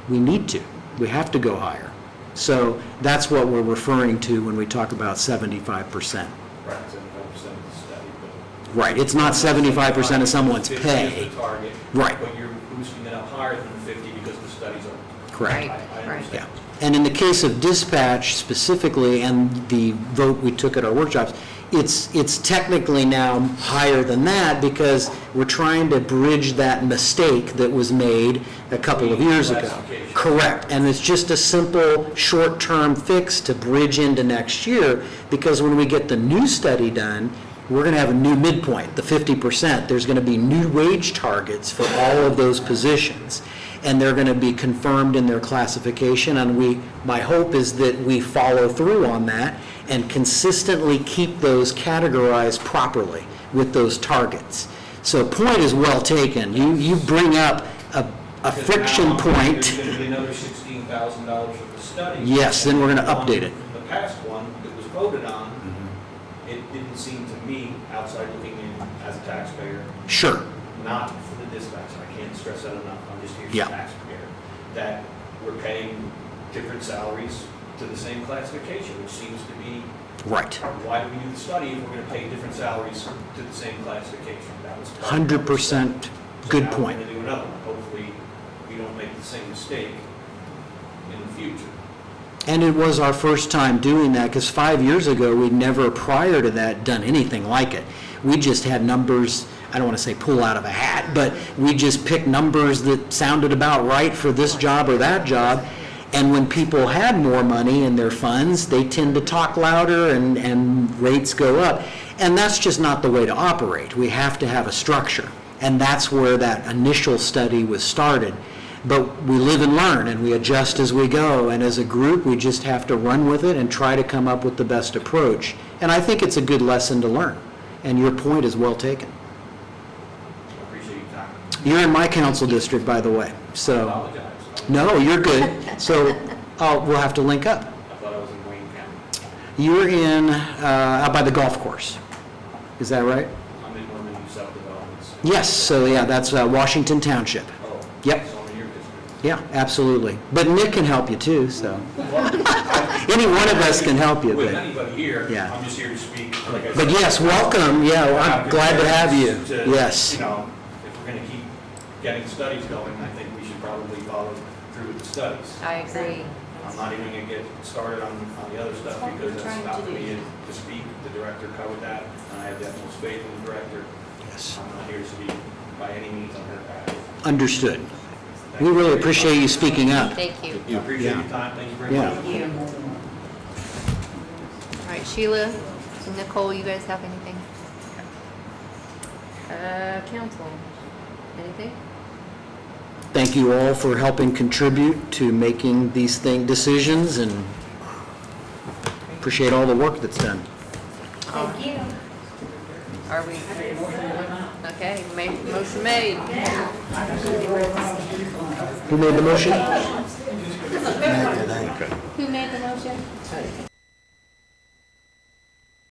we need to. We have to go higher. So that's what we're referring to when we talk about 75%. Right, 75% of the study, but. Right, it's not 75% of someone's 50 pay. is the target. Right. But you're boosting it up higher than 50 because the study's over. Correct. I Yeah. understand. And in the case of dispatch specifically, and the vote we took at our workshops, it's technically now higher than that because we're trying to bridge that mistake that was made a couple of years ago. Classification. Correct, and it's just a simple, short-term fix to bridge into next year, because when we get the new study done, we're gonna have a new midpoint, the 50%. There's gonna be new wage targets for all of those positions, and they're gonna be confirmed in their classification, and my hope is that we follow through on that and consistently keep those categorized properly with those targets. So point is well taken. You bring up a friction point. There's going to be another $16,000 for the study. Yes, then we're gonna update it. The past one that was voted on, it didn't seem to me, outside looking in as a taxpayer, Sure, not for the dispatcher, I can't stress that enough, I'm just here as Yeah. a taxpayer, that we're paying different salaries to the same classification, which seems to be, right. why do we do the study if we're going to pay different salaries to the same classification? That was part of the 100% study. good So now point. we're going to do another one, hopefully we don't make the same mistake in the future. And it was our first time doing that, because 5 years ago, we'd never prior to that done anything like it. We just had numbers, I don't want to say pull out of a hat, but we just picked numbers that sounded about right for this job or that job. And when people had more money in their funds, they tend to talk louder and rates go up. And that's just not the way to operate. We have to have a structure. And that's where that initial study was started. But we live and learn, and we adjust as we go. And as a group, we just have to run with it and try to come up with the best approach. And I think it's a good lesson to learn. And your point is well taken. I appreciate your time. You're in my council district, by the way, I so, apologize. no, you're good. So we'll have to link up. I thought I was in Wayne County. You're in, out by the golf course. Is that right? I'm in one of the new subdevelopments. Yes, so yeah, that's Washington Township. Oh. Yep. It's only your district. Yeah, absolutely. But Nick can help you too, so. Any one of us can help you, With but, anybody here, Yeah. I'm just here to speak, like I said. but yes, welcome, yeah, I'm glad to have you, To, yes. You know, if we're gonna keep getting studies going, I think we should probably follow through with the studies. I agree. I'm not even gonna get started on the other stuff What we're because trying that's to not for do. me to speak. The director covered that, and I have the utmost faith in the director. Yes. I'm not here to speak by any means on her behalf. Understood. Thank We you. really appreciate you speaking up. Thank you. I appreciate Yeah. your time, thank you very Yeah. much. All right, Sheila, Nicole, you guys have anything? Council, anything? Thank you all for helping contribute to making these decisions, and appreciate all the work that's done. Thank you. Are we? Okay, motion made. Who made the motion? Who made the motion?